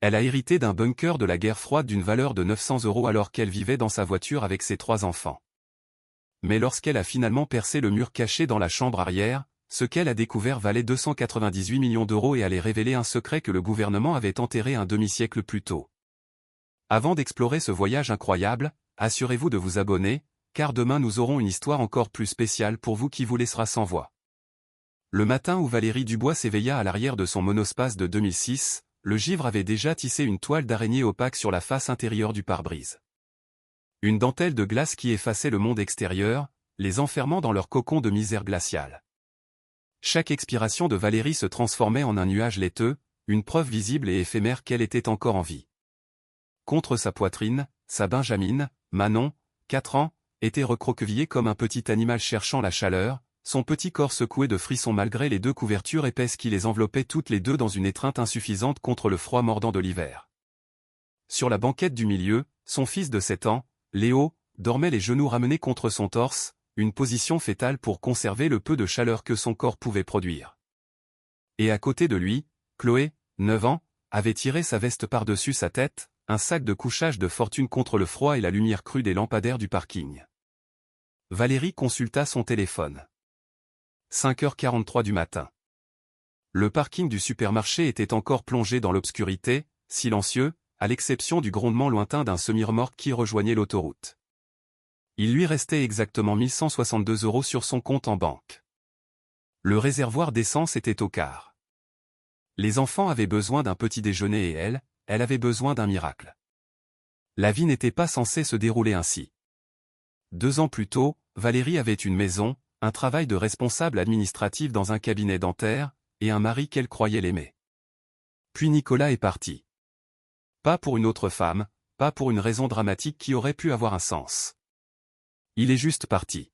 Elle a hérité d'un bunker de la guerre froide d'une valeur de 900 € alors qu'elle vivait dans sa voiture avec ses 3 enfants. Mais lorsqu'elle a finalement percé le mur caché dans la chambre arrière, ce qu'elle a découvert valait 298 millions d'euros et allait révéler un secret que le gouvernement avait enterré un demi-siècle plus tôt. Avant d'explorer ce voyage incroyable, assurez-vous de vous abonner, car demain nous aurons une histoire encore plus spéciale pour vous qui vous laissera sans voix. Le matin où Valérie Dubois s'éveilla à l'arrière de son monospace de 2006, le givre avait déjà tissé une toile d'araignée opaque sur la face intérieure du pare-brise. Une dentelle de glace qui effaçait le monde extérieur, les enfermant dans leur cocon de misère glaciale. Chaque expiration de Valérie se transformait en un nuage laiteux, une preuve visible et éphémère qu'elle était encore en vie. Contre sa poitrine, sa Benjamine, Manon, 4 ans, était recroquevillée comme un petit animal cherchant la chaleur, son petit corps secoué de frissons malgré les 2 couvertures épaisses qui les enveloppaient toutes les 2 dans une étreinte insuffisante contre le froid mordant de l'hiver. Sur la banquette du milieu, son fils de 7 ans, Léo, dormait les genoux ramenés contre son torse, une position fétale pour conserver le peu de chaleur que son corps pouvait produire. Et à côté de lui, Chloé, 9 ans, avait tiré sa veste par-dessus sa tête, un sac de couchage de fortune contre le froid et la lumière crue des lampadaires du parking. Valérie consulta son téléphone. 5h43 du matin. Le parking du supermarché était encore plongé dans l'obscurité, silencieux, à l'exception du grondement lointain d'un semi-remorque qui rejoignait l'autoroute. Il lui restait exactement 1162 € sur son compte en banque. Le réservoir d'essence était au quart. Les enfants avaient besoin d'un petit déjeuner et elle avait besoin d'un miracle. La vie n'était pas censée se dérouler ainsi. 2 ans plus tôt, Valérie avait une maison, un travail de responsable administrative dans un cabinet dentaire, et un mari qu'elle croyait l'aimer. Puis Nicolas est parti. Pas pour une autre femme, pas pour une raison dramatique qui aurait pu avoir un sens. Il est juste parti.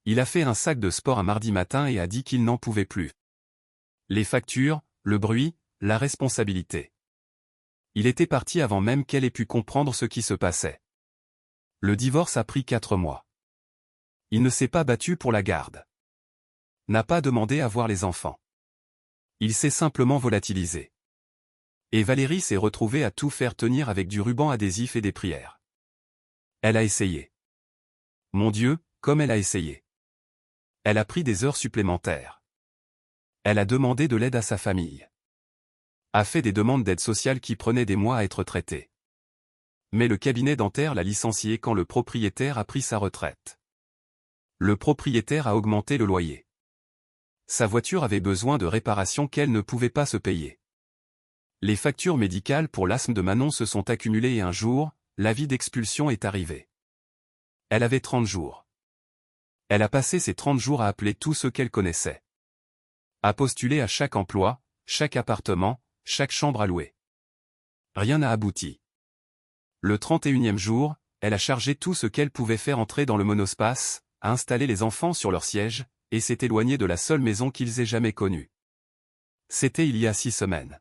Il a fait un sac de sport un mardi matin et a dit qu'il n'en pouvait plus. Les factures, le bruit, la responsabilité. Il était parti avant même qu'elle ait pu comprendre ce qui se passait. Le divorce a pris 4 mois. Il ne s'est pas battu pour la garde. N'a pas demandé à voir les enfants. Il s'est simplement volatilisé. Et Valérie s'est retrouvée à tout faire tenir avec du ruban adhésif et des prières. Elle a essayé. Mon Dieu, comme elle a essayé. Elle a pris des heures supplémentaires. Elle a demandé de l'aide à sa famille. A fait des demandes d'aide sociale qui prenaient des mois à être traitées. Mais le cabinet dentaire l'a licenciée quand le propriétaire a pris sa retraite. Le propriétaire a augmenté le loyer. Sa voiture avait besoin de réparations qu'elle ne pouvait pas se payer. Les factures médicales pour l'asthme de Manon se sont accumulées et un jour, l'avis d'expulsion est arrivé. Elle avait 30 jours. Elle a passé ces 30 jours à appeler tous ceux qu'elle connaissait. À postuler à chaque emploi, chaque appartement, chaque chambre à louer. Rien n'a abouti. Le 31e jour, elle a chargé tout ce qu'elle pouvait faire entrer dans le monospace, a installé les enfants sur leur siège, et s'est éloignée de la seule maison qu'ils aient jamais connue. C'était il y a 6 semaines.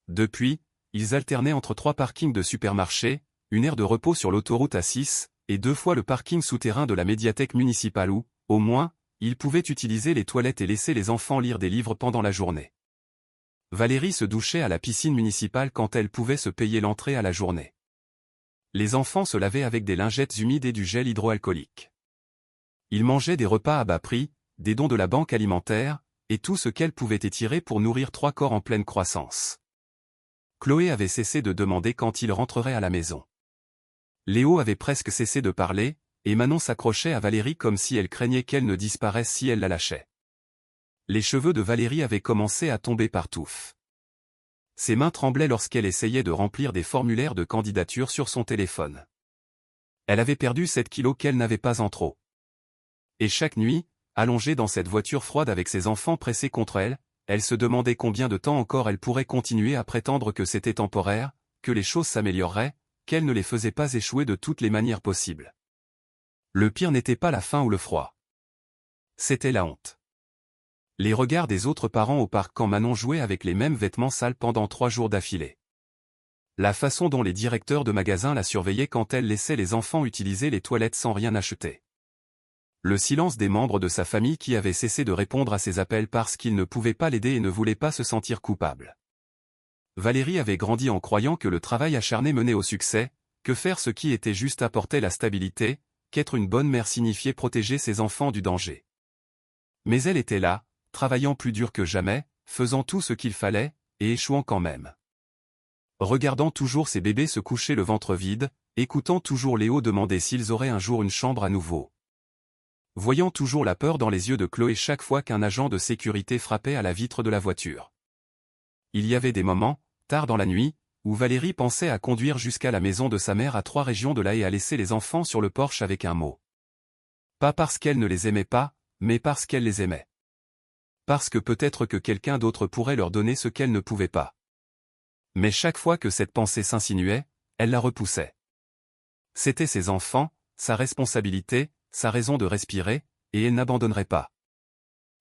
Depuis, ils alternaient entre 3 parkings de supermarchés, une aire de repos sur l'autoroute A6, et 2 fois le parking souterrain de la médiathèque municipale où, au moins, ils pouvaient utiliser les toilettes et laisser les enfants lire des livres pendant la journée. Valérie se douchait à la piscine municipale quand elle pouvait se payer l'entrée à la journée. Les enfants se lavaient avec des lingettes humides et du gel hydroalcoolique. Ils mangeaient des repas à bas prix, des dons de la banque alimentaire, et tout ce qu'elle pouvait étirer pour nourrir 3 corps en pleine croissance. Chloé avait cessé de demander quand il rentrerait à la maison. Léo avait presque cessé de parler, et Manon s'accrochait à Valérie comme si elle craignait qu'elle ne disparaisse si elle la lâchait. Les cheveux de Valérie avaient commencé à tomber par touffes. Ses mains tremblaient lorsqu'elle essayait de remplir des formulaires de candidature sur son téléphone. Elle avait perdu 7 kilos qu'elle n'avait pas en trop. Et chaque nuit, allongée dans cette voiture froide avec ses enfants pressés contre elle, elle se demandait combien de temps encore elle pourrait continuer à prétendre que c'était temporaire, que les choses s'amélioreraient, qu'elle ne les faisait pas échouer de toutes les manières possibles. Le pire n'était pas la faim ou le froid. C'était la honte. Les regards des autres parents au parc quand Manon jouait avec les mêmes vêtements sales pendant 3 jours d'affilée. La façon dont les directeurs de magasins la surveillaient quand elle laissait les enfants utiliser les toilettes sans rien acheter. Le silence des membres de sa famille qui avaient cessé de répondre à ses appels parce qu'ils ne pouvaient pas l'aider et ne voulaient pas se sentir coupables. Valérie avait grandi en croyant que le travail acharné menait au succès, que faire ce qui était juste apportait la stabilité, qu'être une bonne mère signifiait protéger ses enfants du danger. Mais elle était là, travaillant plus dur que jamais, faisant tout ce qu'il fallait, et échouant quand même. Regardant toujours ses bébés se coucher le ventre vide, écoutant toujours Léo demander s'ils auraient un jour une chambre à nouveau. Voyant toujours la peur dans les yeux de Chloé chaque fois qu'un agent de sécurité frappait à la vitre de la voiture. Il y avait des moments, tard dans la nuit, où Valérie pensait à conduire jusqu'à la maison de sa mère à 3 régions de là et à laisser les enfants sur le porche avec un mot. Pas parce qu'elle ne les aimait pas, mais parce qu'elle les aimait. Parce que peut-être que quelqu'un d'autre pourrait leur donner ce qu'elle ne pouvait pas. Mais chaque fois que cette pensée s'insinuait, elle la repoussait. C'étaient ses enfants, sa responsabilité, sa raison de respirer, et elle n'abandonnerait pas.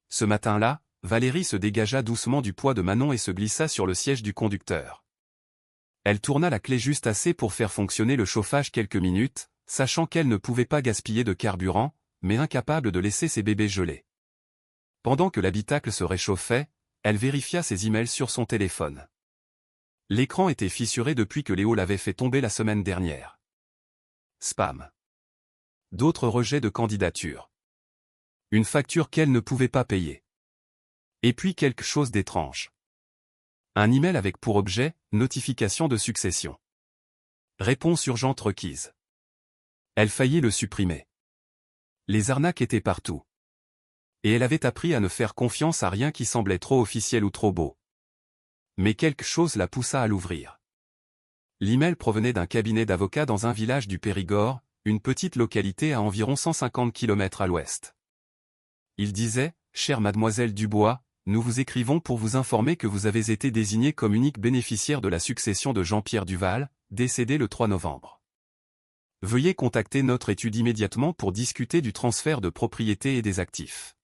Ce matin-là, Valérie se dégagea doucement du poids de Manon et se glissa sur le siège du conducteur. Elle tourna la clé juste assez pour faire fonctionner le chauffage quelques minutes, sachant qu'elle ne pouvait pas gaspiller de carburant, mais incapable de laisser ses bébés geler. Pendant que l'habitacle se réchauffait, elle vérifia ses emails sur son téléphone. L'écran était fissuré depuis que Léo l'avait fait tomber la semaine dernière. Spam. D'autres rejets de candidature. Une facture qu'elle ne pouvait pas payer. Et puis quelque chose d'étrange. Un email avec pour objet, notification de succession. Réponse urgente requise. Elle faillit le supprimer. Les arnaques étaient partout. Et elle avait appris à ne faire confiance à rien qui semblait trop officiel ou trop beau. Mais quelque chose la poussa à l'ouvrir. L'email provenait d'un cabinet d'avocats dans un village du Périgord, une petite localité à environ 150 km à l'ouest. Il disait, « Chère mademoiselle Dubois, nous vous écrivons pour vous informer que vous avez été désignée comme unique bénéficiaire de la succession de Jean-Pierre Duval, décédé le 3 novembre. Veuillez contacter notre étude immédiatement pour discuter du transfert de propriété et des actifs.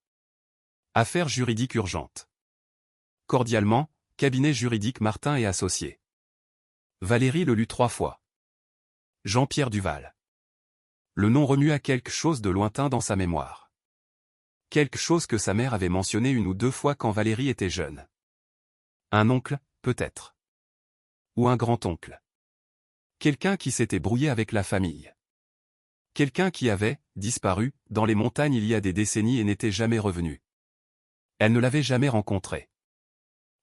Affaire juridique urgente. Cordialement, cabinet juridique Martin et Associés. » Valérie le lut 3 fois. Jean-Pierre Duval. Le nom remua quelque chose de lointain dans sa mémoire. Quelque chose que sa mère avait mentionné 1 ou 2 fois quand Valérie était jeune. Un oncle, peut-être. Ou un grand-oncle. Quelqu'un qui s'était brouillé avec la famille. Quelqu'un qui avait disparu dans les montagnes il y a des décennies et n'était jamais revenu. Elle ne l'avait jamais rencontré.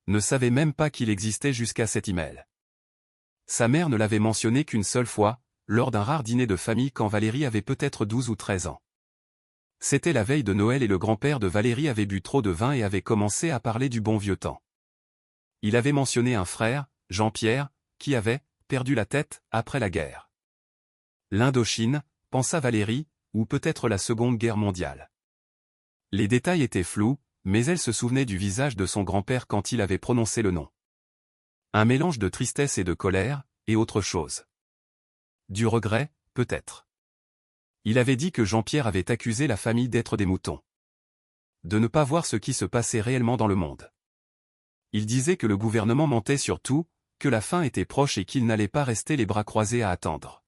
Ne savait même pas qu'il existait jusqu'à cet email. Sa mère ne l'avait mentionné qu'une seule fois, lors d'un rare dîner de famille quand Valérie avait peut-être 12 ou 13 ans. C'était la veille de Noël et le grand-père de Valérie avait bu trop de vin et avait commencé à parler du bon vieux temps. Il avait mentionné un frère, Jean-Pierre, qui avait perdu la tête après la guerre. L'Indochine, pensa Valérie, ou peut-être la Seconde Guerre mondiale. Les détails étaient flous, mais elle se souvenait du visage de son grand-père quand il avait prononcé le nom. Un mélange de tristesse et de colère, et autre chose. Du regret, peut-être. Il avait dit que Jean-Pierre avait accusé la famille d'être des moutons. De ne pas voir ce qui se passait réellement dans le monde. Il disait que le gouvernement mentait sur tout, que la fin était proche et qu'il n'allait pas rester les bras croisés à attendre.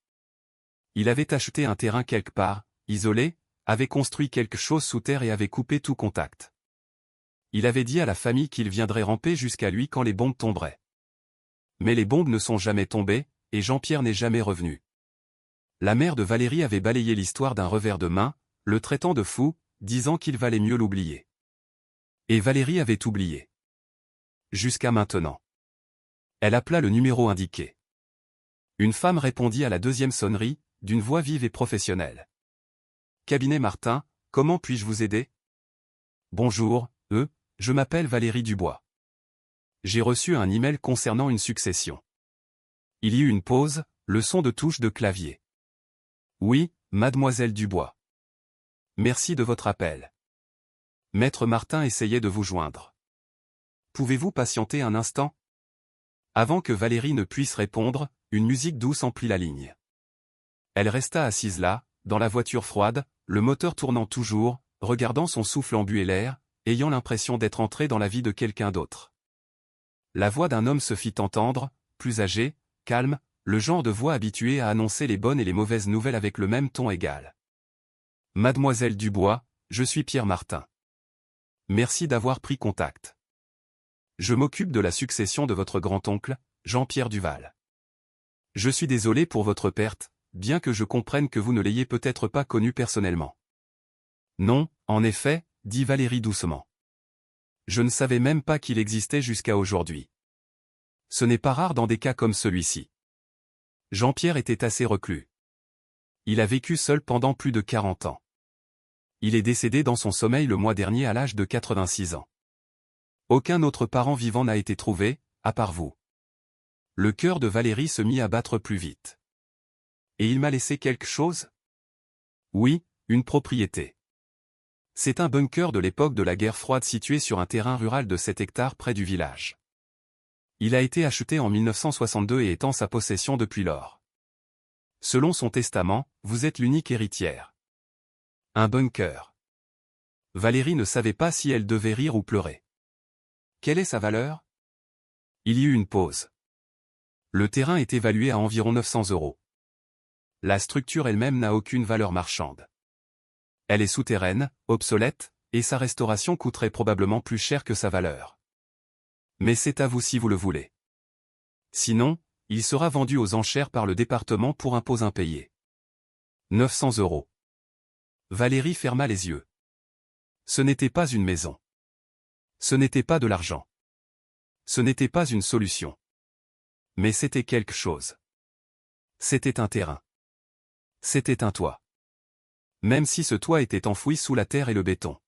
Il avait acheté un terrain quelque part, isolé, avait construit quelque chose sous terre et avait coupé tout contact. Il avait dit à la famille qu'il viendrait ramper jusqu'à lui quand les bombes tomberaient. Mais les bombes ne sont jamais tombées, et Jean-Pierre n'est jamais revenu. La mère de Valérie avait balayé l'histoire d'un revers de main, le traitant de fou, disant qu'il valait mieux l'oublier. Et Valérie avait oublié. Jusqu'à maintenant. Elle appela le numéro indiqué. Une femme répondit à la 2e sonnerie, d'une voix vive et professionnelle. Cabinet Martin, comment puis-je vous aider? Bonjour, je m'appelle Valérie Dubois. J'ai reçu un email concernant une succession. Il y eut une pause, le son de touche de clavier. Oui, mademoiselle Dubois. Merci de votre appel. Maître Martin essayait de vous joindre. Pouvez-vous patienter un instant? Avant que Valérie ne puisse répondre, une musique douce emplit la ligne. Elle resta assise là, dans la voiture froide, le moteur tournant toujours, regardant son souffle embuer l'air, ayant l'impression d'être entrée dans la vie de quelqu'un d'autre. La voix d'un homme se fit entendre, plus âgé, calme, le genre de voix habituée à annoncer les bonnes et les mauvaises nouvelles avec le même ton égal. Mademoiselle Dubois, je suis Pierre Martin. Merci d'avoir pris contact. Je m'occupe de la succession de votre grand-oncle, Jean-Pierre Duval. Je suis désolé pour votre perte, bien que je comprenne que vous ne l'ayez peut-être pas connu personnellement. Non, en effet, dit Valérie doucement. Je ne savais même pas qu'il existait jusqu'à aujourd'hui. Ce n'est pas rare dans des cas comme celui-ci. Jean-Pierre était assez reclus. Il a vécu seul pendant plus de 40 ans. Il est décédé dans son sommeil le mois dernier à l'âge de 86 ans. Aucun autre parent vivant n'a été trouvé, à part vous. Le cœur de Valérie se mit à battre plus vite. Et il m'a laissé quelque chose? Oui, une propriété. C'est un bunker de l'époque de la guerre froide situé sur un terrain rural de 7 hectares près du village. Il a été acheté en 1962 et est en sa possession depuis lors. Selon son testament, vous êtes l'unique héritière. Un bunker. Valérie ne savait pas si elle devait rire ou pleurer. Quelle est sa valeur? Il y eut une pause. Le terrain est évalué à environ 900 €. La structure elle-même n'a aucune valeur marchande. Elle est souterraine, obsolète, et sa restauration coûterait probablement plus cher que sa valeur. Mais c'est à vous si vous le voulez. Sinon, il sera vendu aux enchères par le département pour impôts impayés. 900 €. Valérie ferma les yeux. Ce n'était pas une maison. Ce n'était pas de l'argent. Ce n'était pas une solution. Mais c'était quelque chose. C'était un terrain. C'était un toit. Même si ce toit était enfoui sous la terre et le béton.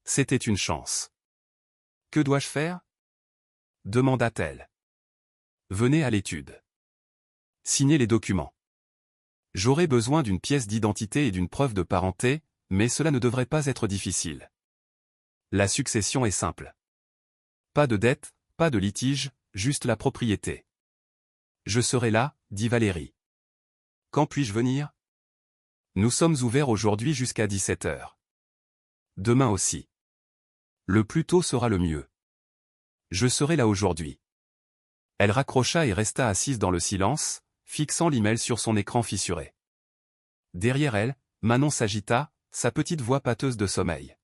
C'était une chance. Que dois-je faire? Demanda-t-elle. Venez à l'étude. Signez les documents. J'aurai besoin d'une pièce d'identité et d'une preuve de parenté, mais cela ne devrait pas être difficile. La succession est simple. Pas de dette, pas de litige, juste la propriété. Je serai là, dit Valérie. Quand puis-je venir? Nous sommes ouverts aujourd'hui jusqu'à 17 h. Demain aussi. Le plus tôt sera le mieux. Je serai là aujourd'hui. Elle raccrocha et resta assise dans le silence, fixant l'email sur son écran fissuré. Derrière elle, Manon s'agita, sa petite voix pâteuse de sommeil.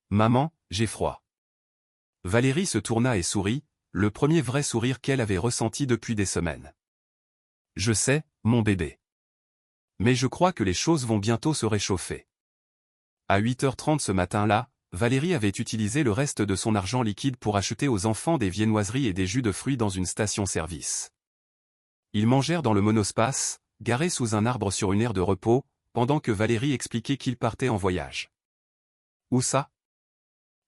Maman, j'ai froid. Valérie se tourna et sourit, le premier vrai sourire qu'elle avait ressenti depuis des semaines. Je sais, mon bébé. Mais je crois que les choses vont bientôt se réchauffer. À 8h30 ce matin-là, Valérie avait utilisé le reste de son argent liquide pour acheter aux enfants des viennoiseries et des jus de fruits dans une station-service. Ils mangèrent dans le monospace, garé sous un arbre sur une aire de repos, pendant que Valérie expliquait qu'ils partaient en voyage. Où ça?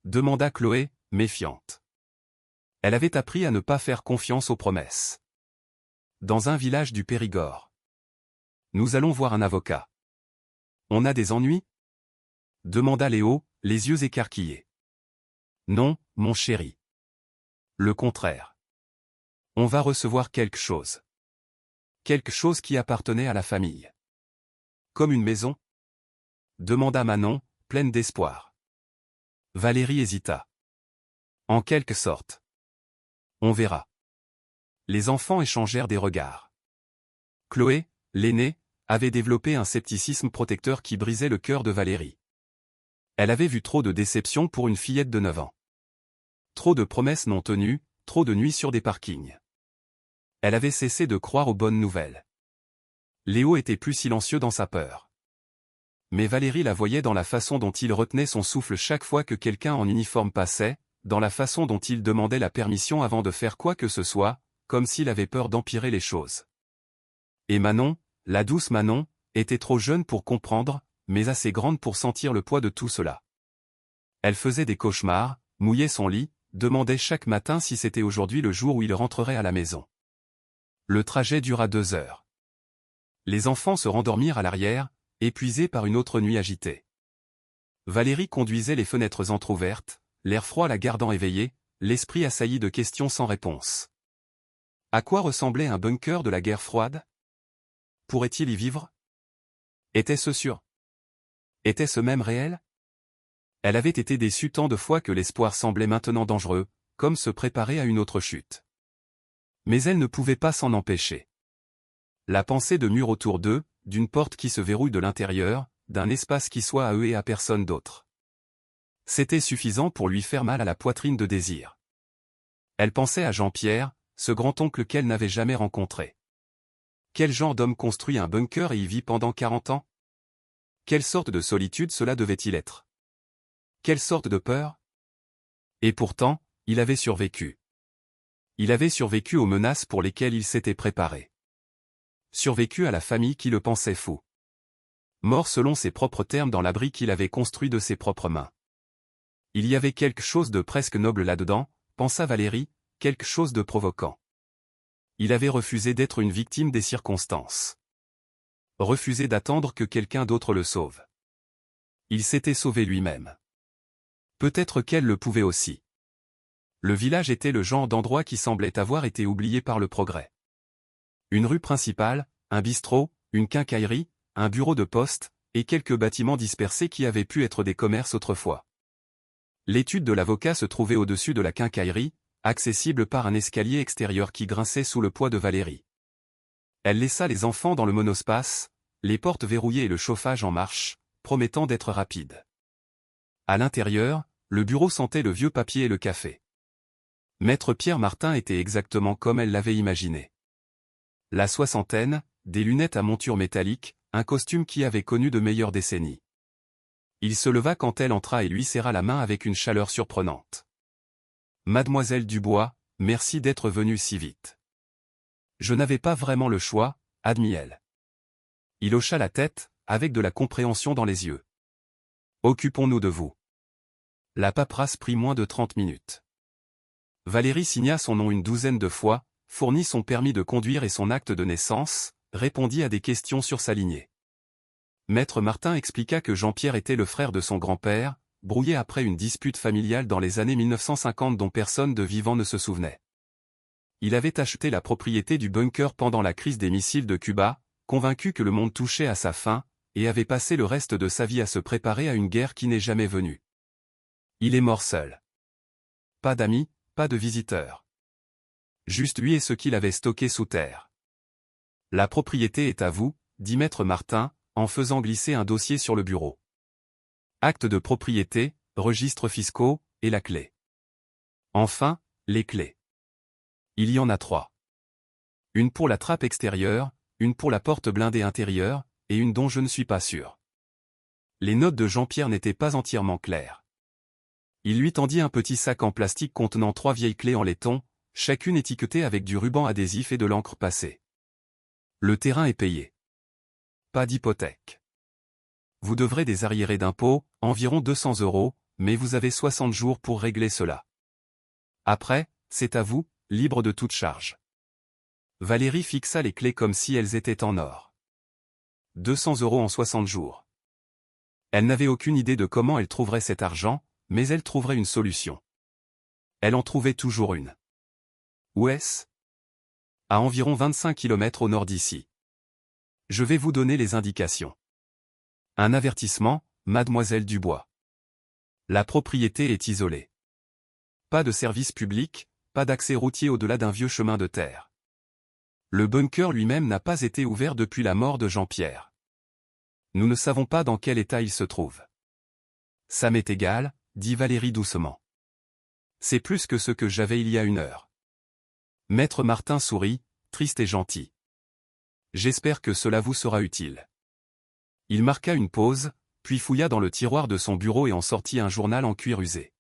Demanda Chloé, méfiante. Elle avait appris à ne pas faire confiance aux promesses. Dans un village du Périgord. Nous allons voir un avocat. On a des ennuis? Demanda Léo, les yeux écarquillés. Non, mon chéri. Le contraire. On va recevoir quelque chose. Quelque chose qui appartenait à la famille. Comme une maison? Demanda Manon, pleine d'espoir. Valérie hésita. En quelque sorte. On verra. Les enfants échangèrent des regards. Chloé, l'aînée, avait développé un scepticisme protecteur qui brisait le cœur de Valérie. Elle avait vu trop de déceptions pour une fillette de 9 ans. Trop de promesses non tenues, trop de nuits sur des parkings. Elle avait cessé de croire aux bonnes nouvelles. Léo était plus silencieux dans sa peur. Mais Valérie la voyait dans la façon dont il retenait son souffle chaque fois que quelqu'un en uniforme passait, dans la façon dont il demandait la permission avant de faire quoi que ce soit, comme s'il avait peur d'empirer les choses. Et Manon, la douce Manon, était trop jeune pour comprendre, mais assez grande pour sentir le poids de tout cela. Elle faisait des cauchemars, mouillait son lit, demandait chaque matin si c'était aujourd'hui le jour où il rentrerait à la maison. Le trajet dura 2 heures. Les enfants se rendormirent à l'arrière, épuisés par une autre nuit agitée. Valérie conduisait les fenêtres entr'ouvertes, l'air froid la gardant éveillée, l'esprit assailli de questions sans réponse. À quoi ressemblait un bunker de la guerre froide? Pourrait-il y vivre? Était-ce sûr? Était-ce même réel? Elle avait été déçue tant de fois que l'espoir semblait maintenant dangereux, comme se préparer à une autre chute. Mais elle ne pouvait pas s'en empêcher. La pensée de murs autour d'eux, d'une porte qui se verrouille de l'intérieur, d'un espace qui soit à eux et à personne d'autre. C'était suffisant pour lui faire mal à la poitrine de désir. Elle pensait à Jean-Pierre, ce grand-oncle qu'elle n'avait jamais rencontré. Quel genre d'homme construit un bunker et y vit pendant 40 ans? Quelle sorte de solitude cela devait-il être? Quelle sorte de peur? Et pourtant, il avait survécu. Il avait survécu aux menaces pour lesquelles il s'était préparé. Survécu à la famille qui le pensait fou. Mort selon ses propres termes dans l'abri qu'il avait construit de ses propres mains. Il y avait quelque chose de presque noble là-dedans, pensa Valérie, quelque chose de provoquant. Il avait refusé d'être une victime des circonstances. Refusé d'attendre que quelqu'un d'autre le sauve. Il s'était sauvé lui-même. Peut-être qu'elle le pouvait aussi. Le village était le genre d'endroit qui semblait avoir été oublié par le progrès. Une rue principale, un bistrot, une quincaillerie, un bureau de poste, et quelques bâtiments dispersés qui avaient pu être des commerces autrefois. L'étude de l'avocat se trouvait au-dessus de la quincaillerie, accessible par un escalier extérieur qui grinçait sous le poids de Valérie. Elle laissa les enfants dans le monospace, les portes verrouillées et le chauffage en marche, promettant d'être rapide. À l'intérieur, le bureau sentait le vieux papier et le café. Maître Pierre Martin était exactement comme elle l'avait imaginé. La soixantaine, des lunettes à monture métallique, un costume qui avait connu de meilleures décennies. Il se leva quand elle entra et lui serra la main avec une chaleur surprenante. « Mademoiselle Dubois, merci d'être venue si vite. »« Je n'avais pas vraiment le choix, » admit-elle. Il hocha la tête, avec de la compréhension dans les yeux. « Occupons-nous de vous. » La paperasse prit moins de 30 minutes. Valérie signa son nom une douzaine de fois, fournit son permis de conduire et son acte de naissance, répondit à des questions sur sa lignée. Maître Martin expliqua que Jean-Pierre était le frère de son grand-père, brouillé après une dispute familiale dans les années 1950 dont personne de vivant ne se souvenait. Il avait acheté la propriété du bunker pendant la crise des missiles de Cuba, convaincu que le monde touchait à sa fin, et avait passé le reste de sa vie à se préparer à une guerre qui n'est jamais venue. Il est mort seul. Pas d'amis, pas de visiteurs. Juste lui et ce qu'il avait stocké sous terre. La propriété est à vous, dit Maître Martin, en faisant glisser un dossier sur le bureau. Acte de propriété, registres fiscaux, et la clé. Enfin, les clés. Il y en a 3. Une pour la trappe extérieure, une pour la porte blindée intérieure, et une dont je ne suis pas sûr. Les notes de Jean-Pierre n'étaient pas entièrement claires. Il lui tendit un petit sac en plastique contenant 3 vieilles clés en laiton, chacune étiquetée avec du ruban adhésif et de l'encre passée. Le terrain est payé. Pas d'hypothèque. Vous devrez des arriérés d'impôts, environ 200 €, mais vous avez 60 jours pour régler cela. Après, c'est à vous, libre de toute charge. Valérie fixa les clés comme si elles étaient en or. 200 € en 60 jours. Elle n'avait aucune idée de comment elle trouverait cet argent, mais elle trouverait une solution. Elle en trouvait toujours une. Où est-ce? À environ 25 km au nord d'ici. Je vais vous donner les indications. Un avertissement, Mademoiselle Dubois. La propriété est isolée. Pas de service public, pas d'accès routier au-delà d'un vieux chemin de terre. Le bunker lui-même n'a pas été ouvert depuis la mort de Jean-Pierre. Nous ne savons pas dans quel état il se trouve. Ça m'est égal, dit Valérie doucement. C'est plus que ce que j'avais il y a 1 heure. Maître Martin sourit, triste et gentil. J'espère que cela vous sera utile. Il marqua une pause, puis fouilla dans le tiroir de son bureau et en sortit un journal en cuir usé.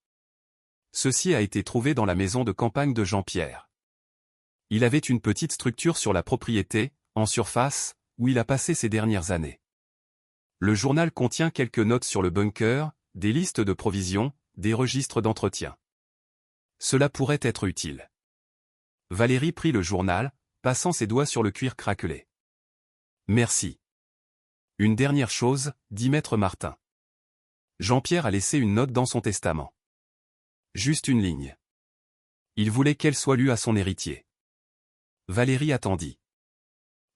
Ceci a été trouvé dans la maison de campagne de Jean-Pierre. Il avait une petite structure sur la propriété, en surface, où il a passé ses dernières années. Le journal contient quelques notes sur le bunker, des listes de provisions, des registres d'entretien. Cela pourrait être utile. Valérie prit le journal, passant ses doigts sur le cuir craquelé. Merci. Une dernière chose, dit Maître Martin. Jean-Pierre a laissé une note dans son testament. Juste une ligne. Il voulait qu'elle soit lue à son héritier. Valérie attendit.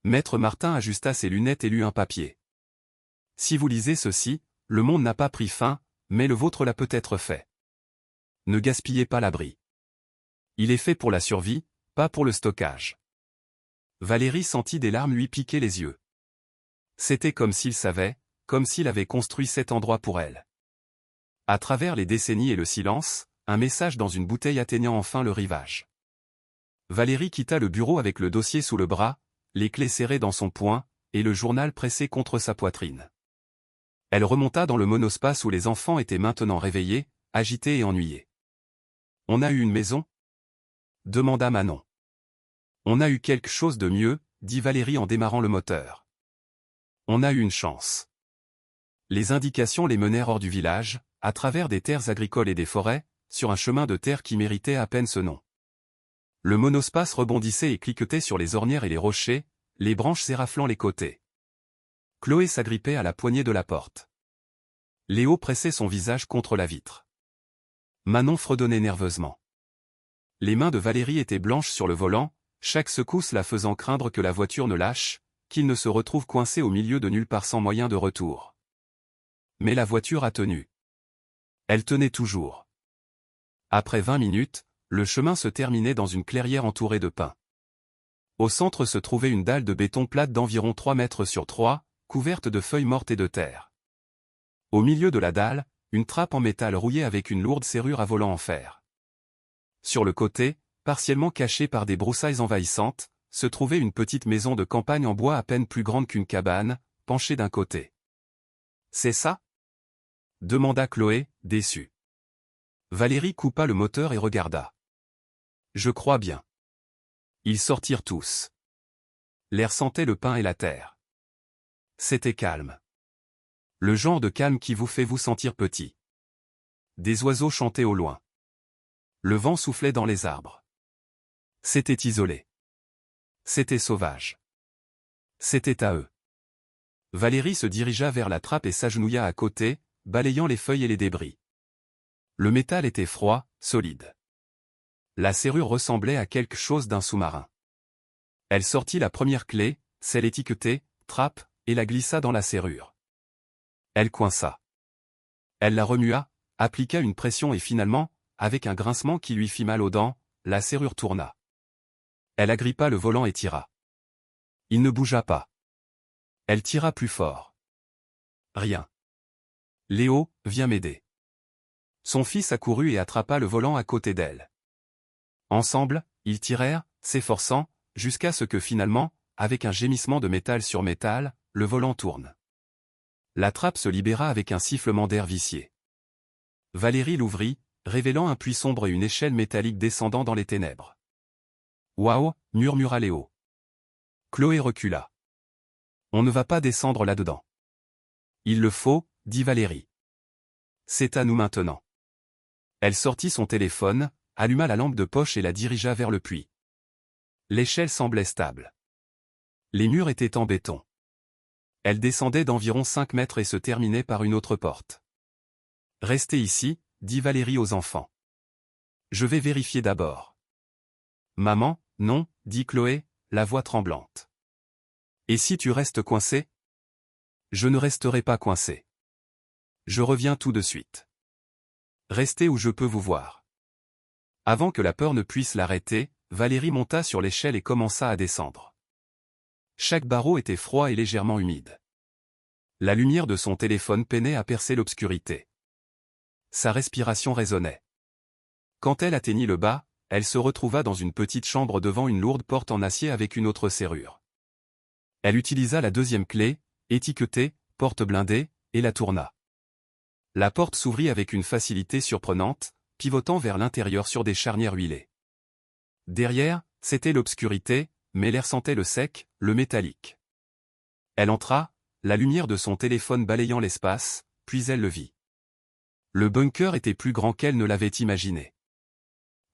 Maître Martin ajusta ses lunettes et lut un papier. Si vous lisez ceci, le monde n'a pas pris fin, mais le vôtre l'a peut-être fait. Ne gaspillez pas l'abri. Il est fait pour la survie, pas pour le stockage. Valérie sentit des larmes lui piquer les yeux. C'était comme s'il savait, comme s'il avait construit cet endroit pour elle. À travers les décennies et le silence, un message dans une bouteille atteignant enfin le rivage. Valérie quitta le bureau avec le dossier sous le bras, les clés serrées dans son poing, et le journal pressé contre sa poitrine. Elle remonta dans le monospace où les enfants étaient maintenant réveillés, agités et ennuyés. « On a eu une maison ?» demanda Manon. « On a eu quelque chose de mieux, » dit Valérie en démarrant le moteur. « On a eu une chance. » Les indications les menèrent hors du village, à travers des terres agricoles et des forêts, sur un chemin de terre qui méritait à peine ce nom. Le monospace rebondissait et cliquetait sur les ornières et les rochers, les branches s'éraflant les côtés. Chloé s'agrippait à la poignée de la porte. Léo pressait son visage contre la vitre. Manon fredonnait nerveusement. Les mains de Valérie étaient blanches sur le volant, chaque secousse la faisant craindre que la voiture ne lâche, qu'il ne se retrouve coincé au milieu de nulle part sans moyen de retour. Mais la voiture a tenu. Elle tenait toujours. Après 20 minutes, le chemin se terminait dans une clairière entourée de pins. Au centre se trouvait une dalle de béton plate d'environ 3 mètres sur 3, couverte de feuilles mortes et de terre. Au milieu de la dalle, une trappe en métal rouillée avec une lourde serrure à volant en fer. Sur le côté, partiellement cachée par des broussailles envahissantes, se trouvait une petite maison de campagne en bois à peine plus grande qu'une cabane, penchée d'un côté. « C'est ça ?» demanda Chloé, déçue. Valérie coupa le moteur et regarda. « Je crois bien. » Ils sortirent tous. L'air sentait le pin et la terre. C'était calme. Le genre de calme qui vous fait vous sentir petit. Des oiseaux chantaient au loin. Le vent soufflait dans les arbres. C'était isolé. C'était sauvage. C'était à eux. Valérie se dirigea vers la trappe et s'agenouilla à côté, balayant les feuilles et les débris. Le métal était froid, solide. La serrure ressemblait à quelque chose d'un sous-marin. Elle sortit la première clé, celle étiquetée « trappe », et la glissa dans la serrure. Elle coinça. Elle la remua, appliqua une pression et finalement, avec un grincement qui lui fit mal aux dents, la serrure tourna. Elle agrippa le volant et tira. Il ne bougea pas. Elle tira plus fort. Rien. Léo, viens m'aider. Son fils accourut et attrapa le volant à côté d'elle. Ensemble, ils tirèrent, s'efforçant, jusqu'à ce que finalement, avec un gémissement de métal sur métal, le volant tourne. La trappe se libéra avec un sifflement d'air vicié. Valérie l'ouvrit, révélant un puits sombre et une échelle métallique descendant dans les ténèbres. « Waouh » murmura Léo. Chloé recula. « On ne va pas descendre là-dedans. »« Il le faut, » dit Valérie. « C'est à nous maintenant. » Elle sortit son téléphone, alluma la lampe de poche et la dirigea vers le puits. L'échelle semblait stable. Les murs étaient en béton. Elle descendait d'environ 5 mètres et se terminait par une autre porte. « Restez ici » dit Valérie aux enfants. « Je vais vérifier d'abord. »« Maman, non » dit Chloé, la voix tremblante. « Et si tu restes coincé ?»« Je ne resterai pas coincé. Je reviens tout de suite. Restez où je peux vous voir. » Avant que la peur ne puisse l'arrêter, Valérie monta sur l'échelle et commença à descendre. Chaque barreau était froid et légèrement humide. La lumière de son téléphone peinait à percer l'obscurité. Sa respiration résonnait. Quand elle atteignit le bas, elle se retrouva dans une petite chambre devant une lourde porte en acier avec une autre serrure. Elle utilisa la deuxième clé, étiquetée « porte blindée », et la tourna. La porte s'ouvrit avec une facilité surprenante, pivotant vers l'intérieur sur des charnières huilées. Derrière, c'était l'obscurité, mais l'air sentait le sec, le métallique. Elle entra, la lumière de son téléphone balayant l'espace, puis elle le vit. Le bunker était plus grand qu'elle ne l'avait imaginé.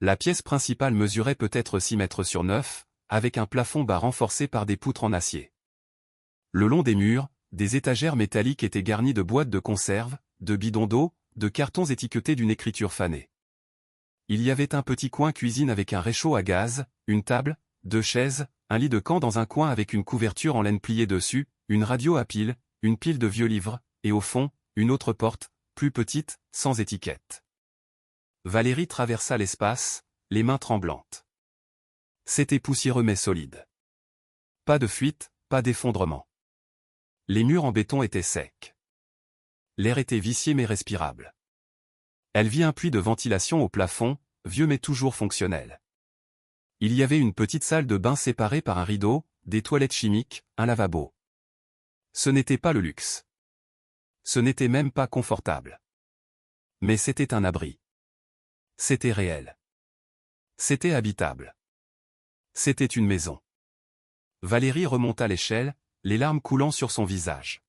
La pièce principale mesurait peut-être 6 mètres sur 9, avec un plafond bas renforcé par des poutres en acier. Le long des murs, des étagères métalliques étaient garnies de boîtes de conserve, de bidons d'eau, de cartons étiquetés d'une écriture fanée. Il y avait un petit coin cuisine avec un réchaud à gaz, une table, 2 chaises, un lit de camp dans un coin avec une couverture en laine pliée dessus, une radio à pile, une pile de vieux livres, et au fond, une autre porte, plus petite, sans étiquette. Valérie traversa l'espace, les mains tremblantes. C'était poussiéreux mais solide. Pas de fuite, pas d'effondrement. Les murs en béton étaient secs. L'air était vicié mais respirable. Elle vit un puits de ventilation au plafond, vieux mais toujours fonctionnel. Il y avait une petite salle de bain séparée par un rideau, des toilettes chimiques, un lavabo. Ce n'était pas le luxe. Ce n'était même pas confortable. Mais c'était un abri. C'était réel. C'était habitable. C'était une maison. Valérie remonta l'échelle, les larmes coulant sur son visage.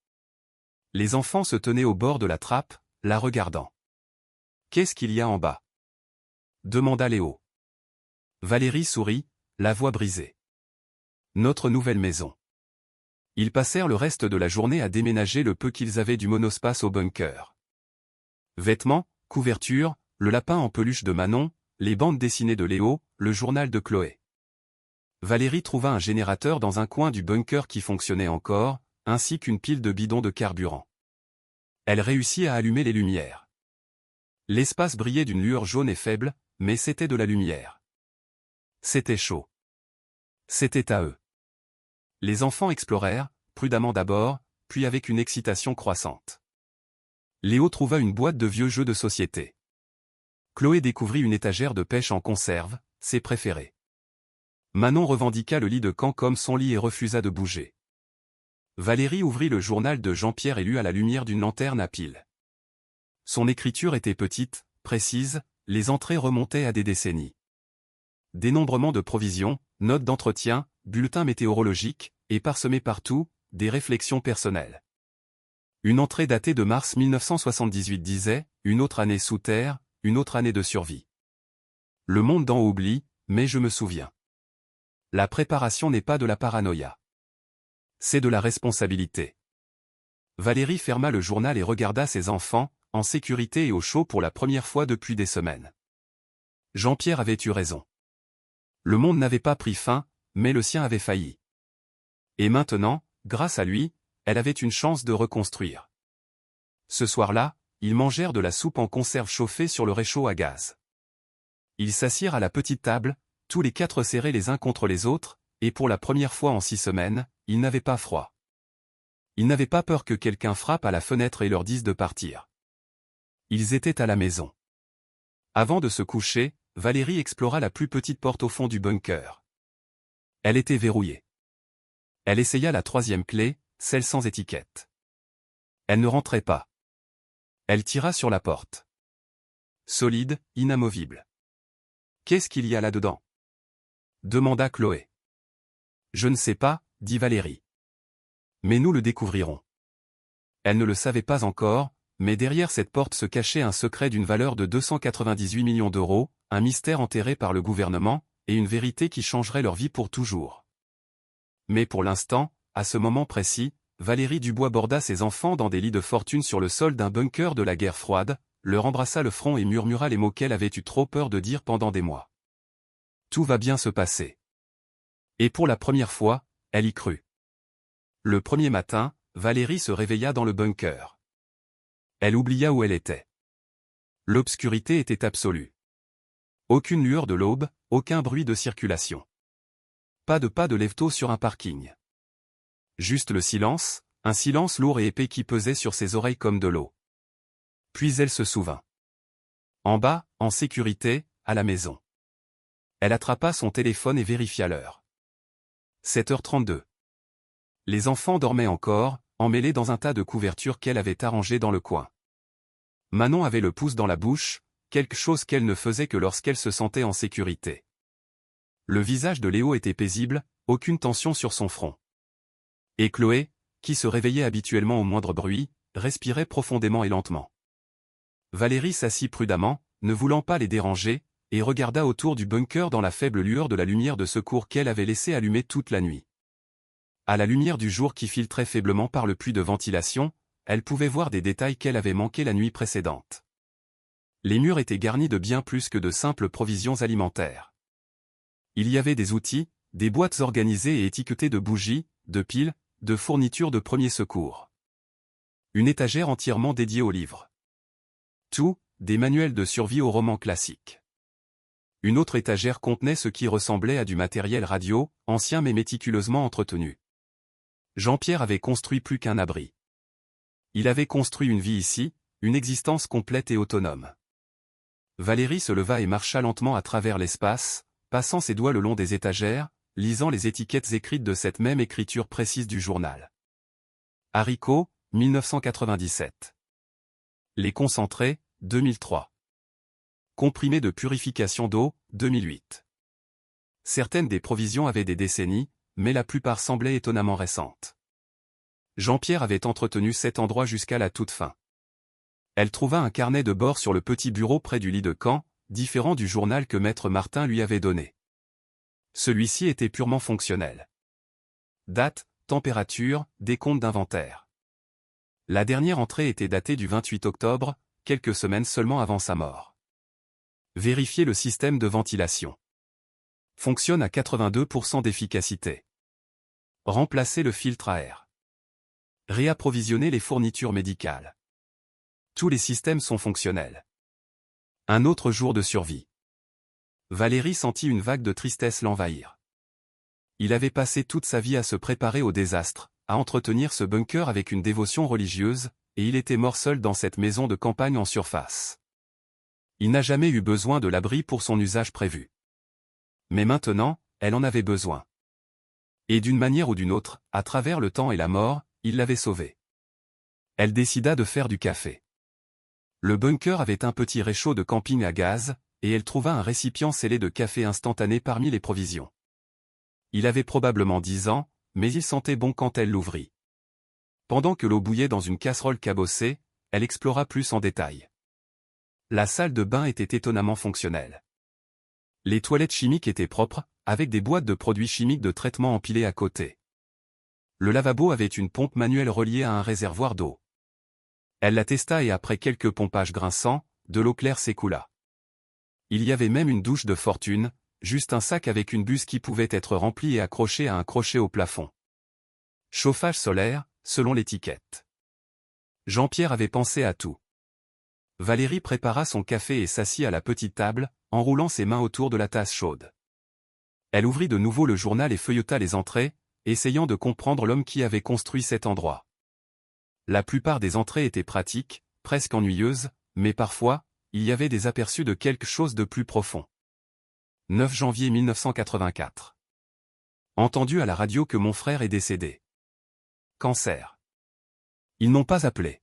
Les enfants se tenaient au bord de la trappe, la regardant. « Qu'est-ce qu'il y a en bas ?» demanda Léo. Valérie sourit, la voix brisée. « Notre nouvelle maison. » Ils passèrent le reste de la journée à déménager le peu qu'ils avaient du monospace au bunker. Vêtements, couvertures, le lapin en peluche de Manon, les bandes dessinées de Léo, le journal de Chloé. Valérie trouva un générateur dans un coin du bunker qui fonctionnait encore, ainsi qu'une pile de bidons de carburant. Elle réussit à allumer les lumières. L'espace brillait d'une lueur jaune et faible, mais c'était de la lumière. C'était chaud. C'était à eux. Les enfants explorèrent, prudemment d'abord, puis avec une excitation croissante. Léo trouva une boîte de vieux jeux de société. Chloé découvrit une étagère de pêche en conserve, ses préférés. Manon revendiqua le lit de camp comme son lit et refusa de bouger. Valérie ouvrit le journal de Jean-Pierre et lut à la lumière d'une lanterne à pile. Son écriture était petite, précise, les entrées remontaient à des décennies. Dénombrement de provisions, notes d'entretien, bulletins météorologiques, et parsemés partout, des réflexions personnelles. Une entrée datée de mars 1978 disait « Une autre année sous terre, une autre année de survie. Le monde d'en oublie, mais je me souviens. La préparation n'est pas de la paranoïa. C'est de la responsabilité. » Valérie ferma le journal et regarda ses enfants, en sécurité et au chaud pour la première fois depuis des semaines. Jean-Pierre avait eu raison. Le monde n'avait pas pris fin, mais le sien avait failli. Et maintenant, grâce à lui, elle avait une chance de reconstruire. Ce soir-là, ils mangèrent de la soupe en conserve chauffée sur le réchaud à gaz. Ils s'assirent à la petite table, tous les quatre serrés les uns contre les autres, et pour la première fois en 6 semaines, ils n'avaient pas froid. Ils n'avaient pas peur que quelqu'un frappe à la fenêtre et leur dise de partir. Ils étaient à la maison. Avant de se coucher, Valérie explora la plus petite porte au fond du bunker. Elle était verrouillée. Elle essaya la 3e clé, celle sans étiquette. Elle ne rentrait pas. Elle tira sur la porte. Solide, inamovible. « Qu'est-ce qu'il y a là-dedans » demanda Chloé. « Je ne sais pas, » dit Valérie. « Mais nous le découvrirons. » Elle ne le savait pas encore, mais derrière cette porte se cachait un secret d'une valeur de 298 millions d'euros, un mystère enterré par le gouvernement, et une vérité qui changerait leur vie pour toujours. Mais pour l'instant, à ce moment précis, Valérie Dubois borda ses enfants dans des lits de fortune sur le sol d'un bunker de la guerre froide, leur embrassa le front et murmura les mots qu'elle avait eu trop peur de dire pendant des mois. Tout va bien se passer. Et pour la première fois, elle y crut. Le premier matin, Valérie se réveilla dans le bunker. Elle oublia où elle était. L'obscurité était absolue. Aucune lueur de l'aube, aucun bruit de circulation. Pas de lève-tôt sur un parking. Juste le silence, un silence lourd et épais qui pesait sur ses oreilles comme de l'eau. Puis elle se souvint. En bas, en sécurité, à la maison. Elle attrapa son téléphone et vérifia l'heure. 7h32. Les enfants dormaient encore, emmêlés dans un tas de couvertures qu'elle avait arrangées dans le coin. Manon avait le pouce dans la bouche, quelque chose qu'elle ne faisait que lorsqu'elle se sentait en sécurité. Le visage de Léo était paisible, aucune tension sur son front. Et Chloé, qui se réveillait habituellement au moindre bruit, respirait profondément et lentement. Valérie s'assit prudemment, ne voulant pas les déranger, et regarda autour du bunker dans la faible lueur de la lumière de secours qu'elle avait laissée allumer toute la nuit. À la lumière du jour qui filtrait faiblement par le puits de ventilation, elle pouvait voir des détails qu'elle avait manqués la nuit précédente. Les murs étaient garnis de bien plus que de simples provisions alimentaires. Il y avait des outils, des boîtes organisées et étiquetées de bougies, de piles, de fournitures de premiers secours. Une étagère entièrement dédiée aux livres. Tout, des manuels de survie aux romans classiques. Une autre étagère contenait ce qui ressemblait à du matériel radio, ancien mais méticuleusement entretenu. Jean-Pierre avait construit plus qu'un abri. Il avait construit une vie ici, une existence complète et autonome. Valérie se leva et marcha lentement à travers l'espace, passant ses doigts le long des étagères, lisant les étiquettes écrites de cette même écriture précise du journal. Haricots, 1997. Les concentrés, 2003. Comprimés de purification d'eau, 2008. Certaines des provisions avaient des décennies, mais la plupart semblaient étonnamment récentes. Jean-Pierre avait entretenu cet endroit jusqu'à la toute fin. Elle trouva un carnet de bord sur le petit bureau près du lit de camp, différent du journal que Maître Martin lui avait donné. Celui-ci était purement fonctionnel. Date, température, décompte d'inventaire. La dernière entrée était datée du 28 octobre, quelques semaines seulement avant sa mort. Vérifier le système de ventilation. Fonctionne à 82% d'efficacité. Remplacer le filtre à air. Réapprovisionner les fournitures médicales. Tous les systèmes sont fonctionnels. Un autre jour de survie. Valérie sentit une vague de tristesse l'envahir. Il avait passé toute sa vie à se préparer au désastre, à entretenir ce bunker avec une dévotion religieuse, et il était mort seul dans cette maison de campagne en surface. Il n'a jamais eu besoin de l'abri pour son usage prévu. Mais maintenant, elle en avait besoin. Et d'une manière ou d'une autre, à travers le temps et la mort, il l'avait sauvée. Elle décida de faire du café. Le bunker avait un petit réchaud de camping à gaz, et elle trouva un récipient scellé de café instantané parmi les provisions. Il avait probablement 10 ans, mais il sentait bon quand elle l'ouvrit. Pendant que l'eau bouillait dans une casserole cabossée, elle explora plus en détail. La salle de bain était étonnamment fonctionnelle. Les toilettes chimiques étaient propres, avec des boîtes de produits chimiques de traitement empilées à côté. Le lavabo avait une pompe manuelle reliée à un réservoir d'eau. Elle la testa et après quelques pompages grinçants, de l'eau claire s'écoula. Il y avait même une douche de fortune, juste un sac avec une buse qui pouvait être remplie et accrochée à un crochet au plafond. Chauffage solaire, selon l'étiquette. Jean-Pierre avait pensé à tout. Valérie prépara son café et s'assit à la petite table, enroulant ses mains autour de la tasse chaude. Elle ouvrit de nouveau le journal et feuilleta les entrées, essayant de comprendre l'homme qui avait construit cet endroit. La plupart des entrées étaient pratiques, presque ennuyeuses, mais parfois, il y avait des aperçus de quelque chose de plus profond. 9 janvier 1984. Entendu à la radio que mon frère est décédé. Cancer. Ils n'ont pas appelé.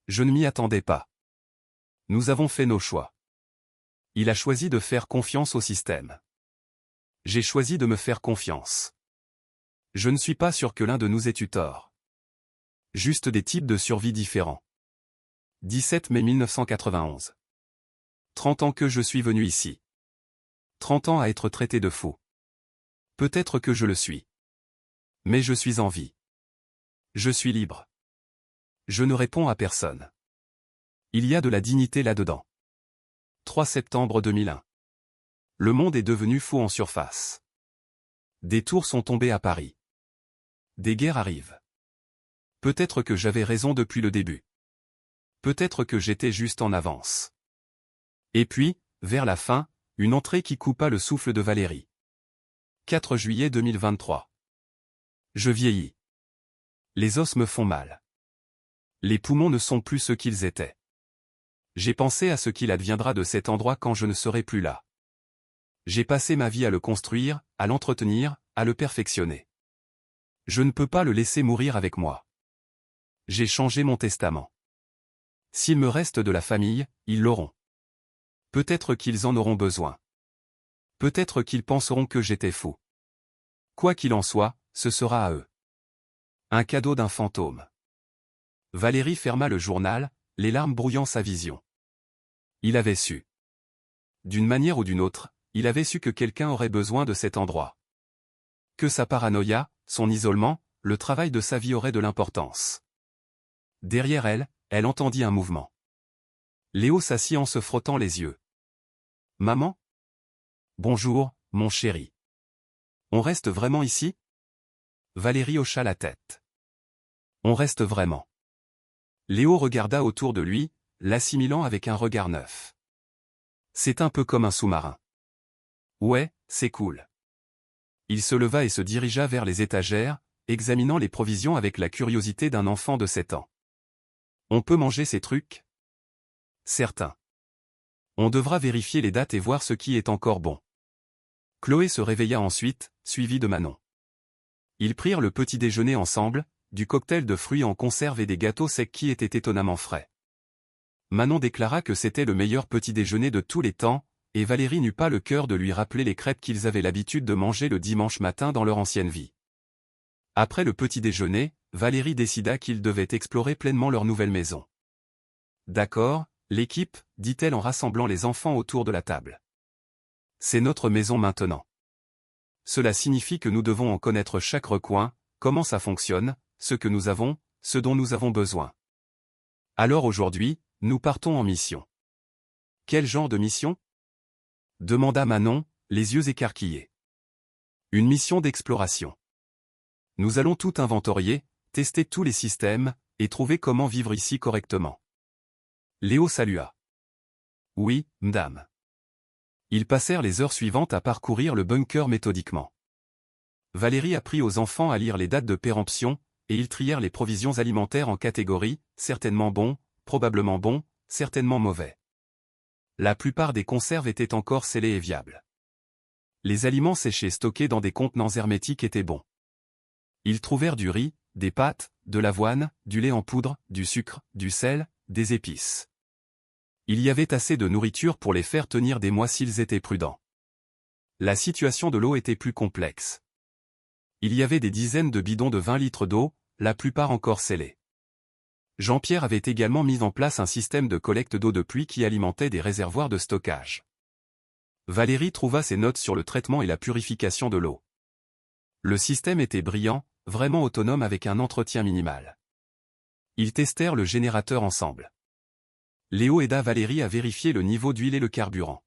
Je ne m'y attendais pas. Nous avons fait nos choix. Il a choisi de faire confiance au système. J'ai choisi de me faire confiance. Je ne suis pas sûr que l'un de nous ait eu tort. Juste des types de survie différents. 17 mai 1991. 30 ans que je suis venu ici. 30 ans à être traité de fou. Peut-être que je le suis. Mais je suis en vie. Je suis libre. Je ne réponds à personne. Il y a de la dignité là-dedans. 3 septembre 2001. Le monde est devenu fou en surface. Des tours sont tombées à Paris. Des guerres arrivent. Peut-être que j'avais raison depuis le début. Peut-être que j'étais juste en avance. Et puis, vers la fin, une entrée qui coupa le souffle de Valérie. 4 juillet 2023. Je vieillis. Les os me font mal. Les poumons ne sont plus ce qu'ils étaient. J'ai pensé à ce qu'il adviendra de cet endroit quand je ne serai plus là. J'ai passé ma vie à le construire, à l'entretenir, à le perfectionner. Je ne peux pas le laisser mourir avec moi. J'ai changé mon testament. S'il me reste de la famille, ils l'auront. Peut-être qu'ils en auront besoin. Peut-être qu'ils penseront que j'étais fou. Quoi qu'il en soit, ce sera à eux. Un cadeau d'un fantôme. Valérie ferma le journal, les larmes brouillant sa vision. Il avait su. D'une manière ou d'une autre, il avait su que quelqu'un aurait besoin de cet endroit. Que sa paranoïa, son isolement, le travail de sa vie auraient de l'importance. Derrière elle, elle entendit un mouvement. Léo s'assit en se frottant les yeux. « Maman ? Bonjour, mon chéri. On reste vraiment ici ? » Valérie hocha la tête. « On reste vraiment. » Léo regarda autour de lui, l'assimilant avec un regard neuf. « C'est un peu comme un sous-marin. »« Ouais, c'est cool. » Il se leva et se dirigea vers les étagères, examinant les provisions avec la curiosité d'un enfant de 7 ans. « On peut manger ces trucs ? » « Certain. On devra vérifier les dates et voir ce qui est encore bon. Chloé se réveilla ensuite, suivie de Manon. Ils prirent le petit déjeuner ensemble, du cocktail de fruits en conserve et des gâteaux secs qui étaient étonnamment frais. Manon déclara que c'était le meilleur petit déjeuner de tous les temps, et Valérie n'eut pas le cœur de lui rappeler les crêpes qu'ils avaient l'habitude de manger le dimanche matin dans leur ancienne vie. Après le petit déjeuner, Valérie décida qu'ils devaient explorer pleinement leur nouvelle maison. « D'accord, l'équipe, dit-elle en rassemblant les enfants autour de la table. C'est notre maison maintenant. Cela signifie que nous devons en connaître chaque recoin, comment ça fonctionne, ce que nous avons, ce dont nous avons besoin. Alors aujourd'hui, nous partons en mission. » « Quel genre de mission ? » demanda Manon, les yeux écarquillés. « Une mission d'exploration. Nous allons tout inventorier, tester tous les systèmes, et trouver comment vivre ici correctement. » Léo salua. « Oui, madame. » Ils passèrent les heures suivantes à parcourir le bunker méthodiquement. Valérie apprit aux enfants à lire les dates de péremption, et ils trièrent les provisions alimentaires en catégories, certainement bons, probablement bons, certainement mauvais. La plupart des conserves étaient encore scellées et viables. Les aliments séchés stockés dans des contenants hermétiques étaient bons. Ils trouvèrent du riz, des pâtes, de l'avoine, du lait en poudre, du sucre, du sel, des épices. Il y avait assez de nourriture pour les faire tenir des mois s'ils étaient prudents. La situation de l'eau était plus complexe. Il y avait des dizaines de bidons de 20 litres d'eau, la plupart encore scellés. Jean-Pierre avait également mis en place un système de collecte d'eau de pluie qui alimentait des réservoirs de stockage. Valérie trouva ses notes sur le traitement et la purification de l'eau. Le système était brillant, vraiment autonome avec un entretien minimal. Ils testèrent le générateur ensemble. Léo aida Valérie à vérifier le niveau d'huile et le carburant.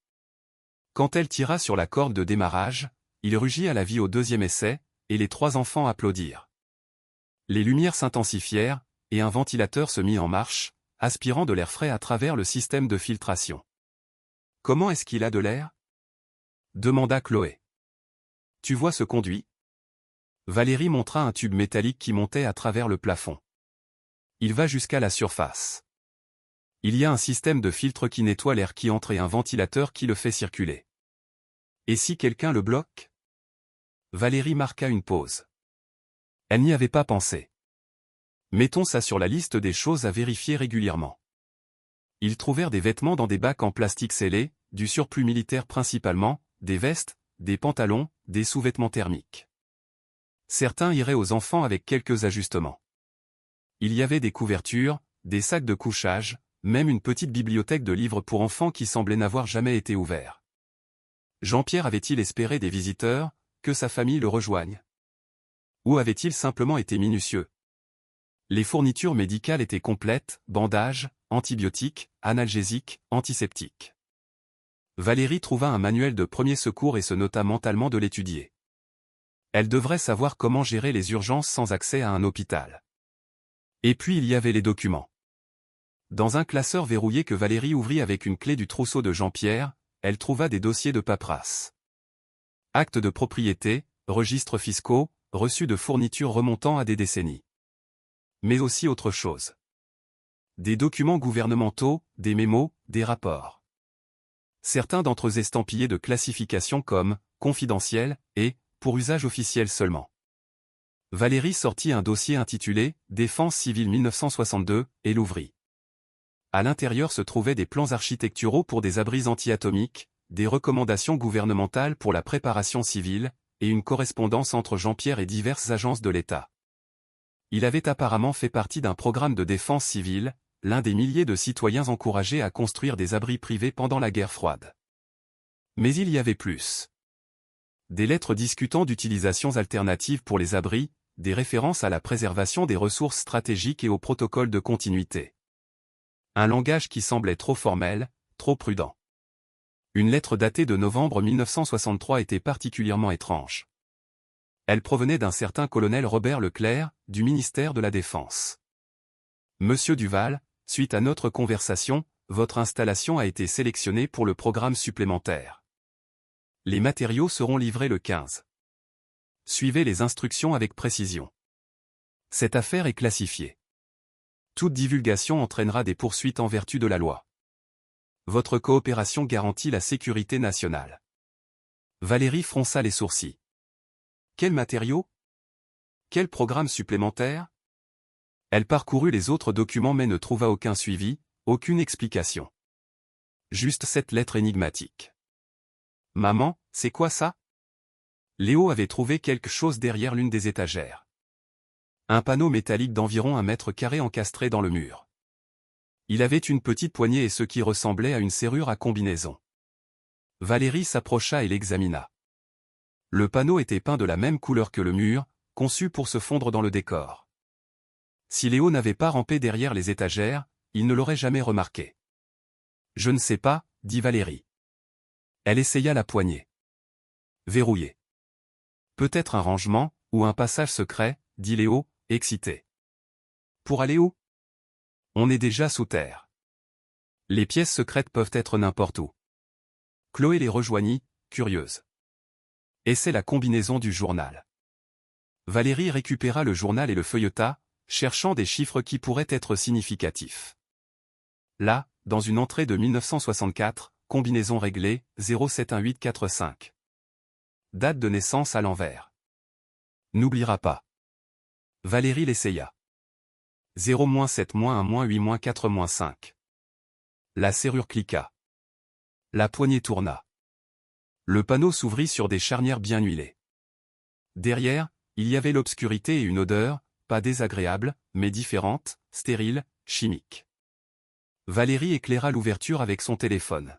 Quand elle tira sur la corde de démarrage, il rugit à la vie au deuxième essai, et les 3 enfants applaudirent. Les lumières s'intensifièrent, et un ventilateur se mit en marche, aspirant de l'air frais à travers le système de filtration. « Comment est-ce qu'il a de l'air » demanda Chloé. « Tu vois ce conduit » Valérie montra un tube métallique qui montait à travers le plafond. Il va jusqu'à la surface. Il y a un système de filtre qui nettoie l'air qui entre et un ventilateur qui le fait circuler. Et si quelqu'un le bloque ? Valérie marqua une pause. Elle n'y avait pas pensé. Mettons ça sur la liste des choses à vérifier régulièrement. Ils trouvèrent des vêtements dans des bacs en plastique scellés, du surplus militaire principalement, des vestes, des pantalons, des sous-vêtements thermiques. Certains iraient aux enfants avec quelques ajustements. Il y avait des couvertures, des sacs de couchage, même une petite bibliothèque de livres pour enfants qui semblait n'avoir jamais été ouvert. Jean-Pierre avait-il espéré des visiteurs, que sa famille le rejoigne? Ou avait-il simplement été minutieux? Les fournitures médicales étaient complètes, bandages, antibiotiques, analgésiques, antiseptiques. Valérie trouva un manuel de premiers secours et se nota mentalement de l'étudier. Elle devrait savoir comment gérer les urgences sans accès à un hôpital. Et puis il y avait les documents. Dans un classeur verrouillé que Valérie ouvrit avec une clé du trousseau de Jean-Pierre, elle trouva des dossiers de paperasse. Actes de propriété, registres fiscaux, reçus de fournitures remontant à des décennies. Mais aussi autre chose. Des documents gouvernementaux, des mémos, des rapports. Certains d'entre eux estampillés de classification comme « confidentiel » et « pour usage officiel seulement ». Valérie sortit un dossier intitulé « Défense civile 1962 » et l'ouvrit. À l'intérieur se trouvaient des plans architecturaux pour des abris anti-atomiques, des recommandations gouvernementales pour la préparation civile, et une correspondance entre Jean-Pierre et diverses agences de l'État. Il avait apparemment fait partie d'un programme de défense civile, l'un des milliers de citoyens encouragés à construire des abris privés pendant la guerre froide. Mais il y avait plus. Des lettres discutant d'utilisations alternatives pour les abris, des références à la préservation des ressources stratégiques et au protocole de continuité. Un langage qui semblait trop formel, trop prudent. Une lettre datée de novembre 1963 était particulièrement étrange. Elle provenait d'un certain colonel Robert Leclerc, du ministère de la Défense. Monsieur Duval, suite à notre conversation, votre installation a été sélectionnée pour le programme supplémentaire. Les matériaux seront livrés le 15. Suivez les instructions avec précision. Cette affaire est classifiée. Toute divulgation entraînera des poursuites en vertu de la loi. Votre coopération garantit la sécurité nationale. Valérie fronça les sourcils. Quel matériau? Quel programme supplémentaire? Elle parcourut les autres documents mais ne trouva aucun suivi, aucune explication. Juste cette lettre énigmatique. Maman, c'est quoi ça? Léo avait trouvé quelque chose derrière l'une des étagères. Un panneau métallique d'environ 1 mètre carré encastré dans le mur. Il avait une petite poignée et ce qui ressemblait à une serrure à combinaison. Valérie s'approcha et l'examina. Le panneau était peint de la même couleur que le mur, conçu pour se fondre dans le décor. Si Léo n'avait pas rampé derrière les étagères, il ne l'aurait jamais remarqué. Je ne sais pas, dit Valérie. Elle essaya la poignée. Verrouillée. Peut-être un rangement, ou un passage secret, dit Léo, excité. Pour aller où? On est déjà sous terre. Les pièces secrètes peuvent être n'importe où. Chloé les rejoignit, curieuse. Et c'est la combinaison du journal. Valérie récupéra le journal et le feuilleta, cherchant des chiffres qui pourraient être significatifs. Là, dans une entrée de 1964, combinaison réglée, 071845. Date de naissance à l'envers. N'oubliera pas. Valérie l'essaya. 0-7-1-8-4-5. La serrure cliqua. La poignée tourna. Le panneau s'ouvrit sur des charnières bien huilées. Derrière, il y avait l'obscurité et une odeur, pas désagréable, mais différente, stérile, chimique. Valérie éclaira l'ouverture avec son téléphone.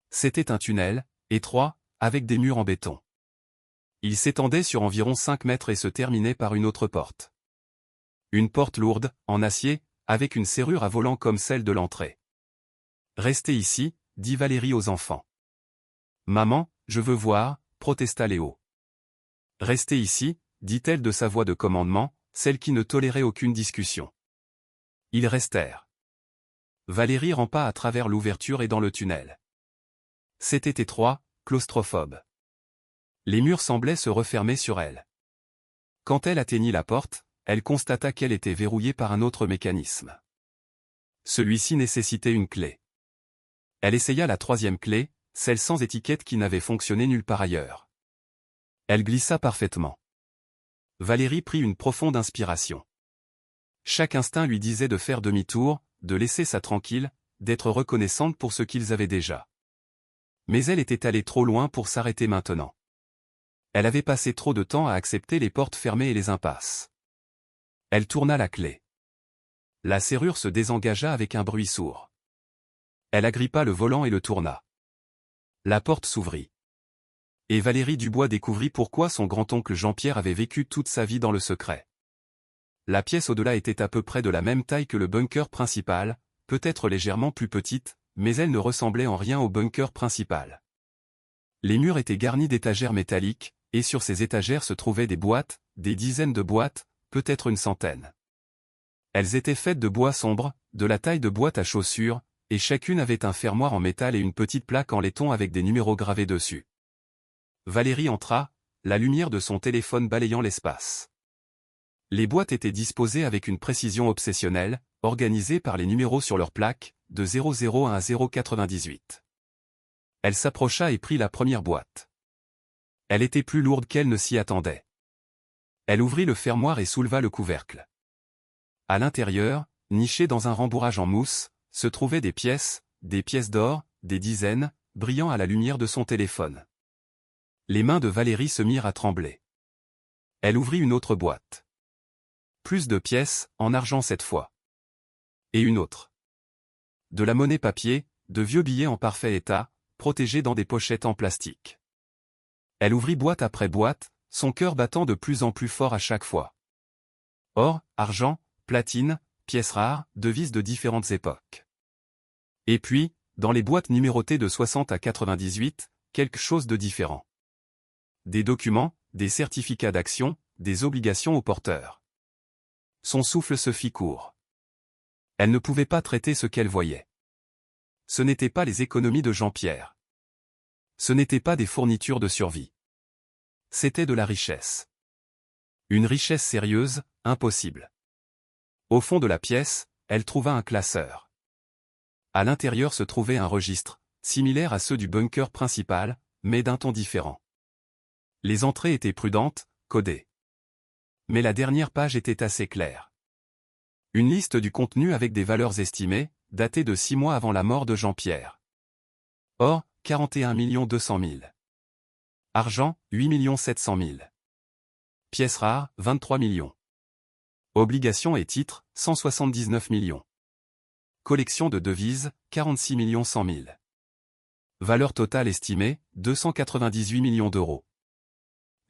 C'était un tunnel, étroit, avec des murs en béton. Il s'étendait sur environ 5 mètres et se terminait par une autre porte. Une porte lourde, en acier, avec une serrure à volant comme celle de l'entrée. « Restez ici », dit Valérie aux enfants. « Maman, je veux voir », protesta Léo. « Restez ici », dit-elle de sa voix de commandement, celle qui ne tolérait aucune discussion. Ils restèrent. Valérie rampa à travers l'ouverture et dans le tunnel. C'était étroit, claustrophobe. Les murs semblaient se refermer sur elle. Quand elle atteignit la porte, elle constata qu'elle était verrouillée par un autre mécanisme. Celui-ci nécessitait une clé. Elle essaya la 3e clé, celle sans étiquette qui n'avait fonctionné nulle part ailleurs. Elle glissa parfaitement. Valérie prit une profonde inspiration. Chaque instinct lui disait de faire demi-tour, de laisser ça tranquille, d'être reconnaissante pour ce qu'ils avaient déjà. Mais elle était allée trop loin pour s'arrêter maintenant. Elle avait passé trop de temps à accepter les portes fermées et les impasses. Elle tourna la clé. La serrure se désengagea avec un bruit sourd. Elle agrippa le volant et le tourna. La porte s'ouvrit. Et Valérie Dubois découvrit pourquoi son grand-oncle Jean-Pierre avait vécu toute sa vie dans le secret. La pièce au-delà était à peu près de la même taille que le bunker principal, peut-être légèrement plus petite, mais elle ne ressemblait en rien au bunker principal. Les murs étaient garnis d'étagères métalliques, et sur ces étagères se trouvaient des boîtes, des dizaines de boîtes, peut-être une centaine. Elles étaient faites de bois sombre, de la taille de boîtes à chaussures, et chacune avait un fermoir en métal et une petite plaque en laiton avec des numéros gravés dessus. Valérie entra, la lumière de son téléphone balayant l'espace. Les boîtes étaient disposées avec une précision obsessionnelle, organisées par les numéros sur leur plaque, de 001 à 098. Elle s'approcha et prit la première boîte. Elle était plus lourde qu'elle ne s'y attendait. Elle ouvrit le fermoir et souleva le couvercle. À l'intérieur, nichées dans un rembourrage en mousse, se trouvaient des pièces d'or, des dizaines, brillant à la lumière de son téléphone. Les mains de Valérie se mirent à trembler. Elle ouvrit une autre boîte. Plus de pièces, en argent cette fois. Et une autre. De la monnaie papier, de vieux billets en parfait état, protégés dans des pochettes en plastique. Elle ouvrit boîte après boîte, son cœur battant de plus en plus fort à chaque fois. Or, argent, platine, pièces rares, devises de différentes époques. Et puis, dans les boîtes numérotées de 60 à 98, quelque chose de différent. Des documents, des certificats d'action, des obligations aux porteurs. Son souffle se fit court. Elle ne pouvait pas traiter ce qu'elle voyait. Ce n'étaient pas les économies de Jean-Pierre. Ce n'étaient pas des fournitures de survie. C'était de la richesse. Une richesse sérieuse, impossible. Au fond de la pièce, elle trouva un classeur. À l'intérieur se trouvait un registre, similaire à ceux du bunker principal, mais d'un ton différent. Les entrées étaient prudentes, codées. Mais la dernière page était assez claire. Une liste du contenu avec des valeurs estimées, datées de 6 mois avant la mort de Jean-Pierre. Or, 41 200 000. Argent, 8 700 000. Pièces rares, 23 millions. Obligations et titres, 179 millions. Collection de devises, 46 100 000. Valeur totale estimée, 298 millions d'euros.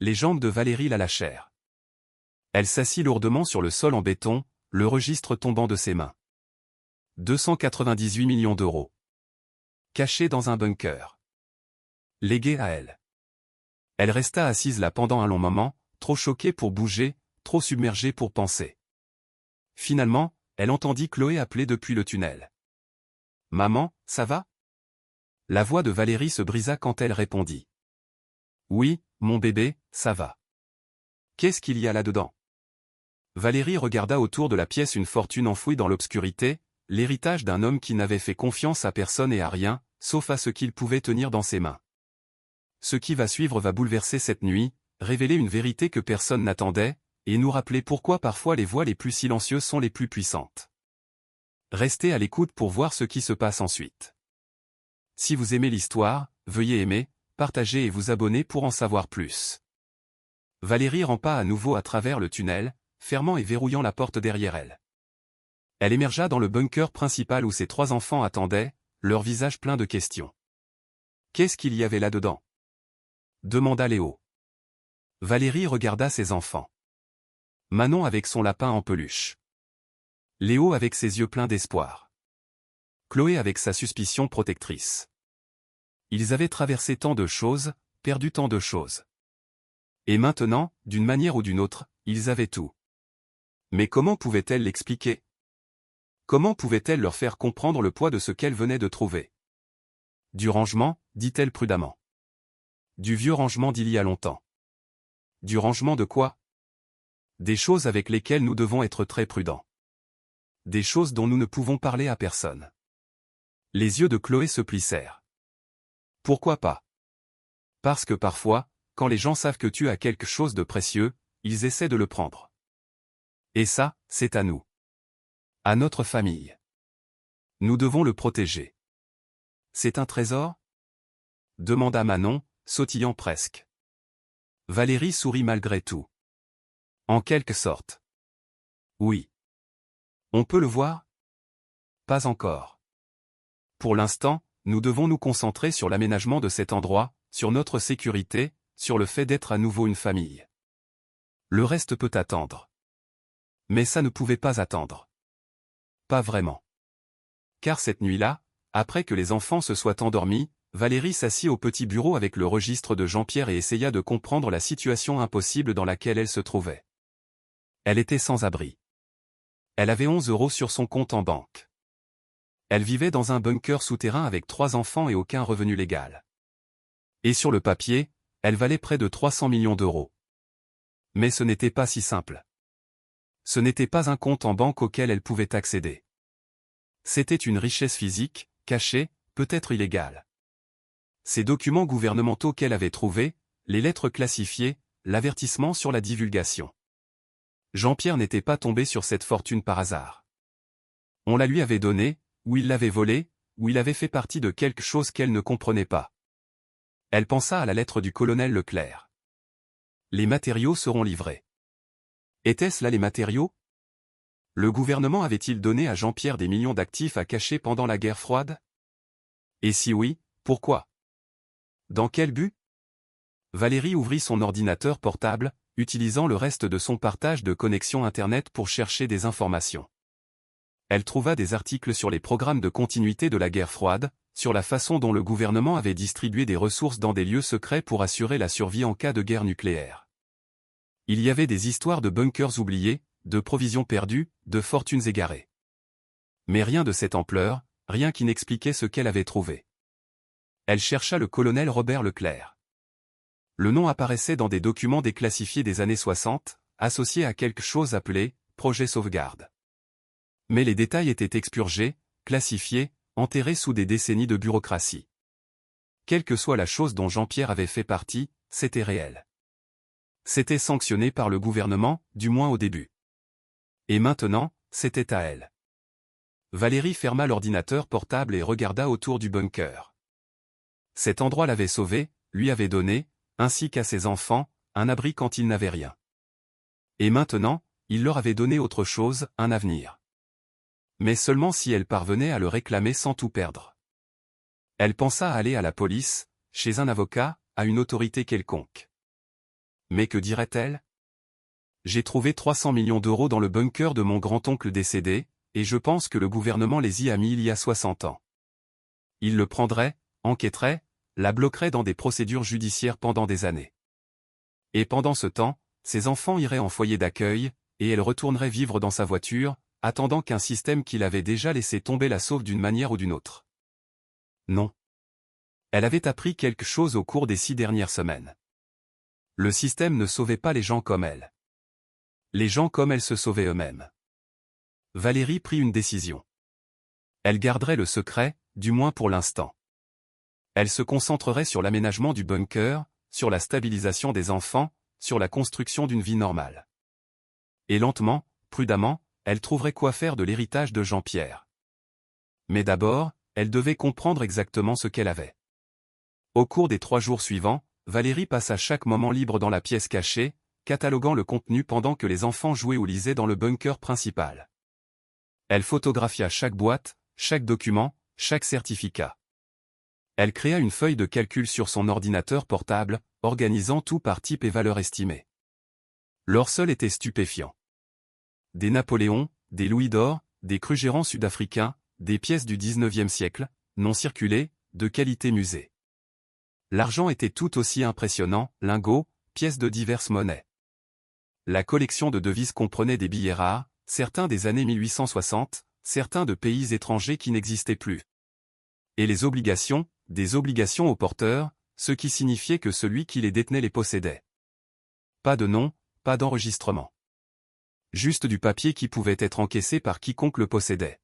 Les jambes de Valérie la lâchèrent. Elle s'assit lourdement sur le sol en béton, le registre tombant de ses mains. 298 millions d'euros. Cachés dans un bunker. Légués à elle. Elle resta assise là pendant un long moment, trop choquée pour bouger, trop submergée pour penser. Finalement, elle entendit Chloé appeler depuis le tunnel. « Maman, ça va ?» La voix de Valérie se brisa quand elle répondit. « Oui, mon bébé, ça va. » « Qu'est-ce qu'il y a là-dedans ?» Valérie regarda autour de la pièce une fortune enfouie dans l'obscurité, l'héritage d'un homme qui n'avait fait confiance à personne et à rien, sauf à ce qu'il pouvait tenir dans ses mains. Ce qui va suivre va bouleverser cette nuit, révéler une vérité que personne n'attendait, et nous rappeler pourquoi parfois les voix les plus silencieuses sont les plus puissantes. Restez à l'écoute pour voir ce qui se passe ensuite. Si vous aimez l'histoire, veuillez aimer, partager et vous abonner pour en savoir plus. Valérie rampa à nouveau à travers le tunnel, fermant et verrouillant la porte derrière elle. Elle émergea dans le bunker principal où ses 3 enfants attendaient, leurs visages pleins de questions. « Qu'est-ce qu'il y avait là-dedans » demanda Léo. Valérie regarda ses enfants. Manon avec son lapin en peluche. Léo avec ses yeux pleins d'espoir. Chloé avec sa suspicion protectrice. Ils avaient traversé tant de choses, perdu tant de choses. Et maintenant, d'une manière ou d'une autre, ils avaient tout. Mais comment pouvait-elle l'expliquer? Comment pouvait-elle leur faire comprendre le poids de ce qu'elle venait de trouver? Du rangement, dit-elle prudemment. Du vieux rangement d'il y a longtemps. Du rangement de quoi? Des choses avec lesquelles nous devons être très prudents. Des choses dont nous ne pouvons parler à personne. Les yeux de Chloé se plissèrent. Pourquoi pas? Parce que parfois, quand les gens savent que tu as quelque chose de précieux, ils essaient de le prendre. Et ça, c'est à nous. À notre famille. Nous devons le protéger. C'est un trésor? Demanda Manon, sautillant presque. Valérie sourit malgré tout. En quelque sorte. Oui. On peut le voir? Pas encore. Pour l'instant, nous devons nous concentrer sur l'aménagement de cet endroit, sur notre sécurité, sur le fait d'être à nouveau une famille. Le reste peut attendre. Mais ça ne pouvait pas attendre. Pas vraiment. Car cette nuit-là, après que les enfants se soient endormis, Valérie s'assit au petit bureau avec le registre de Jean-Pierre et essaya de comprendre la situation impossible dans laquelle elle se trouvait. Elle était sans abri. Elle avait 11 € sur son compte en banque. Elle vivait dans un bunker souterrain avec 3 enfants et aucun revenu légal. Et sur le papier, elle valait près de 300 millions d'euros. Mais ce n'était pas si simple. Ce n'était pas un compte en banque auquel elle pouvait accéder. C'était une richesse physique, cachée, peut-être illégale. Ces documents gouvernementaux qu'elle avait trouvés, les lettres classifiées, l'avertissement sur la divulgation. Jean-Pierre n'était pas tombé sur cette fortune par hasard. On la lui avait donnée, ou il l'avait volée, ou il avait fait partie de quelque chose qu'elle ne comprenait pas. Elle pensa à la lettre du colonel Leclerc. Les matériaux seront livrés. Étaient-ce là les matériaux? Le gouvernement avait-il donné à Jean-Pierre des millions d'actifs à cacher pendant la guerre froide? Et si oui, pourquoi? Dans quel but? Valérie ouvrit son ordinateur portable, utilisant le reste de son partage de connexion Internet pour chercher des informations. Elle trouva des articles sur les programmes de continuité de la guerre froide, sur la façon dont le gouvernement avait distribué des ressources dans des lieux secrets pour assurer la survie en cas de guerre nucléaire. Il y avait des histoires de bunkers oubliés, de provisions perdues, de fortunes égarées. Mais rien de cette ampleur, rien qui n'expliquait ce qu'elle avait trouvé. Elle chercha le colonel Robert Leclerc. Le nom apparaissait dans des documents déclassifiés des années 60, associés à quelque chose appelé « projet sauvegarde ». Mais les détails étaient expurgés, classifiés, enterrés sous des décennies de bureaucratie. quelle que soit la chose dont Jean-Pierre avait fait partie, c'était réel. C'était sanctionné par le gouvernement, du moins au début. Et maintenant, c'était à elle. Valérie ferma l'ordinateur portable et regarda autour du bunker. Cet endroit l'avait sauvé, lui avait donné, ainsi qu'à ses enfants, un abri quand ils n'avaient rien. Et maintenant, il leur avait donné autre chose, un avenir. Mais seulement si elle parvenait à le réclamer sans tout perdre. Elle pensa à aller à la police, chez un avocat, à une autorité quelconque. Mais que dirait-elle? J'ai trouvé 300 millions d'euros dans le bunker de mon grand-oncle décédé, et je pense que le gouvernement les y a mis il y a 60 ans. Il le prendrait, enquêterait, la bloquerait dans des procédures judiciaires pendant des années. Et pendant ce temps, ses enfants iraient en foyer d'accueil, et elle retournerait vivre dans sa voiture, attendant qu'un système qu'il avait déjà laissé tomber la sauve d'une manière ou d'une autre. Non. Elle avait appris quelque chose au cours des 6 dernières semaines. Le système ne sauvait pas les gens comme elle. Les gens comme elle se sauvaient eux-mêmes. Valérie prit une décision. Elle garderait le secret, du moins pour l'instant. Elle se concentrerait sur l'aménagement du bunker, sur la stabilisation des enfants, sur la construction d'une vie normale. Et lentement, prudemment, elle trouverait quoi faire de l'héritage de Jean-Pierre. Mais d'abord, elle devait comprendre exactement ce qu'elle avait. Au cours des 3 jours suivants, Valérie passa chaque moment libre dans la pièce cachée, cataloguant le contenu pendant que les enfants jouaient ou lisaient dans le bunker principal. Elle photographia chaque boîte, chaque document, chaque certificat. Elle créa une feuille de calcul sur son ordinateur portable, organisant tout par type et valeur estimée. L'or seul était stupéfiant. Des Napoléons, des louis d'or, des crus-gérants sud-africains, des pièces du XIXe siècle, non circulées, de qualité musée. L'argent était tout aussi impressionnant, lingots, pièces de diverses monnaies. La collection de devises comprenait des billets rares, certains des années 1860, certains de pays étrangers qui n'existaient plus. Et les obligations, des obligations aux porteurs, ce qui signifiait que celui qui les détenait les possédait. Pas de nom, pas d'enregistrement. Juste du papier qui pouvait être encaissé par quiconque le possédait.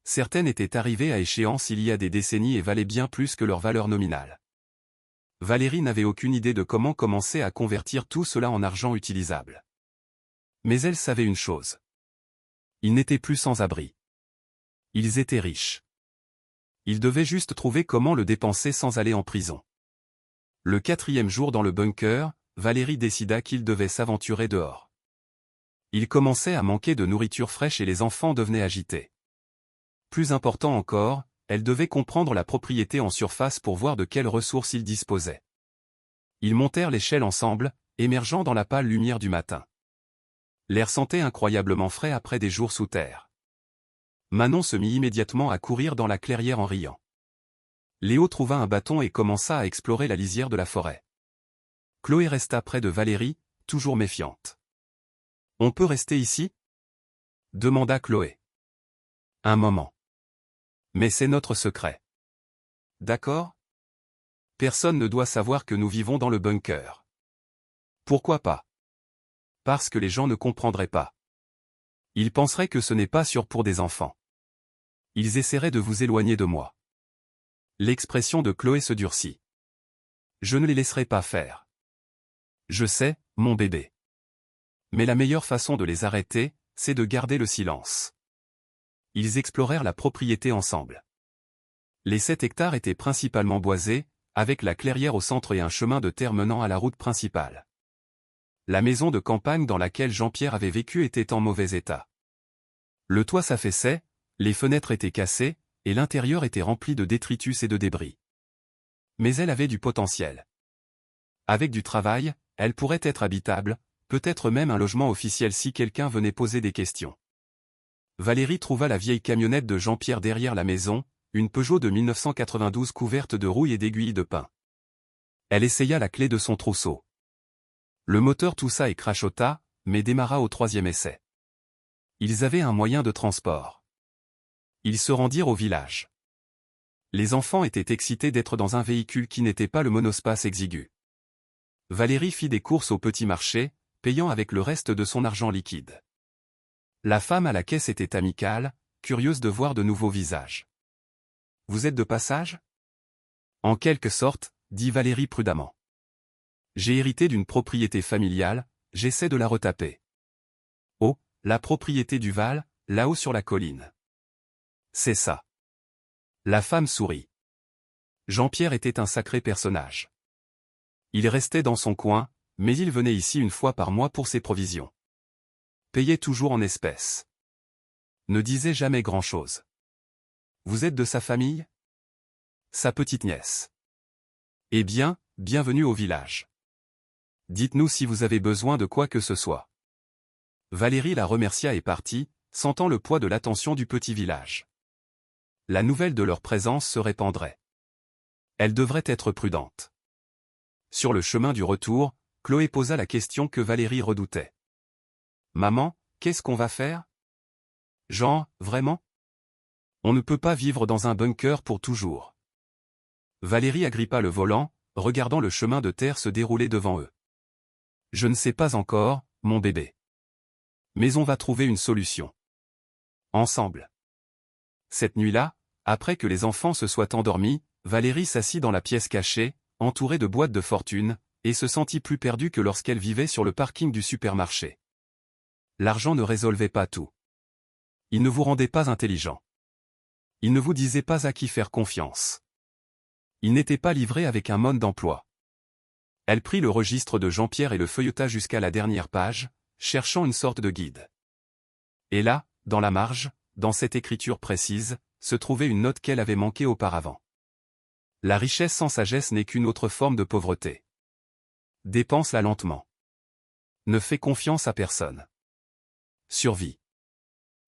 Certaines étaient arrivées à échéance il y a des décennies et valaient bien plus que leur valeur nominale. Valérie n'avait aucune idée de comment commencer à convertir tout cela en argent utilisable. Mais elle savait une chose. Ils n'étaient plus sans abri. Ils étaient riches. Ils devaient juste trouver comment le dépenser sans aller en prison. Le 4e jour dans le bunker, Valérie décida qu'il devait s'aventurer dehors. Il commençait à manquer de nourriture fraîche et les enfants devenaient agités. Plus important encore, elle devait comprendre la propriété en surface pour voir de quelles ressources ils disposaient. Ils montèrent l'échelle ensemble, émergeant dans la pâle lumière du matin. L'air sentait incroyablement frais après des jours sous terre. Manon se mit immédiatement à courir dans la clairière en riant. Léo trouva un bâton et commença à explorer la lisière de la forêt. Chloé resta près de Valérie, toujours méfiante. « On peut rester ici ?» demanda Chloé. « Un moment. Mais c'est notre secret. D'accord ? Personne ne doit savoir que nous vivons dans le bunker. Pourquoi pas ? Parce que les gens ne comprendraient pas. Ils penseraient que ce n'est pas sûr pour des enfants. Ils essaieraient de vous éloigner de moi. » L'expression de Chloé se durcit. « Je ne les laisserai pas faire. Je sais, mon bébé. Mais la meilleure façon de les arrêter, c'est de garder le silence. » Ils explorèrent la propriété ensemble. Les 7 hectares étaient principalement boisés, avec la clairière au centre et un chemin de terre menant à la route principale. La maison de campagne dans laquelle Jean-Pierre avait vécu était en mauvais état. Le toit s'affaissait, les fenêtres étaient cassées, et l'intérieur était rempli de détritus et de débris. Mais elle avait du potentiel. Avec du travail, elle pourrait être habitable, peut-être même un logement officiel si quelqu'un venait poser des questions. Valérie trouva la vieille camionnette de Jean-Pierre derrière la maison, une Peugeot de 1992 couverte de rouille et d'aiguilles de pin. Elle essaya la clé de son trousseau. Le moteur toussa et crachota, mais démarra au 3e essai. Ils avaient un moyen de transport. Ils se rendirent au village. Les enfants étaient excités d'être dans un véhicule qui n'était pas le monospace exigu. Valérie fit des courses au petit marché, payant avec le reste de son argent liquide. La femme à la caisse était amicale, curieuse de voir de nouveaux visages. « Vous êtes de passage ? En quelque sorte, dit Valérie prudemment. J'ai hérité d'une propriété familiale, j'essaie de la retaper. Oh, la propriété du Val, là-haut sur la colline. C'est ça. La femme sourit. Jean-Pierre était un sacré personnage. Il restait dans son coin, mais il venait ici une fois par mois pour ses provisions. Payait toujours en espèces. Ne disait jamais grand-chose. Vous êtes de sa famille? Sa petite nièce. Eh bien, bienvenue au village. Dites-nous si vous avez besoin de quoi que ce soit. Valérie la remercia et partit, sentant le poids de l'attention du petit village. La nouvelle de leur présence se répandrait. Elle devrait être prudente. Sur le chemin du retour, Chloé posa la question que Valérie redoutait. Maman, qu'est-ce qu'on va faire? Jean, vraiment? On ne peut pas vivre dans un bunker pour toujours. Valérie agrippa le volant, regardant le chemin de terre se dérouler devant eux. Je ne sais pas encore, mon bébé. Mais on va trouver une solution. Ensemble. Cette nuit-là, après que les enfants se soient endormis, Valérie s'assit dans la pièce cachée, entourée de boîtes de fortune, et se sentit plus perdue que lorsqu'elle vivait sur le parking du supermarché. L'argent ne résolvait pas tout. Il ne vous rendait pas intelligent. Il ne vous disait pas à qui faire confiance. Il n'était pas livré avec un mode d'emploi. Elle prit le registre de Jean-Pierre et le feuilleta jusqu'à la dernière page, cherchant une sorte de guide. Et là, dans la marge, dans cette écriture précise, se trouvait une note qu'elle avait manquée auparavant. La richesse sans sagesse n'est qu'une autre forme de pauvreté. Dépense-la lentement. Ne fais confiance à personne. Survie.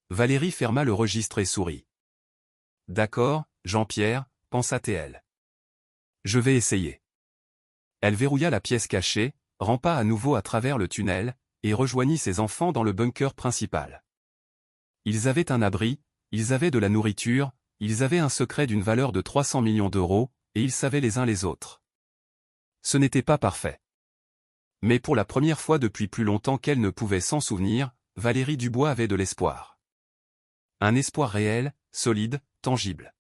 Valérie ferma le registre et sourit. D'accord, Jean-Pierre, pensa-t-elle. Je vais essayer. Elle verrouilla la pièce cachée, rampa à nouveau à travers le tunnel, et rejoignit ses enfants dans le bunker principal. Ils avaient un abri, ils avaient de la nourriture, ils avaient un secret d'une valeur de 300 millions d'euros, et ils savaient les uns les autres. Ce n'était pas parfait. Mais pour la première fois depuis plus longtemps qu'elle ne pouvait s'en souvenir, Valérie Dubois avait de l'espoir. Un espoir réel, solide, tangible.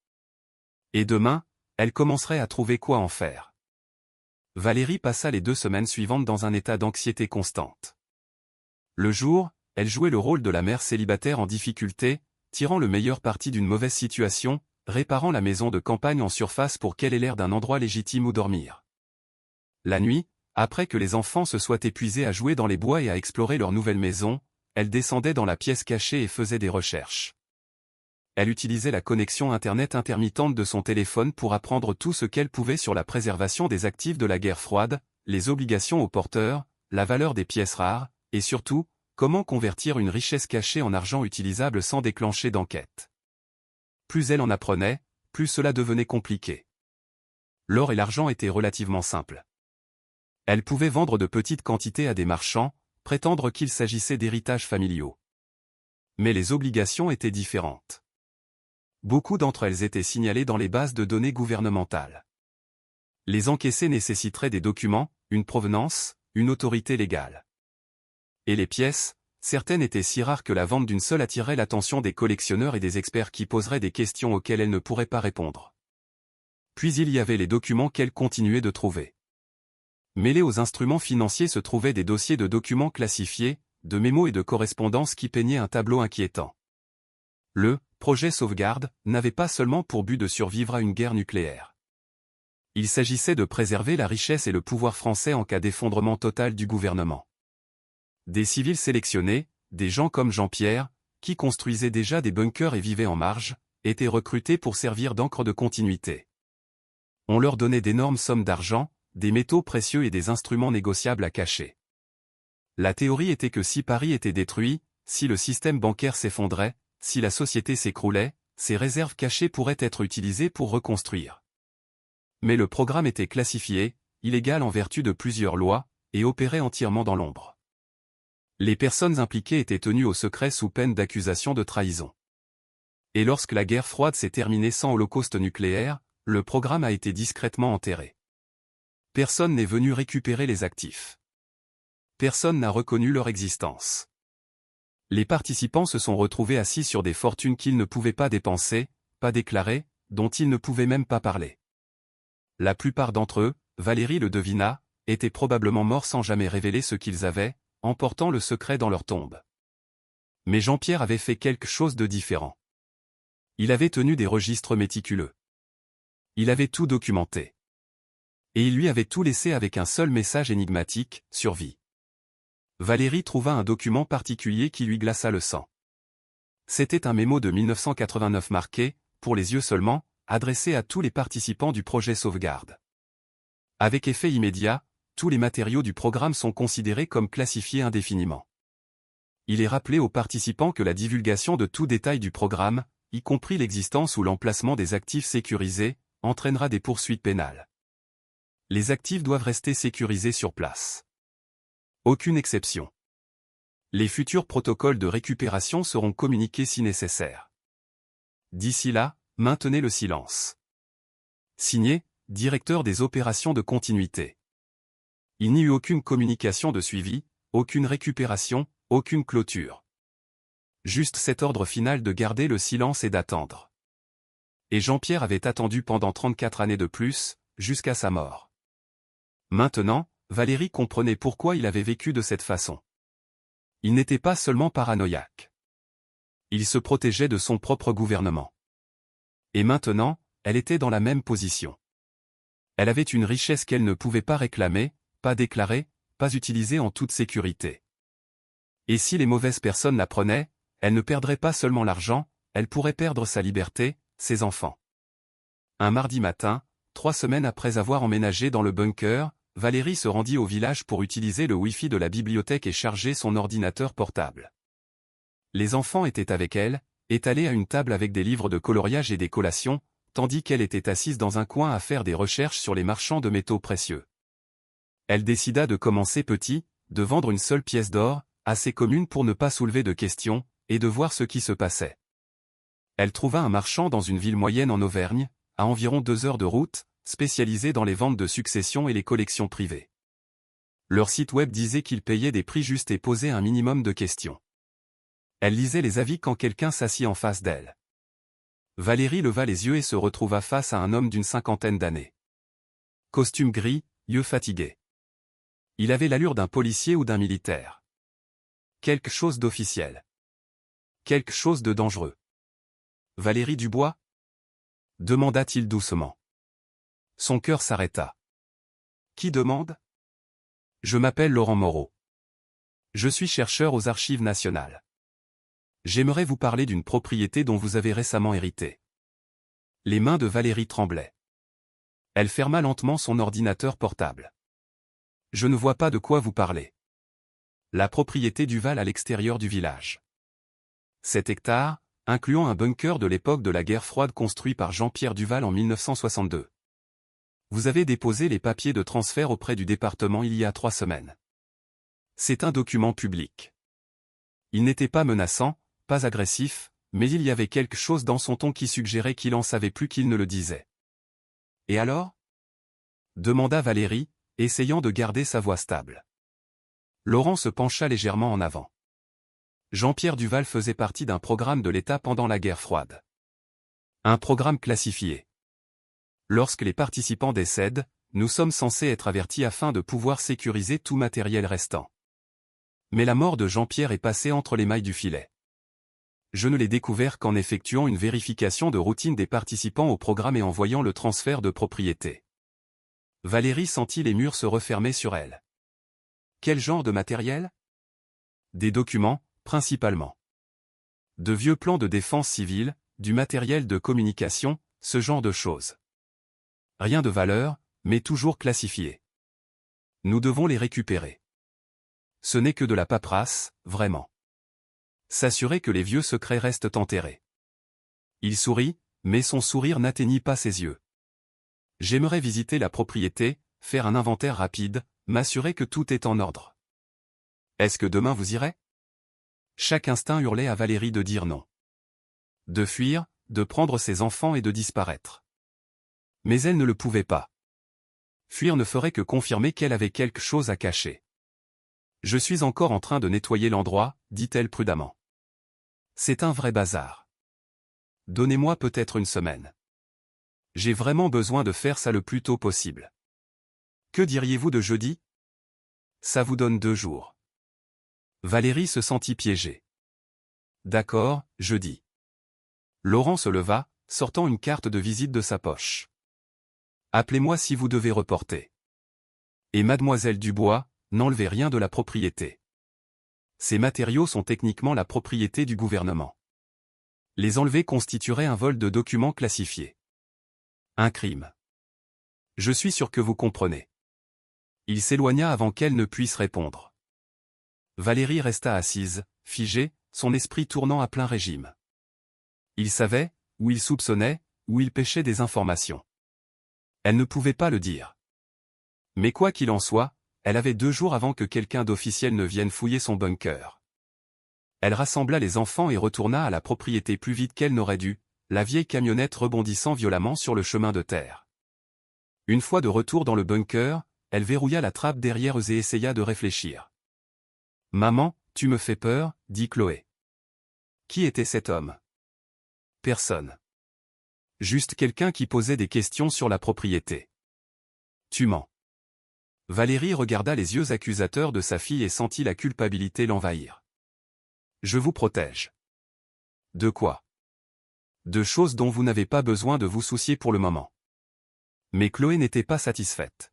Et demain, elle commencerait à trouver quoi en faire. Valérie passa les 2 semaines suivantes dans un état d'anxiété constante. Le jour, elle jouait le rôle de la mère célibataire en difficulté, tirant le meilleur parti d'une mauvaise situation, réparant la maison de campagne en surface pour qu'elle ait l'air d'un endroit légitime où dormir. La nuit, après que les enfants se soient épuisés à jouer dans les bois et à explorer leur nouvelle maison, elle descendait dans la pièce cachée et faisait des recherches. Elle utilisait la connexion Internet intermittente de son téléphone pour apprendre tout ce qu'elle pouvait sur la préservation des actifs de la guerre froide, les obligations aux porteurs, la valeur des pièces rares, et surtout, comment convertir une richesse cachée en argent utilisable sans déclencher d'enquête. Plus elle en apprenait, plus cela devenait compliqué. L'or et l'argent étaient relativement simples. Elle pouvait vendre de petites quantités à des marchands, prétendre qu'il s'agissait d'héritages familiaux. Mais les obligations étaient différentes. Beaucoup d'entre elles étaient signalées dans les bases de données gouvernementales. Les encaisser nécessiteraient des documents, une provenance, une autorité légale. Et les pièces, certaines étaient si rares que la vente d'une seule attirait l'attention des collectionneurs et des experts qui poseraient des questions auxquelles elle ne pourrait pas répondre. Puis il y avait les documents qu'elle continuait de trouver. Mêlés aux instruments financiers se trouvaient des dossiers de documents classifiés, de mémos et de correspondances qui peignaient un tableau inquiétant. Le projet sauvegarde n'avait pas seulement pour but de survivre à une guerre nucléaire. Il s'agissait de préserver la richesse et le pouvoir français en cas d'effondrement total du gouvernement. Des civils sélectionnés, des gens comme Jean-Pierre, qui construisaient déjà des bunkers et vivaient en marge, étaient recrutés pour servir d'encre de continuité. On leur donnait d'énormes sommes d'argent, des métaux précieux et des instruments négociables à cacher. La théorie était que si Paris était détruit, si le système bancaire s'effondrait, si la société s'écroulait, ces réserves cachées pourraient être utilisées pour reconstruire. Mais le programme était classifié, illégal en vertu de plusieurs lois, et opérait entièrement dans l'ombre. Les personnes impliquées étaient tenues au secret sous peine d'accusation de trahison. Et lorsque la guerre froide s'est terminée sans holocauste nucléaire, le programme a été discrètement enterré. Personne n'est venu récupérer les actifs. Personne n'a reconnu leur existence. Les participants se sont retrouvés assis sur des fortunes qu'ils ne pouvaient pas dépenser, pas déclarer, dont ils ne pouvaient même pas parler. La plupart d'entre eux, Valérie le devina, étaient probablement morts sans jamais révéler ce qu'ils avaient, emportant le secret dans leur tombe. Mais Jean-Pierre avait fait quelque chose de différent. Il avait tenu des registres méticuleux. Il avait tout documenté. Et il lui avait tout laissé avec un seul message énigmatique, survie. Valérie trouva un document particulier qui lui glaça le sang. C'était un mémo de 1989 marqué, pour les yeux seulement, adressé à tous les participants du projet Sauvegarde. Avec effet immédiat, tous les matériaux du programme sont considérés comme classifiés indéfiniment. Il est rappelé aux participants que la divulgation de tout détail du programme, y compris l'existence ou l'emplacement des actifs sécurisés, entraînera des poursuites pénales. Les actifs doivent rester sécurisés sur place. Aucune exception. Les futurs protocoles de récupération seront communiqués si nécessaire. D'ici là, maintenez le silence. Signé, directeur des opérations de continuité. Il n'y eut aucune communication de suivi, aucune récupération, aucune clôture. Juste cet ordre final de garder le silence et d'attendre. Et Jean-Pierre avait attendu pendant 34 années de plus, jusqu'à sa mort. Maintenant, Valérie comprenait pourquoi il avait vécu de cette façon. Il n'était pas seulement paranoïaque. Il se protégeait de son propre gouvernement. Et maintenant, elle était dans la même position. Elle avait une richesse qu'elle ne pouvait pas réclamer, pas déclarer, pas utiliser en toute sécurité. Et si les mauvaises personnes la prenaient, elle ne perdrait pas seulement l'argent, elle pourrait perdre sa liberté, ses enfants. Un mardi matin, 3 semaines après avoir emménagé dans le bunker, Valérie se rendit au village pour utiliser le Wi-Fi de la bibliothèque et charger son ordinateur portable. Les enfants étaient avec elle, étalés à une table avec des livres de coloriage et des collations, tandis qu'elle était assise dans un coin à faire des recherches sur les marchands de métaux précieux. Elle décida de commencer petit, de vendre une seule pièce d'or, assez commune pour ne pas soulever de questions, et de voir ce qui se passait. Elle trouva un marchand dans une ville moyenne en Auvergne, à environ 2 heures de route, spécialisé dans les ventes de succession et les collections privées. Leur site web disait qu'ils payaient des prix justes et posaient un minimum de questions. Elle lisait les avis quand quelqu'un s'assit en face d'elle. Valérie leva les yeux et se retrouva face à un homme d'une 50aine d'années. Costume gris, yeux fatigués. Il avait l'allure d'un policier ou d'un militaire. Quelque chose d'officiel. Quelque chose de dangereux. Valérie Dubois ? Demanda-t-il doucement. Son cœur s'arrêta. Qui demande ? Je m'appelle Laurent Moreau. Je suis chercheur aux Archives nationales. J'aimerais vous parler d'une propriété dont vous avez récemment hérité. Les mains de Valérie tremblaient. Elle ferma lentement son ordinateur portable. Je ne vois pas de quoi vous parlez. La propriété Duval à l'extérieur du village. 7 hectares, incluant un bunker de l'époque de la guerre froide construit par Jean-Pierre Duval en 1962. Vous avez déposé les papiers de transfert auprès du département il y a 3 semaines. C'est un document public. Il n'était pas menaçant, pas agressif, mais il y avait quelque chose dans son ton qui suggérait qu'il en savait plus qu'il ne le disait. Et alors ? Demanda Valérie, essayant de garder sa voix stable. Laurent se pencha légèrement en avant. Jean-Pierre Duval faisait partie d'un programme de l'État pendant la guerre froide. Un programme classifié. Lorsque les participants décèdent, nous sommes censés être avertis afin de pouvoir sécuriser tout matériel restant. Mais la mort de Jean-Pierre est passée entre les mailles du filet. Je ne l'ai découvert qu'en effectuant une vérification de routine des participants au programme et en voyant le transfert de propriété. Valérie sentit les murs se refermer sur elle. Quel genre de matériel ? Des documents, principalement. De vieux plans de défense civile, du matériel de communication, ce genre de choses. Rien de valeur, mais toujours classifié. Nous devons les récupérer. Ce n'est que de la paperasse, vraiment. S'assurer que les vieux secrets restent enterrés. Il sourit, mais son sourire n'atteignit pas ses yeux. J'aimerais visiter la propriété, faire un inventaire rapide, m'assurer que tout est en ordre. Est-ce que demain vous irez ? Chaque instinct hurlait à Valérie de dire non. De fuir, de prendre ses enfants et de disparaître. Mais elle ne le pouvait pas. Fuir ne ferait que confirmer qu'elle avait quelque chose à cacher. Je suis encore en train de nettoyer l'endroit, dit-elle prudemment. C'est un vrai bazar. Donnez-moi peut-être une semaine. J'ai vraiment besoin de faire ça le plus tôt possible. Que diriez-vous de jeudi? Ça vous donne 2 jours. Valérie se sentit piégée. D'accord, jeudi. Laurent se leva, sortant une carte de visite de sa poche. Appelez-moi si vous devez reporter. Et mademoiselle Dubois, n'enlevez rien de la propriété. Ces matériaux sont techniquement la propriété du gouvernement. Les enlever constituerait un vol de documents classifiés. Un crime. Je suis sûr que vous comprenez. Il s'éloigna avant qu'elle ne puisse répondre. Valérie resta assise, figée, son esprit tournant à plein régime. Il savait, ou il soupçonnait, ou il pêchait des informations. Elle ne pouvait pas le dire. Mais quoi qu'il en soit, elle avait 2 jours avant que quelqu'un d'officiel ne vienne fouiller son bunker. Elle rassembla les enfants et retourna à la propriété plus vite qu'elle n'aurait dû, la vieille camionnette rebondissant violemment sur le chemin de terre. Une fois de retour dans le bunker, elle verrouilla la trappe derrière eux et essaya de réfléchir. « Maman, tu me fais peur, » dit Chloé. Qui était cet homme? Personne. Juste quelqu'un qui posait des questions sur la propriété. Tu mens. Valérie regarda les yeux accusateurs de sa fille et sentit la culpabilité l'envahir. Je vous protège. De quoi? De choses dont vous n'avez pas besoin de vous soucier pour le moment. Mais Chloé n'était pas satisfaite.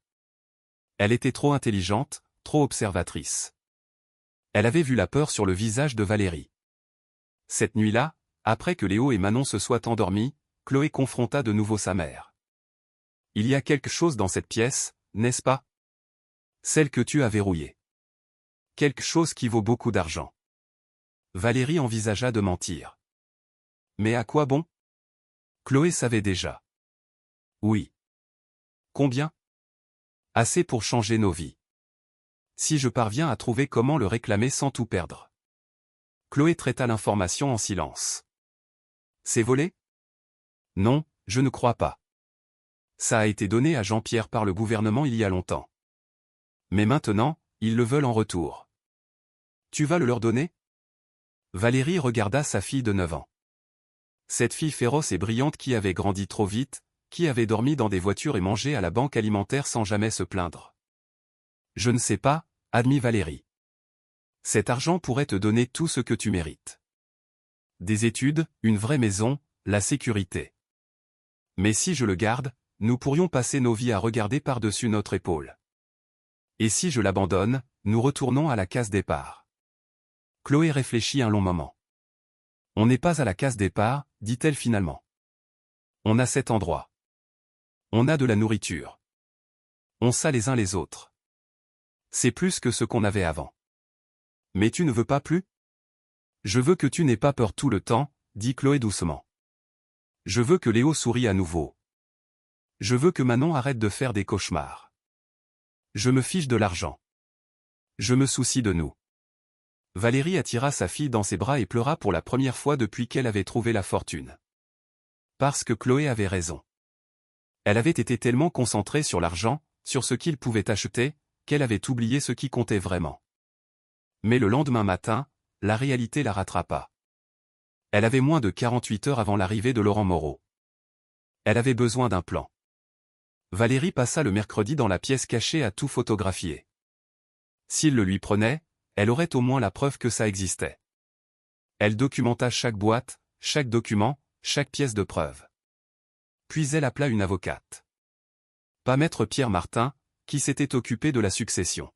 Elle était trop intelligente, trop observatrice. Elle avait vu la peur sur le visage de Valérie. Cette nuit-là, après que Léo et Manon se soient endormis, Chloé confronta de nouveau sa mère. Il y a quelque chose dans cette pièce, n'est-ce pas? Celle que tu as verrouillée. Quelque chose qui vaut beaucoup d'argent. Valérie envisagea de mentir. Mais à quoi bon? Chloé savait déjà. Oui. Combien? Assez pour changer nos vies. Si je parviens à trouver comment le réclamer sans tout perdre. Chloé traita l'information en silence. C'est volé? Non, je ne crois pas. Ça a été donné à Jean-Pierre par le gouvernement il y a longtemps. Mais maintenant, ils le veulent en retour. Tu vas le leur donner? Valérie regarda sa fille de 9 ans. Cette fille féroce et brillante qui avait grandi trop vite, qui avait dormi dans des voitures et mangé à la banque alimentaire sans jamais se plaindre. Je ne sais pas, admit Valérie. Cet argent pourrait te donner tout ce que tu mérites. Des études, une vraie maison, la sécurité. Mais si je le garde, nous pourrions passer nos vies à regarder par-dessus notre épaule. Et si je l'abandonne, nous retournons à la case départ. Chloé réfléchit un long moment. On n'est pas à la case départ, dit-elle finalement. On a cet endroit. On a de la nourriture. On sait les uns les autres. C'est plus que ce qu'on avait avant. Mais tu ne veux pas plus? Je veux que tu n'aies pas peur tout le temps, dit Chloé doucement. Je veux que Léo sourie à nouveau. Je veux que Manon arrête de faire des cauchemars. Je me fiche de l'argent. Je me soucie de nous. Valérie attira sa fille dans ses bras et pleura pour la première fois depuis qu'elle avait trouvé la fortune. Parce que Chloé avait raison. Elle avait été tellement concentrée sur l'argent, sur ce qu'il pouvait acheter, qu'elle avait oublié ce qui comptait vraiment. Mais le lendemain matin, la réalité la rattrapa. Elle avait moins de 48 heures avant l'arrivée de Laurent Moreau. Elle avait besoin d'un plan. Valérie passa le mercredi dans la pièce cachée à tout photographier. S'il le lui prenait, elle aurait au moins la preuve que ça existait. Elle documenta chaque boîte, chaque document, chaque pièce de preuve. Puis elle appela une avocate. Pas maître Pierre Martin, qui s'était occupé de la succession.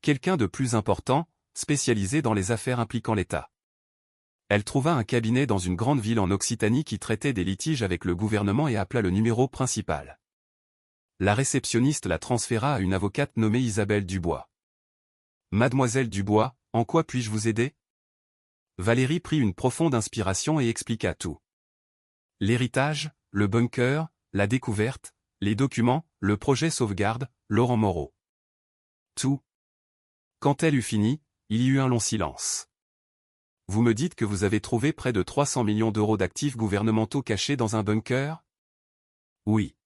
Quelqu'un de plus important, spécialisé dans les affaires impliquant l'État. Elle trouva un cabinet dans une grande ville en Occitanie qui traitait des litiges avec le gouvernement et appela le numéro principal. La réceptionniste la transféra à une avocate nommée Isabelle Dubois. Mademoiselle Dubois, en quoi puis-je vous aider? Valérie prit une profonde inspiration et expliqua tout. L'héritage, le bunker, la découverte, les documents, le projet sauvegarde, Laurent Moreau. Tout. Quand elle eut fini, il y eut un long silence. Vous me dites que vous avez trouvé près de 300 millions d'euros d'actifs gouvernementaux cachés dans un bunker? Oui.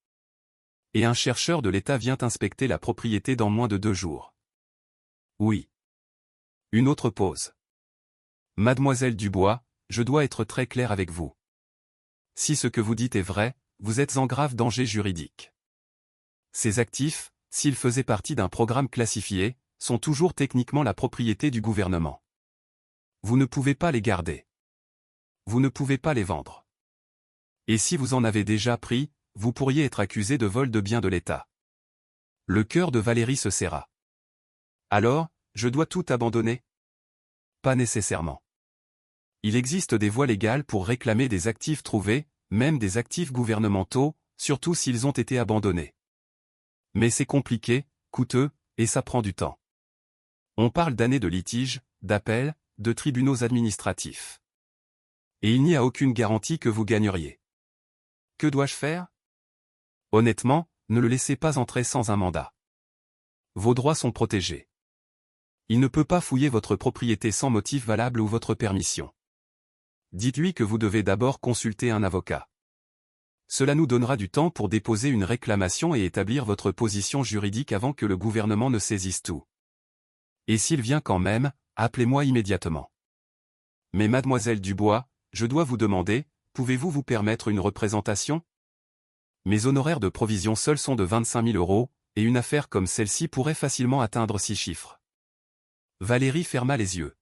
Et un chercheur de l'État vient inspecter la propriété dans moins de 2 jours. Oui. Une autre pause. Mademoiselle Dubois, je dois être très clair avec vous. Si ce que vous dites est vrai, vous êtes en grave danger juridique. Ces actifs, s'ils faisaient partie d'un programme classifié, sont toujours techniquement la propriété du gouvernement. Vous ne pouvez pas les garder. Vous ne pouvez pas les vendre. Et si vous en avez déjà pris, vous pourriez être accusé de vol de biens de l'État. Le cœur de Valérie se serra. Alors, je dois tout abandonner? Pas nécessairement. Il existe des voies légales pour réclamer des actifs trouvés, même des actifs gouvernementaux, surtout s'ils ont été abandonnés. Mais c'est compliqué, coûteux, et ça prend du temps. On parle d'années de litiges, d'appels, de tribunaux administratifs. Et il n'y a aucune garantie que vous gagneriez. Que dois-je faire? Honnêtement, ne le laissez pas entrer sans un mandat. Vos droits sont protégés. Il ne peut pas fouiller votre propriété sans motif valable ou votre permission. Dites-lui que vous devez d'abord consulter un avocat. Cela nous donnera du temps pour déposer une réclamation et établir votre position juridique avant que le gouvernement ne saisisse tout. Et s'il vient quand même, appelez-moi immédiatement. Mais mademoiselle Dubois, je dois vous demander, pouvez-vous vous permettre une représentation? Mes honoraires de provision seuls sont de 25 000 €, et une affaire comme celle-ci pourrait facilement atteindre 6 chiffres. Valérie ferma les yeux.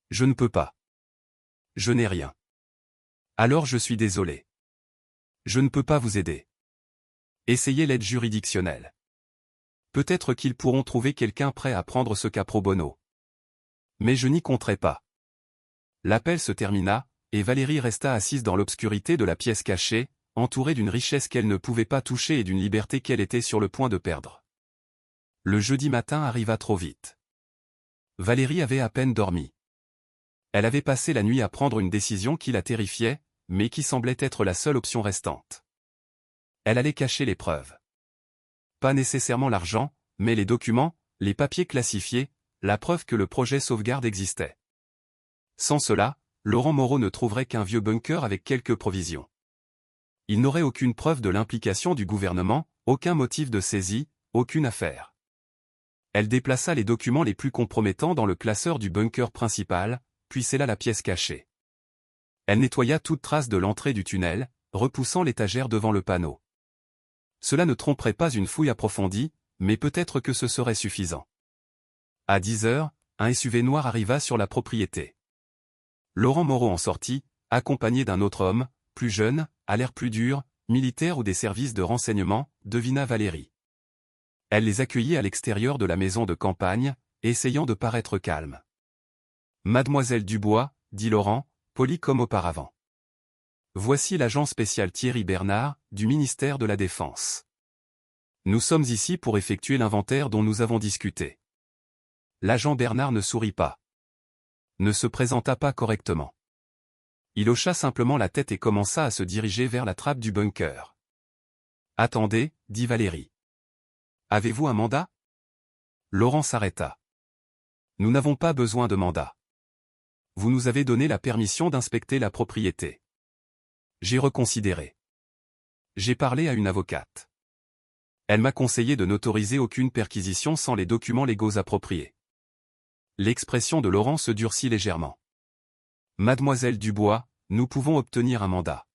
Je ne peux pas. Je n'ai rien. Alors je suis désolé. Je ne peux pas vous aider. Essayez l'aide juridictionnelle. Peut-être qu'ils pourront trouver quelqu'un prêt à prendre ce cas pro bono. Mais je n'y compterai pas. L'appel se termina, et Valérie resta assise dans l'obscurité de la pièce cachée, entourée d'une richesse qu'elle ne pouvait pas toucher et d'une liberté qu'elle était sur le point de perdre. Le jeudi matin arriva trop vite. Valérie avait à peine dormi. Elle avait passé la nuit à prendre une décision qui la terrifiait, mais qui semblait être la seule option restante. Elle allait cacher les preuves. Pas nécessairement l'argent, mais les documents, les papiers classifiés, la preuve que le projet sauvegarde existait. Sans cela, Laurent Moreau ne trouverait qu'un vieux bunker avec quelques provisions. Il n'aurait aucune preuve de l'implication du gouvernement, aucun motif de saisie, aucune affaire. Elle déplaça les documents les plus compromettants dans le classeur du bunker principal, puis scella la pièce cachée. Elle nettoya toute trace de l'entrée du tunnel, repoussant l'étagère devant le panneau. Cela ne tromperait pas une fouille approfondie, mais peut-être que ce serait suffisant. À 10 heures, un SUV noir arriva sur la propriété. Laurent Moreau en sortit, accompagné d'un autre homme, plus jeune, à l'air plus dur, militaire ou des services de renseignement, devina Valérie. Elle les accueillit à l'extérieur de la maison de campagne, essayant de paraître calme. « Mademoiselle Dubois, dit Laurent, poli comme auparavant. Voici l'agent spécial Thierry Bernard, du ministère de la Défense. Nous sommes ici pour effectuer l'inventaire dont nous avons discuté. » L'agent Bernard ne sourit pas. Ne se présenta pas correctement. Il hocha simplement la tête et commença à se diriger vers la trappe du bunker. « Attendez, dit Valérie. Avez-vous un mandat? » Laurent s'arrêta. « Nous n'avons pas besoin de mandat. Vous nous avez donné la permission d'inspecter la propriété. J'ai reconsidéré. J'ai parlé à une avocate. Elle m'a conseillé de n'autoriser aucune perquisition sans les documents légaux appropriés. » L'expression de Laurent se durcit légèrement. « Mademoiselle Dubois, nous pouvons obtenir un mandat.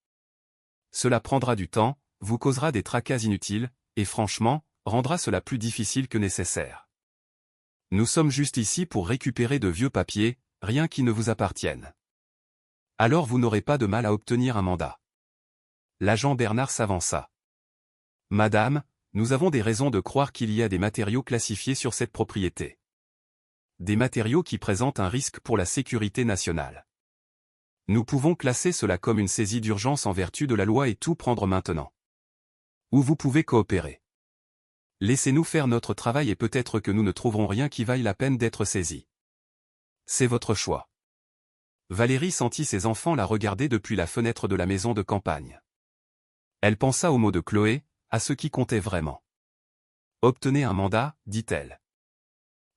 Cela prendra du temps, vous causera des tracas inutiles, et franchement, rendra cela plus difficile que nécessaire. Nous sommes juste ici pour récupérer de vieux papiers, rien qui ne vous appartienne. Alors vous n'aurez pas de mal à obtenir un mandat. » L'agent Bernard s'avança. « Madame, nous avons des raisons de croire qu'il y a des matériaux classifiés sur cette propriété. Des matériaux qui présentent un risque pour la sécurité nationale. Nous pouvons classer cela comme une saisie d'urgence en vertu de la loi et tout prendre maintenant. Ou vous pouvez coopérer. Laissez-nous faire notre travail et peut-être que nous ne trouverons rien qui vaille la peine d'être saisi. C'est votre choix. » Valérie sentit ses enfants la regarder depuis la fenêtre de la maison de campagne. Elle pensa aux mots de Chloé, à ce qui comptait vraiment. « Obtenez un mandat, dit-elle. »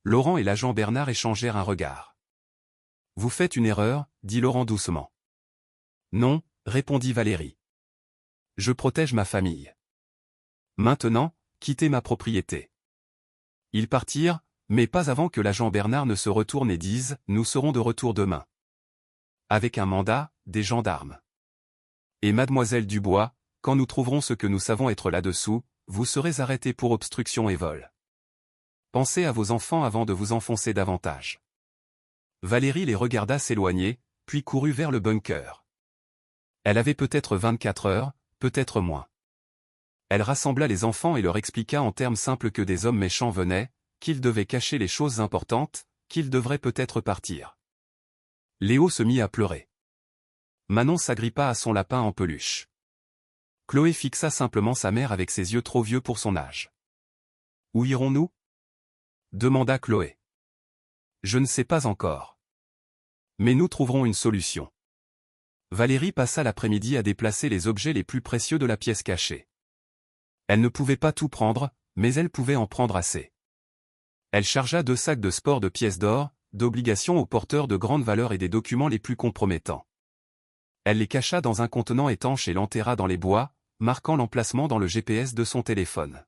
Laurent et l'agent Bernard échangèrent un regard. « Vous faites une erreur, dit Laurent doucement. »« Non, répondit Valérie. Je protège ma famille. Maintenant, quittez ma propriété. » Ils partirent, mais pas avant que l'agent Bernard ne se retourne et dise « Nous serons de retour demain. » Avec un mandat, des gendarmes. Et mademoiselle Dubois, quand nous trouverons ce que nous savons être là-dessous, vous serez arrêtés pour obstruction et vol. Pensez à vos enfants avant de vous enfoncer davantage. Valérie les regarda s'éloigner, puis courut vers le bunker. Elle avait peut-être 24 heures, peut-être moins. Elle rassembla les enfants et leur expliqua en termes simples que des hommes méchants venaient, qu'ils devaient cacher les choses importantes, qu'ils devraient peut-être partir. Léo se mit à pleurer. Manon s'agrippa à son lapin en peluche. Chloé fixa simplement sa mère avec ses yeux trop vieux pour son âge. « Où irons-nous » demanda Chloé. « Je ne sais pas encore. Mais nous trouverons une solution. » Valérie passa l'après-midi à déplacer les objets les plus précieux de la pièce cachée. Elle ne pouvait pas tout prendre, mais elle pouvait en prendre assez. Elle chargea 2 sacs de sport de pièces d'or, d'obligations aux porteurs de grande valeur et des documents les plus compromettants. Elle les cacha dans un contenant étanche et l'enterra dans les bois, marquant l'emplacement dans le GPS de son téléphone.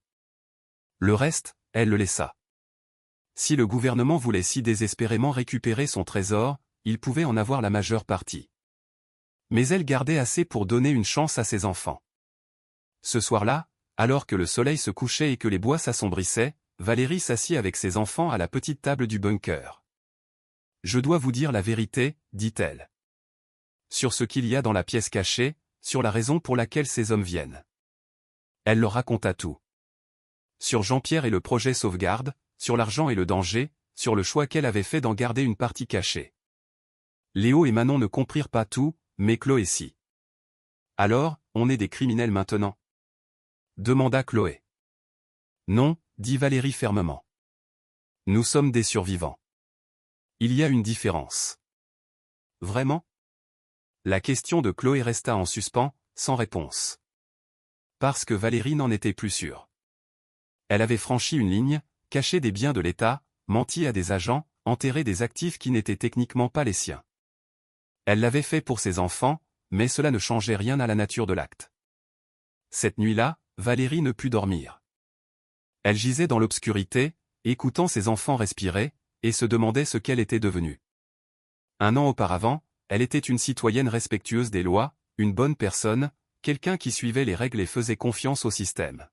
Le reste, elle le laissa. Si le gouvernement voulait si désespérément récupérer son trésor, il pouvait en avoir la majeure partie. Mais elle gardait assez pour donner une chance à ses enfants. Ce soir-là, alors que le soleil se couchait et que les bois s'assombrissaient, Valérie s'assit avec ses enfants à la petite table du bunker. « Je dois vous dire la vérité, dit-elle. Sur ce qu'il y a dans la pièce cachée, sur la raison pour laquelle ces hommes viennent. » Elle leur raconta tout. Sur Jean-Pierre et le projet sauvegarde, sur l'argent et le danger, sur le choix qu'elle avait fait d'en garder une partie cachée. Léo et Manon ne comprirent pas tout, mais Chloé si. « Alors, on est des criminels maintenant ?» demanda Chloé. « Non, dit Valérie fermement. Nous sommes des survivants. Il y a une différence. » Vraiment ? La question de Chloé resta en suspens, sans réponse. Parce que Valérie n'en était plus sûre. Elle avait franchi une ligne, caché des biens de l'État, menti à des agents, enterré des actifs qui n'étaient techniquement pas les siens. Elle l'avait fait pour ses enfants, mais cela ne changeait rien à la nature de l'acte. Cette nuit-là, Valérie ne put dormir. Elle gisait dans l'obscurité, écoutant ses enfants respirer, et se demandait ce qu'elle était devenue. 1 an auparavant, elle était une citoyenne respectueuse des lois, une bonne personne, quelqu'un qui suivait les règles et faisait confiance au système.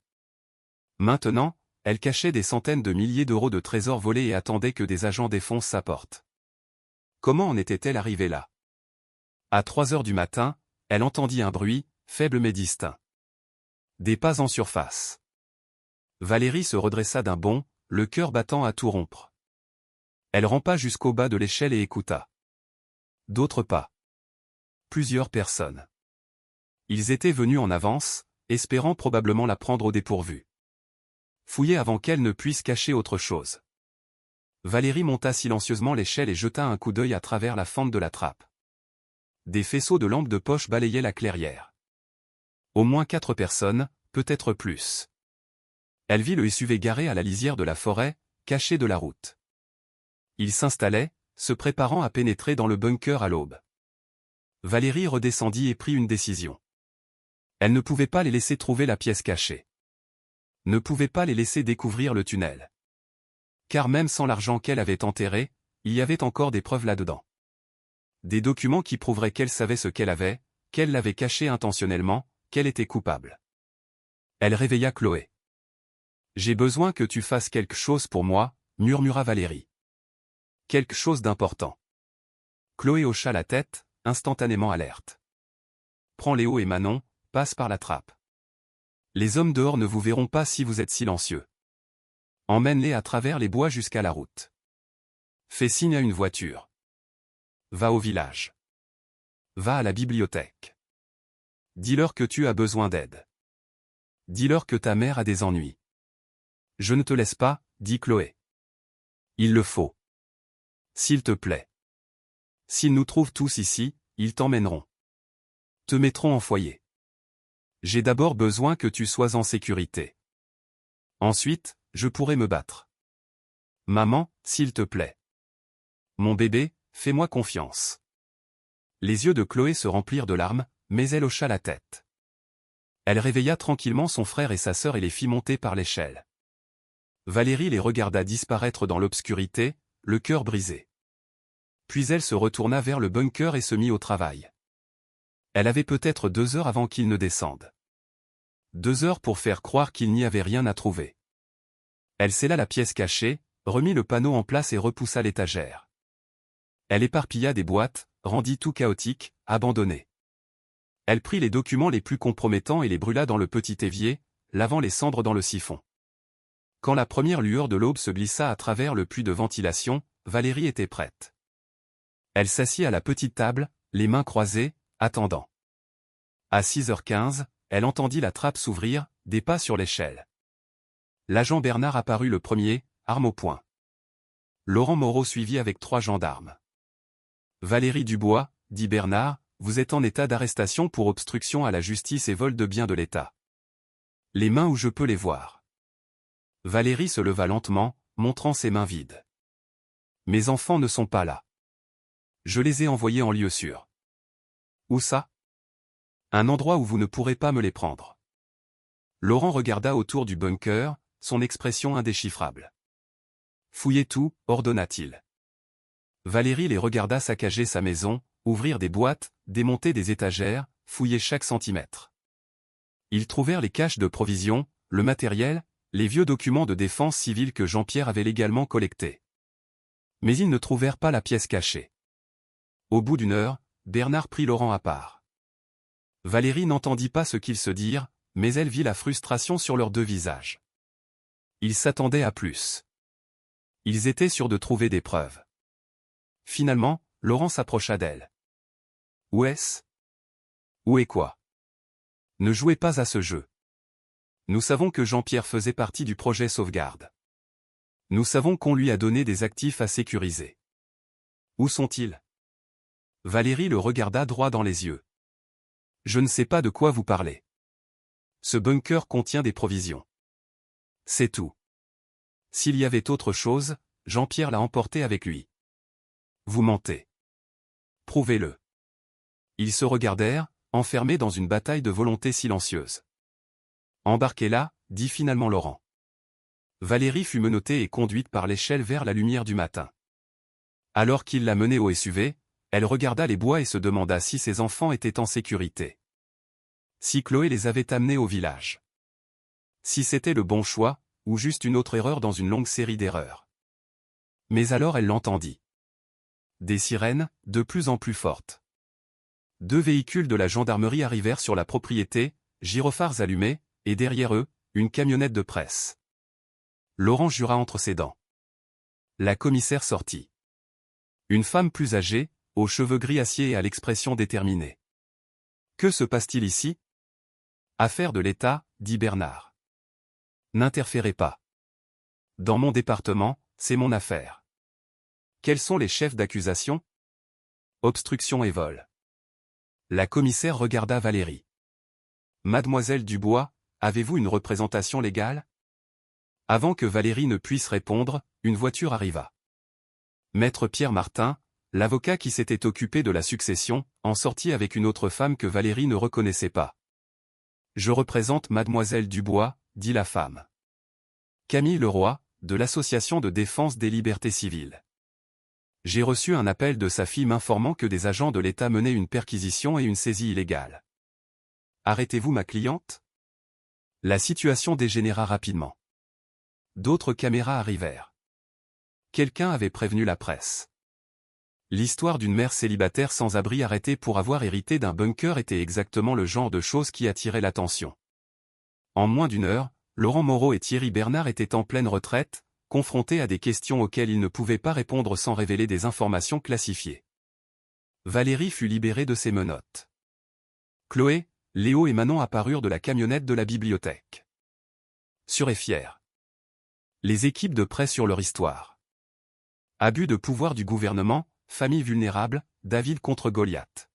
Maintenant, elle cachait des centaines de milliers d'euros de trésors volés et attendait que des agents défoncent sa porte. Comment en était-elle arrivée là? À 3 heures du matin, elle entendit un bruit, faible mais distinct. Des pas en surface. Valérie se redressa d'un bond, le cœur battant à tout rompre. Elle rampa jusqu'au bas de l'échelle et écouta. D'autres pas. Plusieurs personnes. Ils étaient venus en avance, espérant probablement la prendre au dépourvu. Fouiller avant qu'elle ne puisse cacher autre chose. Valérie monta silencieusement l'échelle et jeta un coup d'œil à travers la fente de la trappe. Des faisceaux de lampes de poche balayaient la clairière. Au moins 4 personnes, peut-être plus. Elle vit le SUV garé à la lisière de la forêt, caché de la route. Il s'installait, se préparant à pénétrer dans le bunker à l'aube. Valérie redescendit et prit une décision. Elle ne pouvait pas les laisser trouver la pièce cachée. Ne pouvait pas les laisser découvrir le tunnel. Car même sans l'argent qu'elle avait enterré, il y avait encore des preuves là-dedans. Des documents qui prouveraient qu'elle savait ce qu'elle avait, qu'elle l'avait caché intentionnellement, qu'elle était coupable. Elle réveilla Chloé. « J'ai besoin que tu fasses quelque chose pour moi, » murmura Valérie. « Quelque chose d'important. » Chloé hocha la tête, instantanément alerte. « Prends Léo et Manon, passe par la trappe. Les hommes dehors ne vous verront pas si vous êtes silencieux. Emmène-les à travers les bois jusqu'à la route. Fais signe à une voiture. Va au village. Va à la bibliothèque. Dis-leur que tu as besoin d'aide. Dis-leur que ta mère a des ennuis. Je ne te laisse pas, dit Chloé. Il le faut. S'il te plaît. S'ils nous trouvent tous ici, ils t'emmèneront. Te mettront en foyer. J'ai d'abord besoin que tu sois en sécurité. Ensuite, je pourrai me battre. Maman, s'il te plaît. Mon bébé, fais-moi confiance. Les yeux de Chloé se remplirent de larmes, mais elle hocha la tête. Elle réveilla tranquillement son frère et sa sœur et les fit monter par l'échelle. Valérie les regarda disparaître dans l'obscurité, le cœur brisé. Puis elle se retourna vers le bunker et se mit au travail. Elle avait peut-être 2 heures avant qu'ils ne descendent. 2 heures pour faire croire qu'il n'y avait rien à trouver. Elle scella la pièce cachée, remit le panneau en place et repoussa l'étagère. Elle éparpilla des boîtes, rendit tout chaotique, abandonné. Elle prit les documents les plus compromettants et les brûla dans le petit évier, lavant les cendres dans le siphon. Quand la première lueur de l'aube se glissa à travers le puits de ventilation, Valérie était prête. Elle s'assit à la petite table, les mains croisées, attendant. À 6h15, elle entendit la trappe s'ouvrir, des pas sur l'échelle. L'agent Bernard apparut le premier, arme au poing. Laurent Moreau suivit avec 3 gendarmes. « Valérie Dubois, dit Bernard, vous êtes en état d'arrestation pour obstruction à la justice et vol de biens de l'État. Les mains où je peux les voir. » Valérie se leva lentement, montrant ses mains vides. « Mes enfants ne sont pas là. Je les ai envoyés en lieu sûr. » « Où ça ? » ?»« Un endroit où vous ne pourrez pas me les prendre. » Laurent regarda autour du bunker, son expression indéchiffrable. « Fouillez tout, ordonna-t-il. » Valérie les regarda saccager sa maison, ouvrir des boîtes, démonter des étagères, fouiller chaque centimètre. Ils trouvèrent les caches de provisions, le matériel, les vieux documents de défense civile que Jean-Pierre avait légalement collectés. Mais ils ne trouvèrent pas la pièce cachée. Au bout d'1 heure, Bernard prit Laurent à part. Valérie n'entendit pas ce qu'ils se dirent, mais elle vit la frustration sur leurs 2 visages. Ils s'attendaient à plus. Ils étaient sûrs de trouver des preuves. Finalement, Laurent s'approcha d'elle. « Où est-ce ? Où est quoi ? Ne jouez pas à ce jeu. Nous savons que Jean-Pierre faisait partie du projet Sauvegarde. Nous savons qu'on lui a donné des actifs à sécuriser. Où sont-ils ? » Valérie le regarda droit dans les yeux. « Je ne sais pas de quoi vous parlez. Ce bunker contient des provisions. C'est tout. S'il y avait autre chose, Jean-Pierre l'a emporté avec lui. Vous mentez. Prouvez-le. » Ils se regardèrent, enfermés dans une bataille de volonté silencieuse. « Embarquez-la, dit finalement Laurent. » Valérie fut menottée et conduite par l'échelle vers la lumière du matin. Alors qu'il la menait au SUV, elle regarda les bois et se demanda si ses enfants étaient en sécurité. Si Chloé les avait amenés au village. Si c'était le bon choix, ou juste une autre erreur dans une longue série d'erreurs. Mais alors elle l'entendit. Des sirènes, de plus en plus fortes. 2 véhicules de la gendarmerie arrivèrent sur la propriété, gyrophares allumés, et derrière eux, une camionnette de presse. Laurent jura entre ses dents. La commissaire sortit. Une femme plus âgée, aux cheveux gris acier et à l'expression déterminée. « Que se passe-t-il ici ? » « Affaire de l'État, dit Bernard. N'interférez pas. Dans mon département, c'est mon affaire. Quels sont les chefs d'accusation ? Obstruction et vol. La commissaire regarda Valérie. Mademoiselle Dubois, avez-vous une représentation légale ? Avant que Valérie ne puisse répondre, une voiture arriva. Maître Pierre Martin, l'avocat qui s'était occupé de la succession, en sortit avec une autre femme que Valérie ne reconnaissait pas. Je représente Mademoiselle Dubois, dit la femme. Camille Leroy, de l'Association de défense des libertés civiles. J'ai reçu un appel de sa fille m'informant que des agents de l'État menaient une perquisition et une saisie illégale. Arrêtez-vous ma cliente ? La situation dégénéra rapidement. D'autres caméras arrivèrent. Quelqu'un avait prévenu la presse. L'histoire d'une mère célibataire sans abri arrêtée pour avoir hérité d'un bunker était exactement le genre de choses qui attirait l'attention. En moins d'1 heure, Laurent Moreau et Thierry Bernard étaient en pleine retraite, confrontés à des questions auxquelles ils ne pouvaient pas répondre sans révéler des informations classifiées. Valérie fut libérée de ses menottes. Chloé, Léo et Manon apparurent de la camionnette de la bibliothèque. Sûrs et fiers. Les équipes de presse sur leur histoire. Abus de pouvoir du gouvernement, famille vulnérable, David contre Goliath.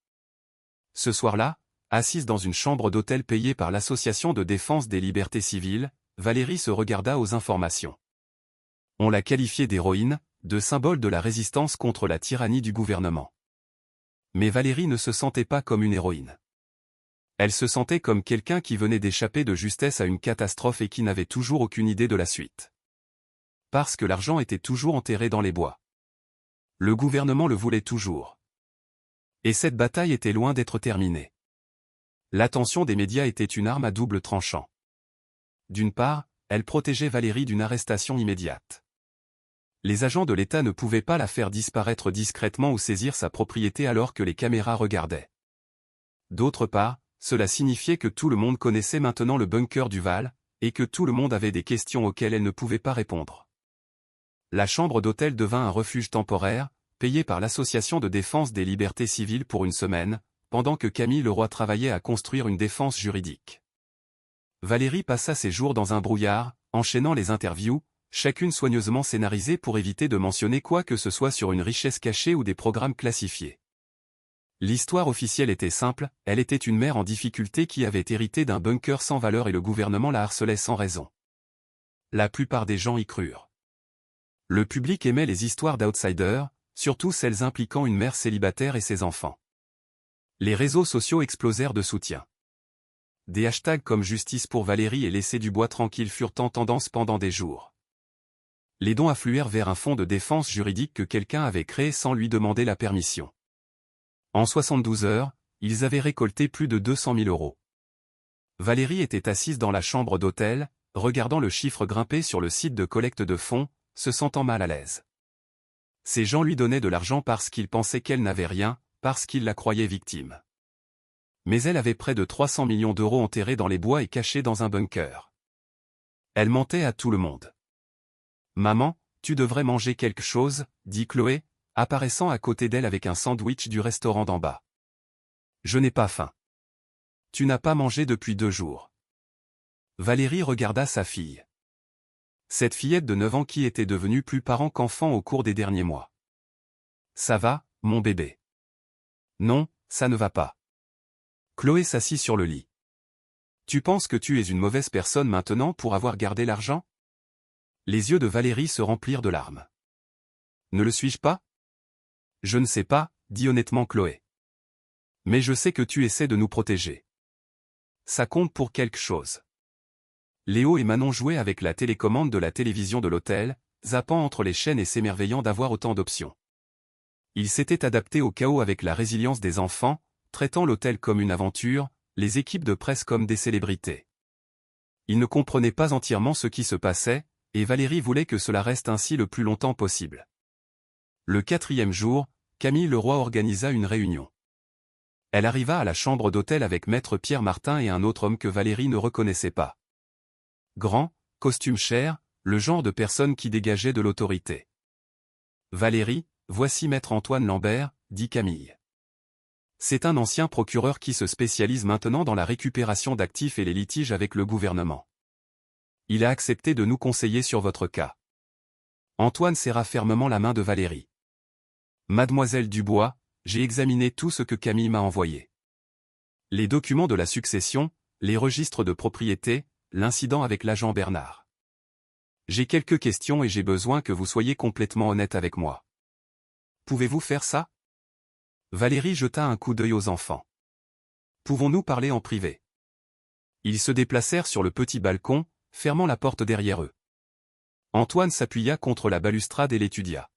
Ce soir-là, assise dans une chambre d'hôtel payée par l'Association de défense des libertés civiles, Valérie se regarda aux informations. On la qualifiait d'héroïne, de symbole de la résistance contre la tyrannie du gouvernement. Mais Valérie ne se sentait pas comme une héroïne. Elle se sentait comme quelqu'un qui venait d'échapper de justesse à une catastrophe et qui n'avait toujours aucune idée de la suite. Parce que l'argent était toujours enterré dans les bois. Le gouvernement le voulait toujours. Et cette bataille était loin d'être terminée. L'attention des médias était une arme à double tranchant. d'une part, elle protégeait Valérie d'une arrestation immédiate. Les agents de l'État ne pouvaient pas la faire disparaître discrètement ou saisir sa propriété alors que les caméras regardaient. D'autre part, cela signifiait que tout le monde connaissait maintenant le bunker du Val, et que tout le monde avait des questions auxquelles elle ne pouvait pas répondre. La chambre d'hôtel devint un refuge temporaire, payé par l'Association de défense des libertés civiles pour une semaine, pendant que Camille Leroy travaillait à construire une défense juridique. Valérie passa ses jours dans un brouillard, enchaînant les interviews, chacune soigneusement scénarisée pour éviter de mentionner quoi que ce soit sur une richesse cachée ou des programmes classifiés. L'histoire officielle était simple, elle était une mère en difficulté qui avait hérité d'un bunker sans valeur et le gouvernement la harcelait sans raison. La plupart des gens y crurent. Le public aimait les histoires d'outsiders, surtout celles impliquant une mère célibataire et ses enfants. Les réseaux sociaux explosèrent de soutien. Des hashtags comme Justice pour Valérie et Laissez du bois tranquille furent en tendance pendant des jours. Les dons affluèrent vers un fonds de défense juridique que quelqu'un avait créé sans lui demander la permission. En 72 heures, ils avaient récolté plus de 200 000 €. Valérie était assise dans la chambre d'hôtel, regardant le chiffre grimper sur le site de collecte de fonds, se sentant mal à l'aise. Ces gens lui donnaient de l'argent parce qu'ils pensaient qu'elle n'avait rien, parce qu'ils la croyaient victime. Mais elle avait près de 300 millions d'euros enterrés dans les bois et cachés dans un bunker. Elle mentait à tout le monde. « Maman, tu devrais manger quelque chose », dit Chloé, apparaissant à côté d'elle avec un sandwich du restaurant d'en bas. « Je n'ai pas faim. »« Tu n'as pas mangé depuis 2 jours. » Valérie regarda sa fille. Cette fillette de 9 ans qui était devenue plus parent qu'enfant au cours des derniers mois. « Ça va, mon bébé. »« Non, ça ne va pas. » Chloé s'assit sur le lit. « Tu penses que tu es une mauvaise personne maintenant pour avoir gardé l'argent ?» Les yeux de Valérie se remplirent de larmes. « Ne le suis-je pas ? » ?»« Je ne sais pas, » dit honnêtement Chloé. « Mais je sais que tu essaies de nous protéger. Ça compte pour quelque chose. » Léo et Manon jouaient avec la télécommande de la télévision de l'hôtel, zappant entre les chaînes et s'émerveillant d'avoir autant d'options. Ils s'étaient adaptés au chaos avec la résilience des enfants, traitant l'hôtel comme une aventure, les équipes de presse comme des célébrités. Ils ne comprenaient pas entièrement ce qui se passait, et Valérie voulait que cela reste ainsi le plus longtemps possible. Le 4e jour, Camille Leroy organisa une réunion. Elle arriva à la chambre d'hôtel avec maître Pierre Martin et un autre homme que Valérie ne reconnaissait pas. Grand, costume cher, le genre de personne qui dégageait de l'autorité. « Valérie, voici maître Antoine Lambert », dit Camille. C'est un ancien procureur qui se spécialise maintenant dans la récupération d'actifs et les litiges avec le gouvernement. Il a accepté de nous conseiller sur votre cas. Antoine serra fermement la main de Valérie. Mademoiselle Dubois, j'ai examiné tout ce que Camille m'a envoyé. Les documents de la succession, les registres de propriété, l'incident avec l'agent Bernard. J'ai quelques questions et j'ai besoin que vous soyez complètement honnête avec moi. Pouvez-vous faire ça ? Valérie jeta un coup d'œil aux enfants. Pouvons-nous parler en privé ? Ils se déplacèrent sur le petit balcon, fermant la porte derrière eux. Antoine s'appuya contre la balustrade et l'étudia.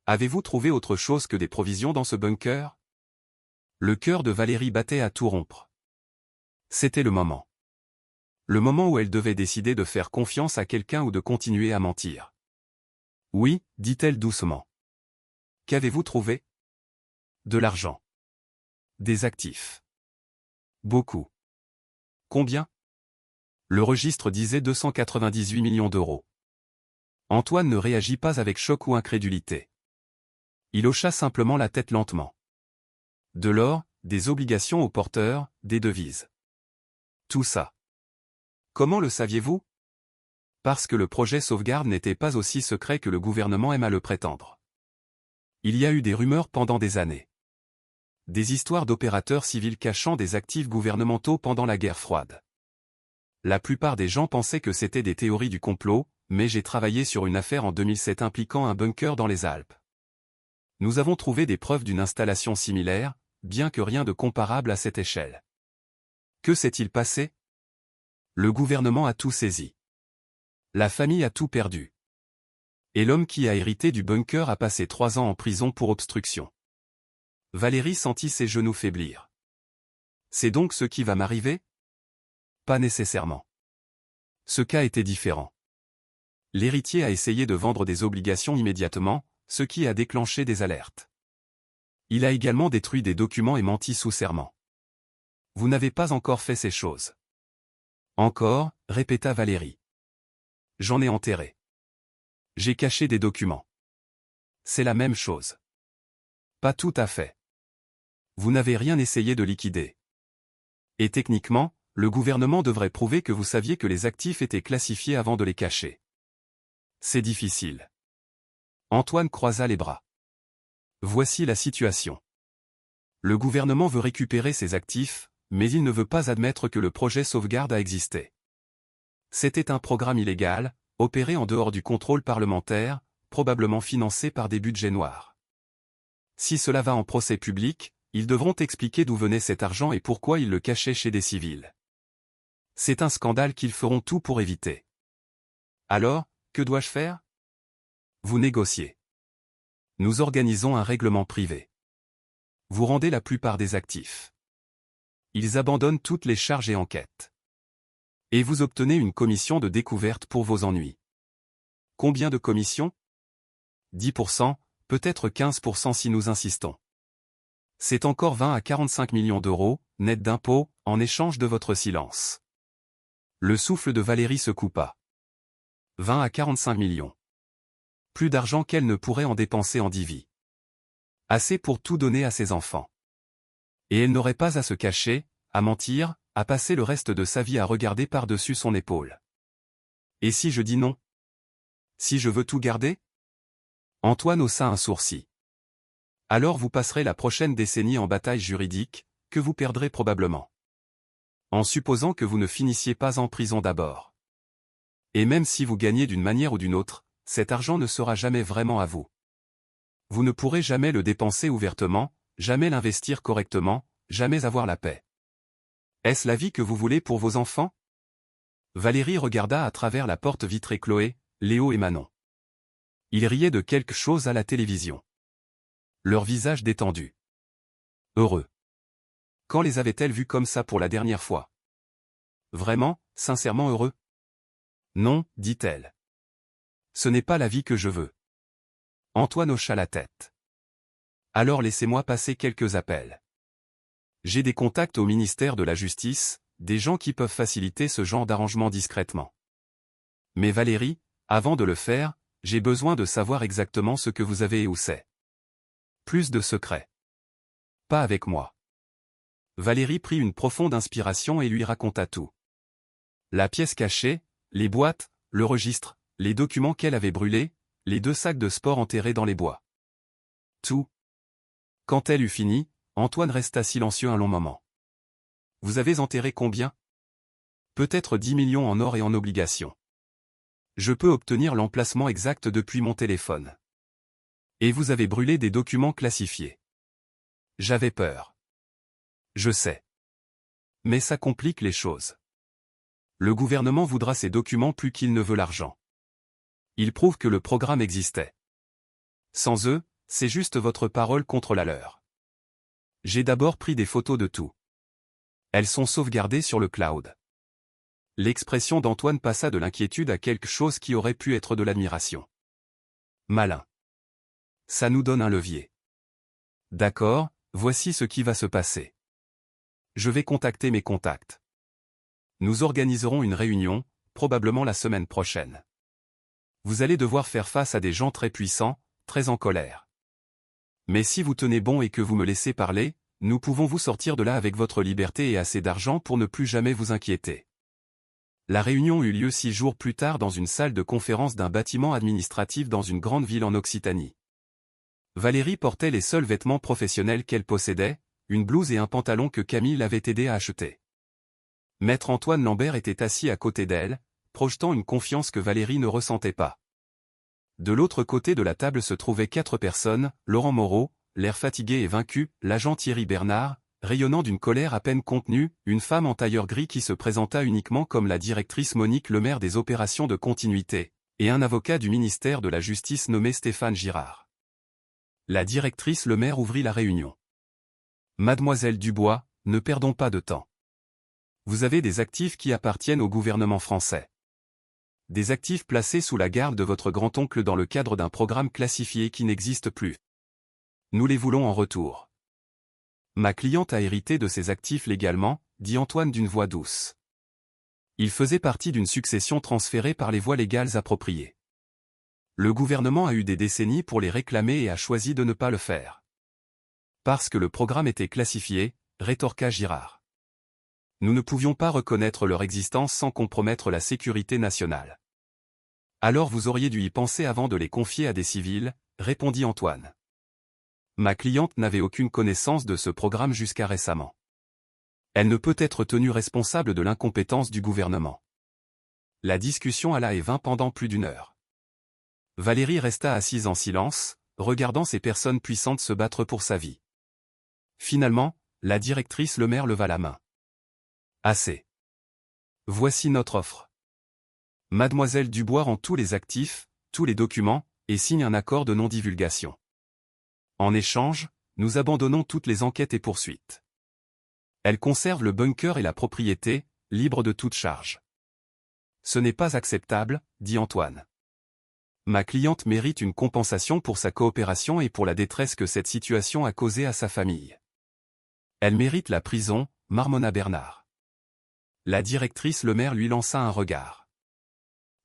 Avez-vous trouvé autre chose que des provisions dans ce bunker ? Le cœur de Valérie battait à tout rompre. C'était le moment. Le moment où elle devait décider de faire confiance à quelqu'un ou de continuer à mentir. Oui, dit-elle doucement. Qu'avez-vous trouvé ? De l'argent. Des actifs. Beaucoup. Combien ? Le registre disait 298 millions d'euros. Antoine ne réagit pas avec choc ou incrédulité. Il hocha simplement la tête lentement. De l'or, des obligations aux porteurs, des devises. Tout ça. Comment le saviez-vous ? Parce que le projet sauvegarde n'était pas aussi secret que le gouvernement aime à le prétendre. Il y a eu des rumeurs pendant des années. Des histoires d'opérateurs civils cachant des actifs gouvernementaux pendant la guerre froide. La plupart des gens pensaient que c'était des théories du complot, mais j'ai travaillé sur une affaire en 2007 impliquant un bunker dans les Alpes. Nous avons trouvé des preuves d'une installation similaire, bien que rien de comparable à cette échelle. Que s'est-il passé ? Le gouvernement a tout saisi. La famille a tout perdu. Et l'homme qui a hérité du bunker a passé 3 ans en prison pour obstruction. Valérie sentit ses genoux faiblir. C'est donc ce qui va m'arriver ? Pas nécessairement. Ce cas était différent. L'héritier a essayé de vendre des obligations immédiatement, ce qui a déclenché des alertes. Il a également détruit des documents et menti sous serment. Vous n'avez pas encore fait ces choses. Encore, répéta Valérie. J'en ai enterré. J'ai caché des documents. C'est la même chose. Pas tout à fait. Vous n'avez rien essayé de liquider. Et techniquement, le gouvernement devrait prouver que vous saviez que les actifs étaient classifiés avant de les cacher. C'est difficile. Antoine croisa les bras. Voici la situation. Le gouvernement veut récupérer ses actifs, mais il ne veut pas admettre que le projet sauvegarde a existé. C'était un programme illégal, opéré en dehors du contrôle parlementaire, probablement financé par des budgets noirs. Si cela va en procès public, ils devront expliquer d'où venait cet argent et pourquoi ils le cachaient chez des civils. C'est un scandale qu'ils feront tout pour éviter. Alors, que dois-je faire? Vous négociez. Nous organisons un règlement privé. Vous rendez la plupart des actifs. Ils abandonnent toutes les charges et enquêtes. Et vous obtenez une commission de découverte pour vos ennuis. Combien de commissions? 10%, peut-être 15% si nous insistons. C'est encore 20 à 45 millions d'euros, net d'impôts, en échange de votre silence. Le souffle de Valérie se coupa. 20 à 45 millions. Plus d'argent qu'elle ne pourrait en dépenser en 10 vies. Assez pour tout donner à ses enfants. Et elle n'aurait pas à se cacher, à mentir, à passer le reste de sa vie à regarder par-dessus son épaule. Et si je dis non? Si je veux tout garder? Antoine haussa un sourcil. Alors vous passerez la prochaine décennie en bataille juridique, que vous perdrez probablement. En supposant que vous ne finissiez pas en prison d'abord. Et même si vous gagnez d'une manière ou d'une autre, cet argent ne sera jamais vraiment à vous. Vous ne pourrez jamais le dépenser ouvertement, jamais l'investir correctement, jamais avoir la paix. Est-ce la vie que vous voulez pour vos enfants? Valérie regarda à travers la porte vitrée Chloé, Léo et Manon. Ils riaient de quelque chose à la télévision. Leur visage détendu. Heureux. Quand les avait-elle vus comme ça pour la dernière fois? Vraiment, sincèrement heureux? Non, dit-elle. Ce n'est pas la vie que je veux. Antoine hocha la tête. Alors laissez-moi passer quelques appels. J'ai des contacts au ministère de la Justice, des gens qui peuvent faciliter ce genre d'arrangement discrètement. Mais Valérie, avant de le faire, j'ai besoin de savoir exactement ce que vous avez et où c'est. Plus de secrets. Pas avec moi. Valérie prit une profonde inspiration et lui raconta tout. La pièce cachée, les boîtes, le registre, les documents qu'elle avait brûlés, les 2 sacs de sport enterrés dans les bois. Tout. Quand elle eut fini, Antoine resta silencieux un long moment. Vous avez enterré combien? Peut-être 10 millions en or et en obligations. Je peux obtenir l'emplacement exact depuis mon téléphone. Et vous avez brûlé des documents classifiés. J'avais peur. Je sais. Mais ça complique les choses. Le gouvernement voudra ces documents plus qu'il ne veut l'argent. Il prouve que le programme existait. Sans eux, c'est juste votre parole contre la leur. J'ai d'abord pris des photos de tout. Elles sont sauvegardées sur le cloud. L'expression d'Antoine passa de l'inquiétude à quelque chose qui aurait pu être de l'admiration. Malin. Ça nous donne un levier. D'accord, voici ce qui va se passer. Je vais contacter mes contacts. Nous organiserons une réunion, probablement la semaine prochaine. Vous allez devoir faire face à des gens très puissants, très en colère. Mais si vous tenez bon et que vous me laissez parler, nous pouvons vous sortir de là avec votre liberté et assez d'argent pour ne plus jamais vous inquiéter. La réunion eut lieu 6 jours plus tard dans une salle de conférence d'un bâtiment administratif dans une grande ville en Occitanie. Valérie portait les seuls vêtements professionnels qu'elle possédait, une blouse et un pantalon que Camille l'avait aidé à acheter. Maître Antoine Lambert était assis à côté d'elle, projetant une confiance que Valérie ne ressentait pas. De l'autre côté de la table se trouvaient 4 personnes, Laurent Moreau, l'air fatigué et vaincu, l'agent Thierry Bernard, rayonnant d'une colère à peine contenue, une femme en tailleur gris qui se présenta uniquement comme la directrice Monique Lemaire des opérations de continuité, et un avocat du ministère de la Justice nommé Stéphane Girard. La directrice Lemaire ouvrit la réunion. Mademoiselle Dubois, ne perdons pas de temps. Vous avez des actifs qui appartiennent au gouvernement français. des actifs placés sous la garde de votre grand-oncle dans le cadre d'un programme classifié qui n'existe plus. Nous les voulons en retour. Ma cliente a hérité de ces actifs légalement, dit Antoine d'une voix douce. Il faisait partie d'une succession transférée par les voies légales appropriées. Le gouvernement a eu des décennies pour les réclamer et a choisi de ne pas le faire. Parce que le programme était classifié, rétorqua Girard. Nous ne pouvions pas reconnaître leur existence sans compromettre la sécurité nationale. Alors vous auriez dû y penser avant de les confier à des civils, répondit Antoine. Ma cliente n'avait aucune connaissance de ce programme jusqu'à récemment. Elle ne peut être tenue responsable de l'incompétence du gouvernement. La discussion alla et vint pendant plus d'une heure. Valérie resta assise en silence, regardant ces personnes puissantes se battre pour sa vie. Finalement, la directrice Lemaire leva la main. Assez. Voici notre offre. Mademoiselle Dubois rend tous les actifs, tous les documents, et signe un accord de non-divulgation. En échange, nous abandonnons toutes les enquêtes et poursuites. Elle conserve le bunker et la propriété, libre de toute charge. Ce n'est pas acceptable, dit Antoine. Ma cliente mérite une compensation pour sa coopération et pour la détresse que cette situation a causée à sa famille. Elle mérite la prison, marmonna Bernard. La directrice Lemaire lui lança un regard.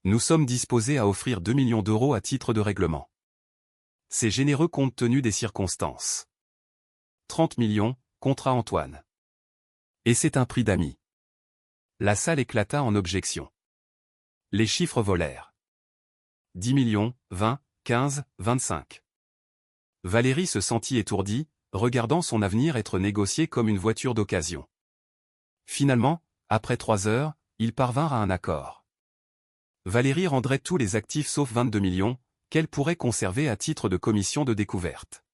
Nous sommes disposés à offrir 2 millions d'euros à titre de règlement. C'est généreux compte tenu des circonstances. 30 millions, contra Antoine. Et c'est un prix d'amis. La salle éclata en objections. Les chiffres volèrent. 10 millions, 20, 15, 25. Valérie se sentit étourdie, regardant son avenir être négocié comme une voiture d'occasion. Finalement, après 3 heures, ils parvinrent à un accord. Valérie rendrait tous les actifs sauf 22 millions, qu'elle pourrait conserver à titre de commission de découverte.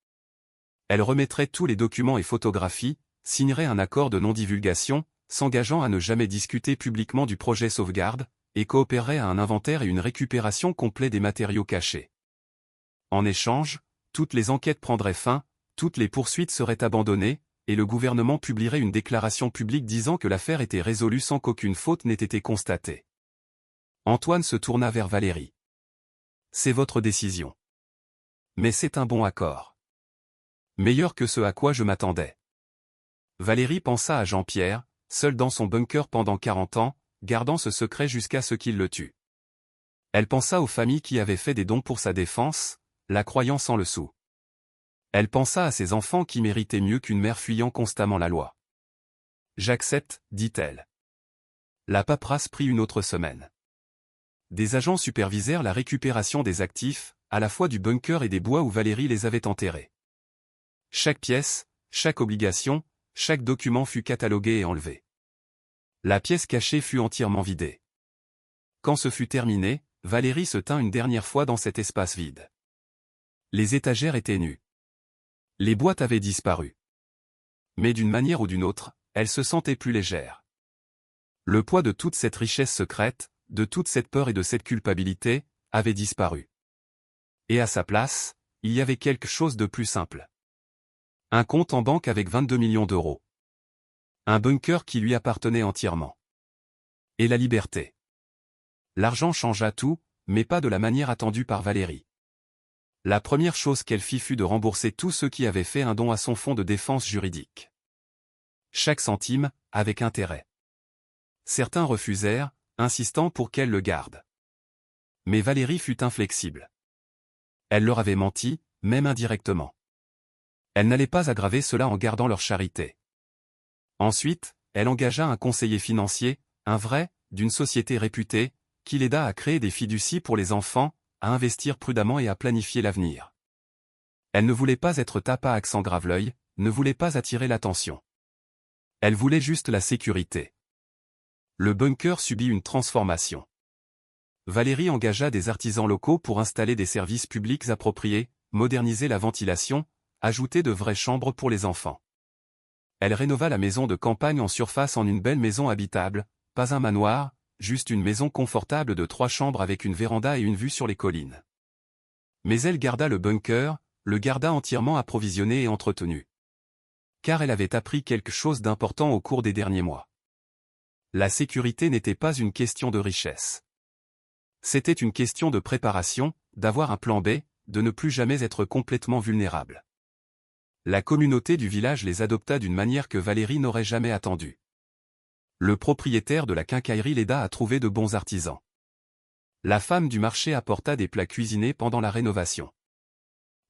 Elle remettrait tous les documents et photographies, signerait un accord de non-divulgation, s'engageant à ne jamais discuter publiquement du projet sauvegarde, et coopérerait à un inventaire et une récupération complets des matériaux cachés. En échange, toutes les enquêtes prendraient fin, toutes les poursuites seraient abandonnées, et le gouvernement publierait une déclaration publique disant que l'affaire était résolue sans qu'aucune faute n'ait été constatée. Antoine se tourna vers Valérie. C'est votre décision. Mais c'est un bon accord. Meilleur que ce à quoi je m'attendais. Valérie pensa à Jean-Pierre, seul dans son bunker pendant 40 ans, gardant ce secret jusqu'à ce qu'il le tue. Elle pensa aux familles qui avaient fait des dons pour sa défense, la croyant sans le sou. Elle pensa à ses enfants qui méritaient mieux qu'une mère fuyant constamment la loi. J'accepte, dit-elle. La paperasse prit une autre semaine. Des agents supervisèrent la récupération des actifs, à la fois du bunker et des bois où Valérie les avait enterrés. Chaque pièce, chaque obligation, chaque document fut catalogué et enlevé. La pièce cachée fut entièrement vidée. Quand ce fut terminé, Valérie se tint une dernière fois dans cet espace vide. Les étagères étaient nues. Les boîtes avaient disparu. Mais d'une manière ou d'une autre, elle se sentait plus légère. Le poids de toute cette richesse secrète, de toute cette peur et de cette culpabilité, avait disparu. Et à sa place, il y avait quelque chose de plus simple. Un compte en banque avec 22 millions d'euros. Un bunker qui lui appartenait entièrement. Et la liberté. L'argent changea tout, mais pas de la manière attendue par Valérie. La première chose qu'elle fit fut de rembourser tous ceux qui avaient fait un don à son fonds de défense juridique. Chaque centime, avec intérêt. Certains refusèrent, insistant pour qu'elle le garde. Mais Valérie fut inflexible. Elle leur avait menti, même indirectement. Elle n'allait pas aggraver cela en gardant leur charité. Ensuite, elle engagea un conseiller financier, un vrai, d'une société réputée, qui l'aida à créer des fiducies pour les enfants, à investir prudemment et à planifier l'avenir. Elle ne voulait pas être tape à accent grave-l'œil, ne voulait pas attirer l'attention. Elle voulait juste la sécurité. Le bunker subit une transformation. Valérie engagea des artisans locaux pour installer des services publics appropriés, moderniser la ventilation, ajouter de vraies chambres pour les enfants. Elle rénova la maison de campagne en surface en une belle maison habitable, pas un manoir, juste une maison confortable de 3 chambres avec une véranda et une vue sur les collines. Mais elle garda le bunker, le garda entièrement approvisionné et entretenu. Car elle avait appris quelque chose d'important au cours des derniers mois. La sécurité n'était pas une question de richesse. C'était une question de préparation, d'avoir un plan B, de ne plus jamais être complètement vulnérable. La communauté du village les adopta d'une manière que Valérie n'aurait jamais attendue. Le propriétaire de la quincaillerie l'aida à trouver de bons artisans. La femme du marché apporta des plats cuisinés pendant la rénovation.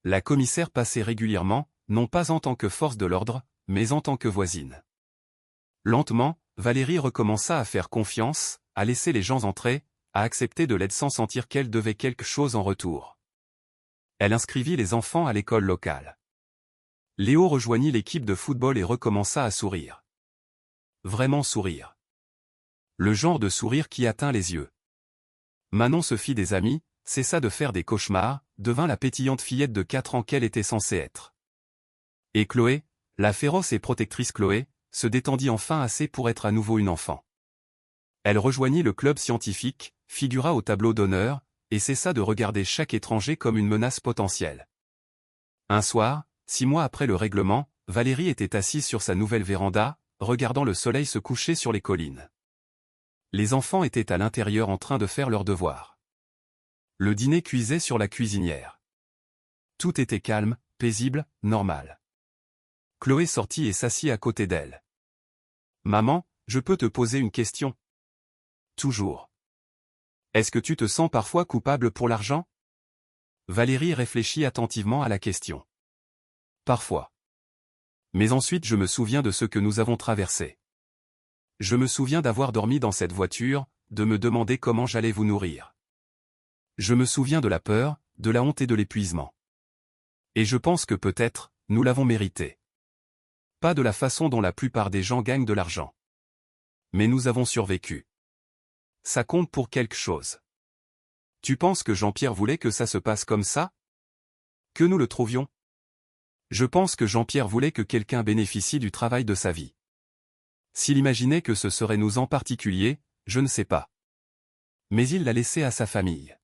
La commissaire passait régulièrement, non pas en tant que force de l'ordre, mais en tant que voisine. Lentement, Valérie recommença à faire confiance, à laisser les gens entrer, à accepter de l'aide sans sentir qu'elle devait quelque chose en retour. Elle inscrivit les enfants à l'école locale. Léo rejoignit l'équipe de football et recommença à sourire. Vraiment sourire. Le genre de sourire qui atteint les yeux. Manon se fit des amis, cessa de faire des cauchemars, devint la pétillante fillette de 4 ans qu'elle était censée être. Et Chloé, la féroce et protectrice Chloé, se détendit enfin assez pour être à nouveau une enfant. Elle rejoignit le club scientifique, figura au tableau d'honneur, et cessa de regarder chaque étranger comme une menace potentielle. Un soir, 6 mois après le règlement, Valérie était assise sur sa nouvelle véranda, regardant le soleil se coucher sur les collines. Les enfants étaient à l'intérieur en train de faire leurs devoirs. Le dîner cuisait sur la cuisinière. Tout était calme, paisible, normal. Chloé sortit et s'assit à côté d'elle. « Maman, je peux te poser une question ? » « Toujours. »« Est-ce que tu te sens parfois coupable pour l'argent ?» Valérie réfléchit attentivement à la question. « Parfois. Mais ensuite je me souviens de ce que nous avons traversé. Je me souviens d'avoir dormi dans cette voiture, de me demander comment j'allais vous nourrir. Je me souviens de la peur, de la honte et de l'épuisement. Et je pense que peut-être, nous l'avons mérité. Pas de la façon dont la plupart des gens gagnent de l'argent. Mais nous avons survécu. Ça compte pour quelque chose. Tu penses que Jean-Pierre voulait que ça se passe comme ça ? Que nous le trouvions ? Je pense que Jean-Pierre voulait que quelqu'un bénéficie du travail de sa vie. S'il imaginait que ce serait nous en particulier, je ne sais pas. Mais il l'a laissé à sa famille.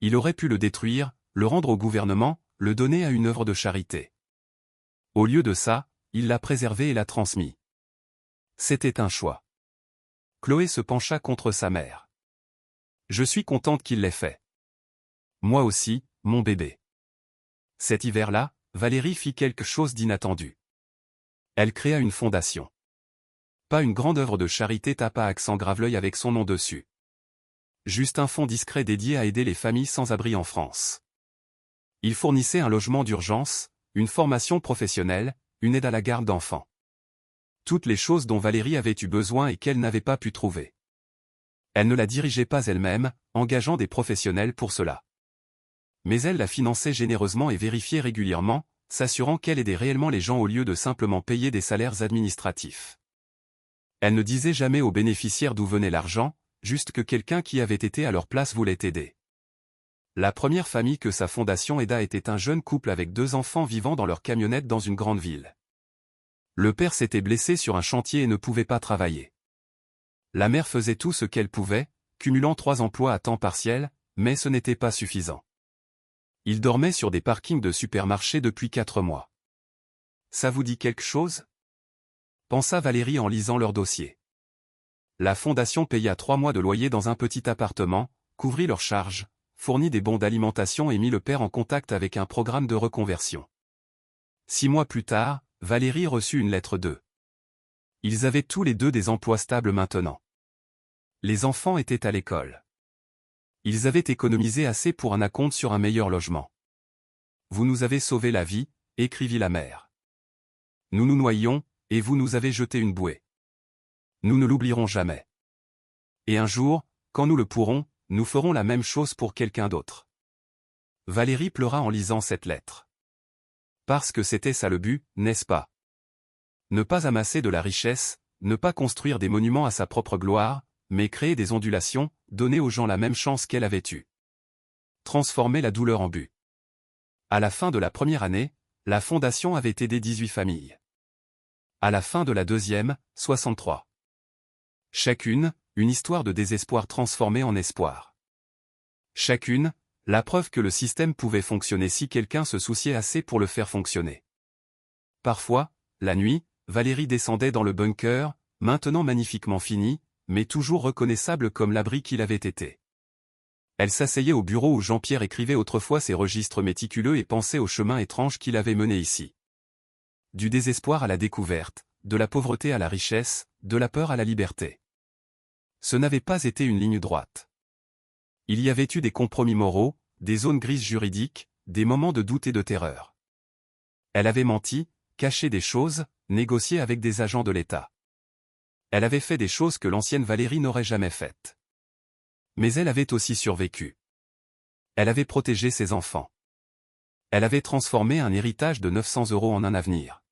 Il aurait pu le détruire, le rendre au gouvernement, le donner à une œuvre de charité. Au lieu de ça, il l'a préservé et l'a transmis. C'était un choix. Chloé se pencha contre sa mère. Je suis contente qu'il l'ait fait. Moi aussi, mon bébé. Cet hiver-là, Valérie fit quelque chose d'inattendu. Elle créa une fondation. Pas une grande œuvre de charité tapa accent grave-l'œil avec son nom dessus. Juste un fonds discret dédié à aider les familles sans abri en France. Il fournissait un logement d'urgence, une formation professionnelle, une aide à la garde d'enfants. Toutes les choses dont Valérie avait eu besoin et qu'elle n'avait pas pu trouver. Elle ne la dirigeait pas elle-même, engageant des professionnels pour cela. Mais elle la finançait généreusement et vérifiait régulièrement, s'assurant qu'elle aidait réellement les gens au lieu de simplement payer des salaires administratifs. Elle ne disait jamais aux bénéficiaires d'où venait l'argent, juste que quelqu'un qui avait été à leur place voulait aider. La première famille que sa fondation aida était un jeune couple avec 2 enfants vivant dans leur camionnette dans une grande ville. Le père s'était blessé sur un chantier et ne pouvait pas travailler. La mère faisait tout ce qu'elle pouvait, cumulant 3 emplois à temps partiel, mais ce n'était pas suffisant. Ils dormaient sur des parkings de supermarchés depuis 4 mois. Ça vous dit quelque chose ? Pensa Valérie en lisant leur dossier. La fondation paya 3 mois de loyer dans un petit appartement, couvrit leurs charges, fournit des bons d'alimentation et mit le père en contact avec un programme de reconversion. 6 mois plus tard, Valérie reçut une lettre d'eux. Ils avaient tous les deux des emplois stables maintenant. Les enfants étaient à l'école. Ils avaient économisé assez pour un acompte sur un meilleur logement. Vous nous avez sauvé la vie, écrivit la mère. Nous nous noyions, et vous nous avez jeté une bouée. Nous ne l'oublierons jamais. Et un jour, quand nous le pourrons, nous ferons la même chose pour quelqu'un d'autre. Valérie pleura en lisant cette lettre. Parce que c'était ça le but, n'est-ce pas? Ne pas amasser de la richesse, ne pas construire des monuments à sa propre gloire, mais créer des ondulations, donner aux gens la même chance qu'elle avait eue. Transformer la douleur en but. À la fin de la première année, la fondation avait aidé 18 familles. À la fin de la deuxième, 63. Chacune, une histoire de désespoir transformée en espoir. Chacune, la preuve que le système pouvait fonctionner si quelqu'un se souciait assez pour le faire fonctionner. Parfois, la nuit, Valérie descendait dans le bunker, maintenant magnifiquement fini, mais toujours reconnaissable comme l'abri qu'il avait été. Elle s'asseyait au bureau où Jean-Pierre écrivait autrefois ses registres méticuleux et pensait au chemin étrange qu'il avait mené ici. Du désespoir à la découverte, de la pauvreté à la richesse, de la peur à la liberté. Ce n'avait pas été une ligne droite. Il y avait eu des compromis moraux, des zones grises juridiques, des moments de doute et de terreur. Elle avait menti, caché des choses, négocié avec des agents de l'État. Elle avait fait des choses que l'ancienne Valérie n'aurait jamais faites. Mais elle avait aussi survécu. Elle avait protégé ses enfants. Elle avait transformé un héritage de 900 € en un avenir.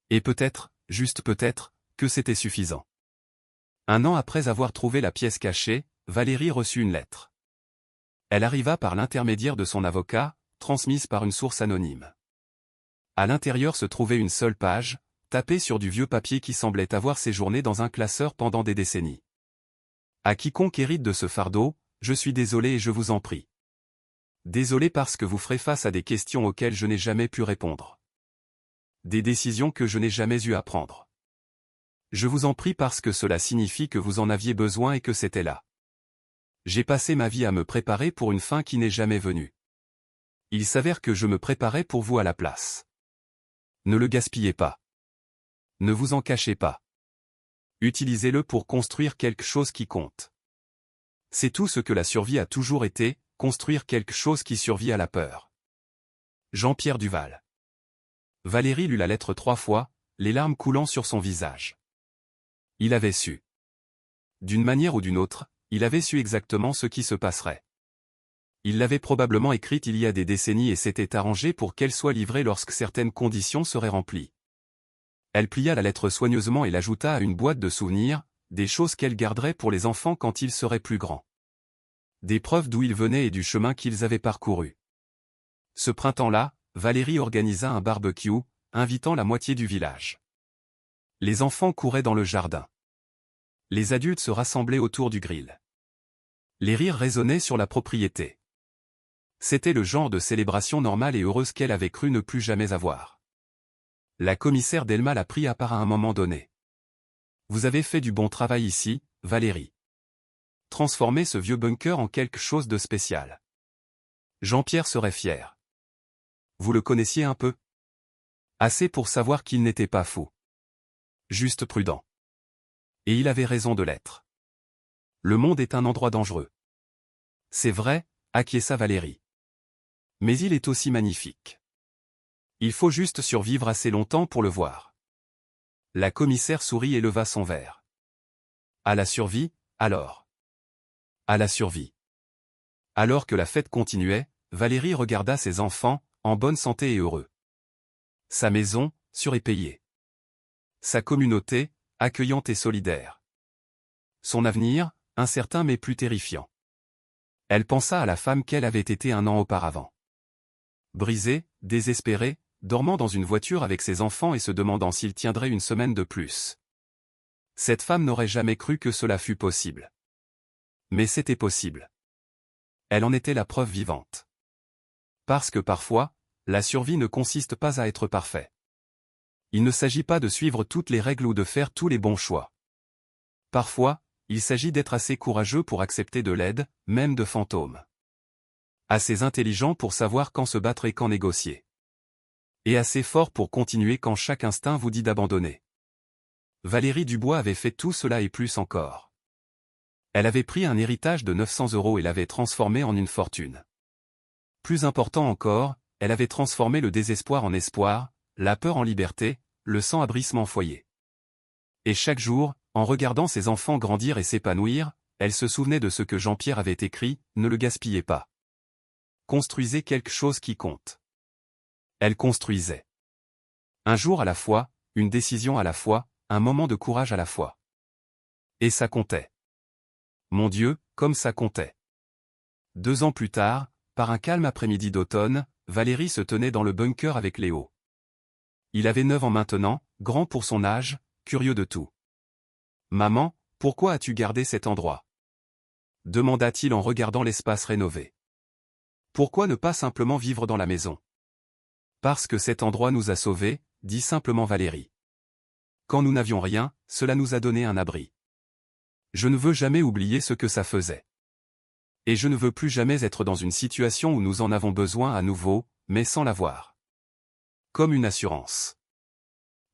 Et peut-être, juste peut-être, que c'était suffisant. 1 an après avoir trouvé la pièce cachée, Valérie reçut une lettre. Elle arriva par l'intermédiaire de son avocat, transmise par une source anonyme. À l'intérieur se trouvait une seule page, tapée sur du vieux papier qui semblait avoir séjourné dans un classeur pendant des décennies. À quiconque hérite de ce fardeau, je suis désolé et je vous en prie. Désolé parce que vous ferez face à des questions auxquelles je n'ai jamais pu répondre. Des décisions que je n'ai jamais eu à prendre. Je vous en prie parce que cela signifie que vous en aviez besoin et que c'était là. J'ai passé ma vie à me préparer pour une fin qui n'est jamais venue. Il s'avère que je me préparais pour vous à la place. Ne le gaspillez pas. Ne vous en cachez pas. Utilisez-le pour construire quelque chose qui compte. C'est tout ce que la survie a toujours été, construire quelque chose qui survit à la peur. Jean-Pierre Duval. Valérie lut la lettre 3 fois, les larmes coulant sur son visage. Il avait su. D'une manière ou d'une autre, il avait su exactement ce qui se passerait. Il l'avait probablement écrite il y a des décennies et s'était arrangé pour qu'elle soit livrée lorsque certaines conditions seraient remplies. Elle plia la lettre soigneusement et l'ajouta à une boîte de souvenirs, des choses qu'elle garderait pour les enfants quand ils seraient plus grands. Des preuves d'où ils venaient et du chemin qu'ils avaient parcouru. Ce printemps-là, Valérie organisa un barbecue, invitant la moitié du village. Les enfants couraient dans le jardin. Les adultes se rassemblaient autour du grill. Les rires résonnaient sur la propriété. C'était le genre de célébration normale et heureuse qu'elle avait cru ne plus jamais avoir. La commissaire Delma la prit à part à un moment donné. « Vous avez fait du bon travail ici, Valérie. Transformez ce vieux bunker en quelque chose de spécial. Jean-Pierre serait fier. Vous le connaissiez un peu? Assez pour savoir qu'il n'était pas fou. Juste prudent. Et il avait raison de l'être. Le monde est un endroit dangereux. C'est vrai, acquiesça Valérie. Mais il est aussi magnifique. Il faut juste survivre assez longtemps pour le voir. La commissaire sourit et leva son verre. À la survie, alors. À la survie. Alors que la fête continuait, Valérie regarda ses enfants, en bonne santé et heureux. Sa maison, sûre et payée. Sa communauté, accueillante et solidaire. Son avenir, incertain mais plus terrifiant. Elle pensa à la femme qu'elle avait été 1 an auparavant. Brisée, désespérée, dormant dans une voiture avec ses enfants et se demandant s'il tiendrait une semaine de plus. Cette femme n'aurait jamais cru que cela fût possible. Mais c'était possible. Elle en était la preuve vivante. Parce que parfois, la survie ne consiste pas à être parfait. Il ne s'agit pas de suivre toutes les règles ou de faire tous les bons choix. Parfois, il s'agit d'être assez courageux pour accepter de l'aide, même de fantômes. Assez intelligent pour savoir quand se battre et quand négocier. Et assez fort pour continuer quand chaque instinct vous dit d'abandonner. Valérie Dubois avait fait tout cela et plus encore. Elle avait pris un héritage de 900 € et l'avait transformé en une fortune. Plus important encore, elle avait transformé le désespoir en espoir, la peur en liberté, le sans-abrisme en foyer. Et chaque jour, en regardant ses enfants grandir et s'épanouir, elle se souvenait de ce que Jean-Pierre avait écrit, ne le gaspillez pas. Construisez quelque chose qui compte. Elle construisait. Un jour à la fois, une décision à la fois, un moment de courage à la fois. Et ça comptait. Mon Dieu, comme ça comptait. 2 ans plus tard, par un calme après-midi d'automne, Valérie se tenait dans le bunker avec Léo. Il avait 9 ans maintenant, grand pour son âge, curieux de tout. « Maman, pourquoi as-tu gardé cet endroit ?» demanda-t-il en regardant l'espace rénové. « Pourquoi ne pas simplement vivre dans la maison ?»« Parce que cet endroit nous a sauvés, » dit simplement Valérie. « Quand nous n'avions rien, cela nous a donné un abri. Je ne veux jamais oublier ce que ça faisait. Et je ne veux plus jamais être dans une situation où nous en avons besoin à nouveau, mais sans l'avoir. Comme une assurance.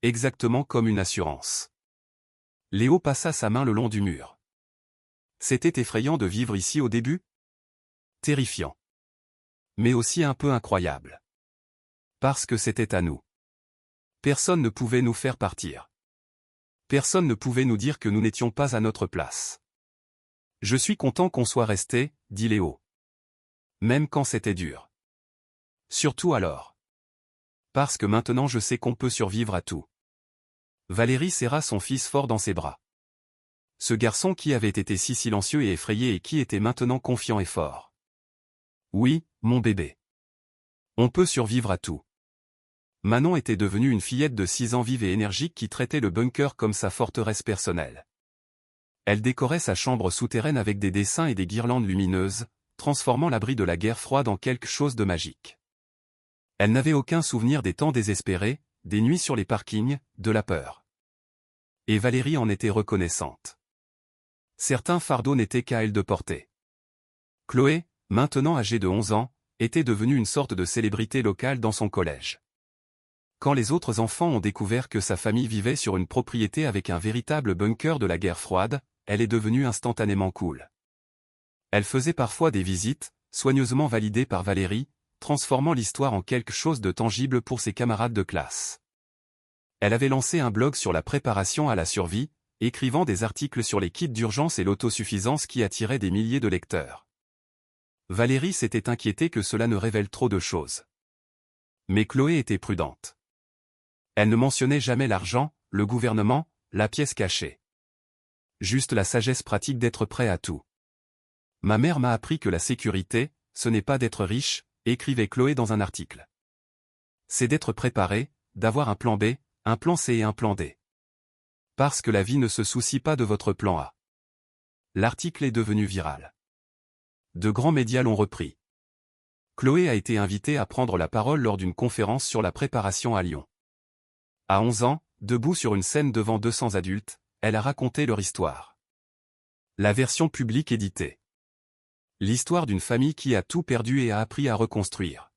Exactement comme une assurance. Léo passa sa main le long du mur. C'était effrayant de vivre ici au début? Terrifiant. Mais aussi un peu incroyable. Parce que c'était à nous. Personne ne pouvait nous faire partir. Personne ne pouvait nous dire que nous n'étions pas à notre place. Je suis content qu'on soit resté, dit Léo. Même quand c'était dur. Surtout alors. Parce que maintenant je sais qu'on peut survivre à tout. Valérie serra son fils fort dans ses bras. Ce garçon qui avait été si silencieux et effrayé et qui était maintenant confiant et fort. Oui, mon bébé. On peut survivre à tout. Manon était devenue une fillette de 6 ans vive et énergique qui traitait le bunker comme sa forteresse personnelle. Elle décorait sa chambre souterraine avec des dessins et des guirlandes lumineuses, transformant l'abri de la guerre froide en quelque chose de magique. Elle n'avait aucun souvenir des temps désespérés, des nuits sur les parkings, de la peur. Et Valérie en était reconnaissante. Certains fardeaux n'étaient qu'à elle de porter. Chloé, maintenant âgée de 11 ans, était devenue une sorte de célébrité locale dans son collège. Quand les autres enfants ont découvert que sa famille vivait sur une propriété avec un véritable bunker de la guerre froide, elle est devenue instantanément cool. Elle faisait parfois des visites, soigneusement validées par Valérie, transformant l'histoire en quelque chose de tangible pour ses camarades de classe. Elle avait lancé un blog sur la préparation à la survie, écrivant des articles sur les kits d'urgence et l'autosuffisance qui attiraient des milliers de lecteurs. Valérie s'était inquiétée que cela ne révèle trop de choses. Mais Chloé était prudente. Elle ne mentionnait jamais l'argent, le gouvernement, la pièce cachée. Juste la sagesse pratique d'être prêt à tout. Ma mère m'a appris que la sécurité, ce n'est pas d'être riche, écrivait Chloé dans un article. C'est d'être préparé, d'avoir un plan B, un plan C et un plan D. Parce que la vie ne se soucie pas de votre plan A. L'article est devenu viral. De grands médias l'ont repris. Chloé a été invitée à prendre la parole lors d'une conférence sur la préparation à Lyon. À 11 ans, debout sur une scène devant 200 adultes, elle a raconté leur histoire. La version publique éditée. L'histoire d'une famille qui a tout perdu et a appris à reconstruire.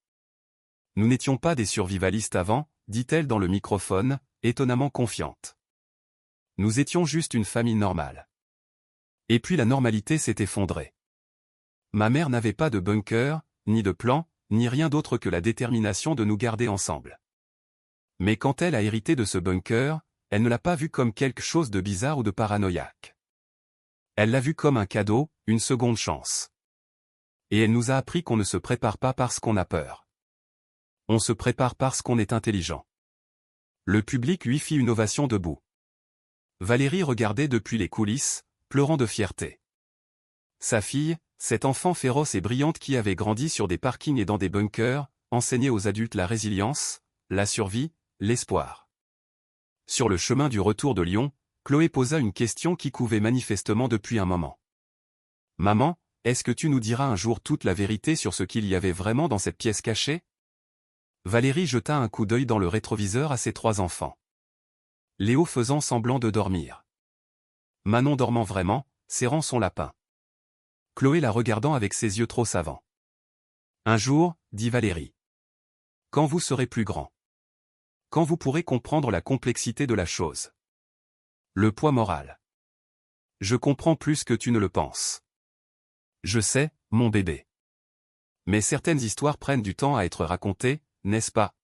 Nous n'étions pas des survivalistes avant, dit-elle dans le microphone, étonnamment confiante. Nous étions juste une famille normale. Et puis la normalité s'est effondrée. Ma mère n'avait pas de bunker, ni de plan, ni rien d'autre que la détermination de nous garder ensemble. Mais quand elle a hérité de ce bunker, elle ne l'a pas vu comme quelque chose de bizarre ou de paranoïaque. Elle l'a vu comme un cadeau, une seconde chance. Et elle nous a appris qu'on ne se prépare pas parce qu'on a peur. On se prépare parce qu'on est intelligent. Le public lui fit une ovation debout. Valérie regardait depuis les coulisses, pleurant de fierté. Sa fille, cette enfant féroce et brillante qui avait grandi sur des parkings et dans des bunkers, enseignait aux adultes la résilience, la survie, l'espoir. Sur le chemin du retour de Lyon, Chloé posa une question qui couvait manifestement depuis un moment. « Maman, est-ce que tu nous diras un jour toute la vérité sur ce qu'il y avait vraiment dans cette pièce cachée ?» Valérie jeta un coup d'œil dans le rétroviseur à ses 3 enfants. Léo faisant semblant de dormir. Manon dormant vraiment, serrant son lapin. Chloé la regardant avec ses yeux trop savants. « Un jour, dit Valérie. Quand vous serez plus grand. Quand vous pourrez comprendre la complexité de la chose. Le poids moral. Je comprends plus que tu ne le penses. Je sais, mon bébé. Mais certaines histoires prennent du temps à être racontées, n'est-ce pas?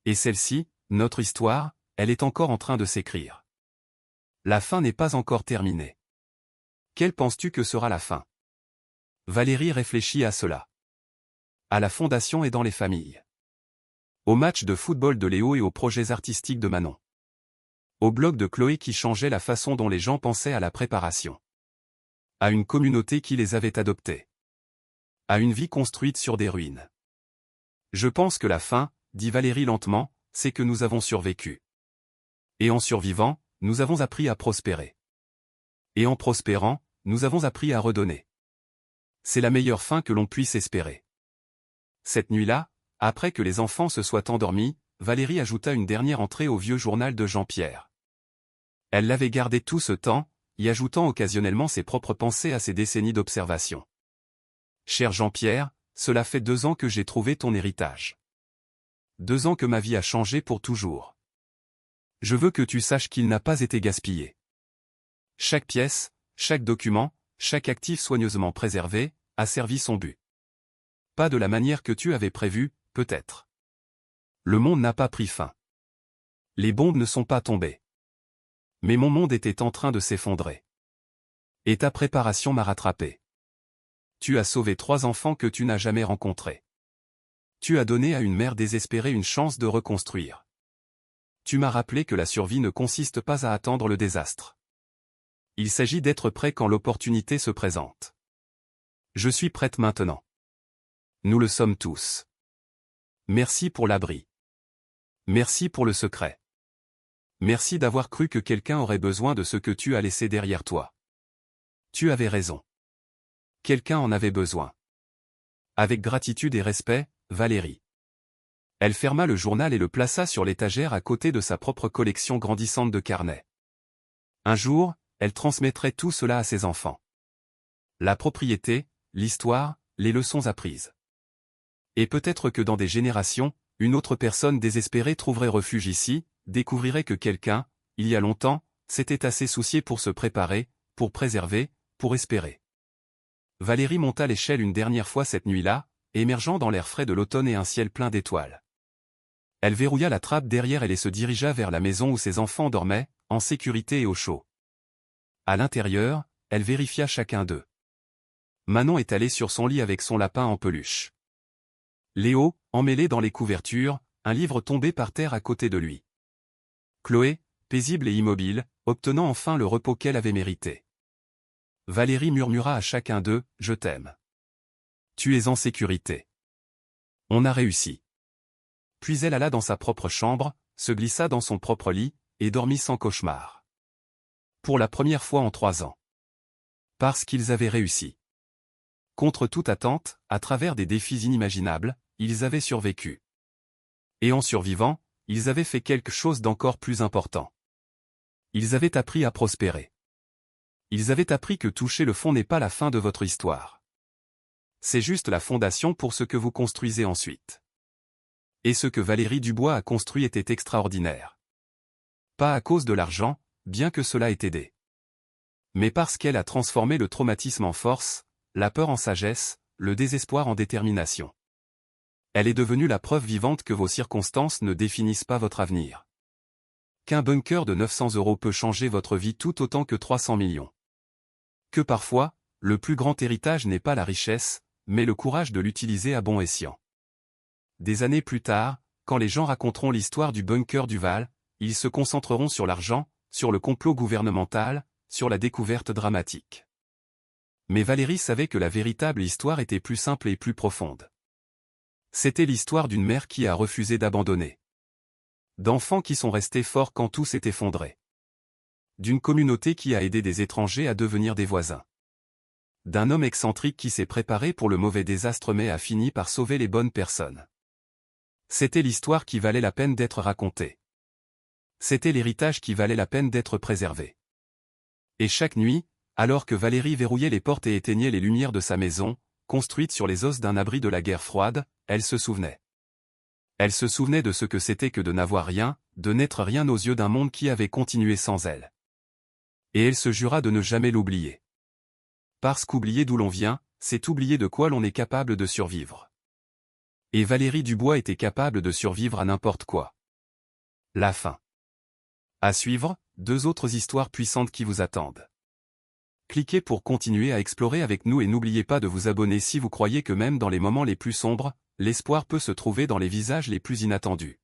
Et celle-ci, notre histoire, elle est encore en train de s'écrire. La fin n'est pas encore terminée. Quelle penses-tu que sera la fin? Valérie réfléchit à cela. À la fondation et dans les familles. Au match de football de Léo et aux projets artistiques de Manon. Au blog de Chloé qui changeait la façon dont les gens pensaient à la préparation. À une communauté qui les avait adoptés. À une vie construite sur des ruines. Je pense que la fin, dit Valérie lentement, c'est que nous avons survécu. Et en survivant, nous avons appris à prospérer. Et en prospérant, nous avons appris à redonner. C'est la meilleure fin que l'on puisse espérer. Cette nuit-là, après que les enfants se soient endormis, Valérie ajouta une dernière entrée au vieux journal de Jean-Pierre. Elle l'avait gardé tout ce temps, y ajoutant occasionnellement ses propres pensées à ses décennies d'observation. Cher Jean-Pierre, cela fait 2 ans que j'ai trouvé ton héritage. 2 ans que ma vie a changé pour toujours. Je veux que tu saches qu'il n'a pas été gaspillé. Chaque pièce, chaque document, chaque actif soigneusement préservé, a servi son but. Pas de la manière que tu avais prévu, peut-être. Le monde n'a pas pris fin. Les bombes ne sont pas tombées. Mais mon monde était en train de s'effondrer. Et ta préparation m'a rattrapé. Tu as sauvé 3 enfants que tu n'as jamais rencontrés. Tu as donné à une mère désespérée une chance de reconstruire. Tu m'as rappelé que la survie ne consiste pas à attendre le désastre. Il s'agit d'être prêt quand l'opportunité se présente. Je suis prête maintenant. Nous le sommes tous. Merci pour l'abri. Merci pour le secret. Merci d'avoir cru que quelqu'un aurait besoin de ce que tu as laissé derrière toi. Tu avais raison. Quelqu'un en avait besoin. Avec gratitude et respect, Valérie. Elle ferma le journal et le plaça sur l'étagère à côté de sa propre collection grandissante de carnets. Un jour, elle transmettrait tout cela à ses enfants. La propriété, l'histoire, les leçons apprises. Et peut-être que dans des générations, une autre personne désespérée trouverait refuge ici, découvrirait que quelqu'un, il y a longtemps, s'était assez soucié pour se préparer, pour préserver, pour espérer. Valérie monta l'échelle une dernière fois cette nuit-là, émergeant dans l'air frais de l'automne et un ciel plein d'étoiles. Elle verrouilla la trappe derrière elle et se dirigea vers la maison où ses enfants dormaient, en sécurité et au chaud. À l'intérieur, elle vérifia chacun d'eux. Manon étalée sur son lit avec son lapin en peluche. Léo, emmêlé dans les couvertures, un livre tombé par terre à côté de lui. Chloé, paisible et immobile, obtenant enfin le repos qu'elle avait mérité. Valérie murmura à chacun d'eux, « Je t'aime. Tu es en sécurité. On a réussi. » Puis elle alla dans sa propre chambre, se glissa dans son propre lit, et dormit sans cauchemar. Pour la première fois en 3 ans. Parce qu'ils avaient réussi. Contre toute attente, à travers des défis inimaginables, ils avaient survécu. Et en survivant, ils avaient fait quelque chose d'encore plus important. Ils avaient appris à prospérer. Ils avaient appris que toucher le fond n'est pas la fin de votre histoire. C'est juste la fondation pour ce que vous construisez ensuite. Et ce que Valérie Dubois a construit était extraordinaire. Pas à cause de l'argent, bien que cela ait aidé. Mais parce qu'elle a transformé le traumatisme en force, la peur en sagesse, le désespoir en détermination. Elle est devenue la preuve vivante que vos circonstances ne définissent pas votre avenir. Qu'un bunker de 900 € peut changer votre vie tout autant que 300 millions. Que parfois, le plus grand héritage n'est pas la richesse, mais le courage de l'utiliser à bon escient. Des années plus tard, quand les gens raconteront l'histoire du bunker du Val, ils se concentreront sur l'argent, sur le complot gouvernemental, sur la découverte dramatique. Mais Valérie savait que la véritable histoire était plus simple et plus profonde. C'était l'histoire d'une mère qui a refusé d'abandonner. D'enfants qui sont restés forts quand tout s'est effondré. D'une communauté qui a aidé des étrangers à devenir des voisins. D'un homme excentrique qui s'est préparé pour le mauvais désastre mais a fini par sauver les bonnes personnes. C'était l'histoire qui valait la peine d'être racontée. C'était l'héritage qui valait la peine d'être préservé. Et chaque nuit, alors que Valérie verrouillait les portes et éteignait les lumières de sa maison, construite sur les os d'un abri de la guerre froide, elle se souvenait. Elle se souvenait de ce que c'était que de n'avoir rien, de n'être rien aux yeux d'un monde qui avait continué sans elle. Et elle se jura de ne jamais l'oublier. Parce qu'oublier d'où l'on vient, c'est oublier de quoi l'on est capable de survivre. Et Valérie Dubois était capable de survivre à n'importe quoi. La fin. À suivre, 2 autres histoires puissantes qui vous attendent. Cliquez pour continuer à explorer avec nous et n'oubliez pas de vous abonner si vous croyez que même dans les moments les plus sombres, l'espoir peut se trouver dans les visages les plus inattendus.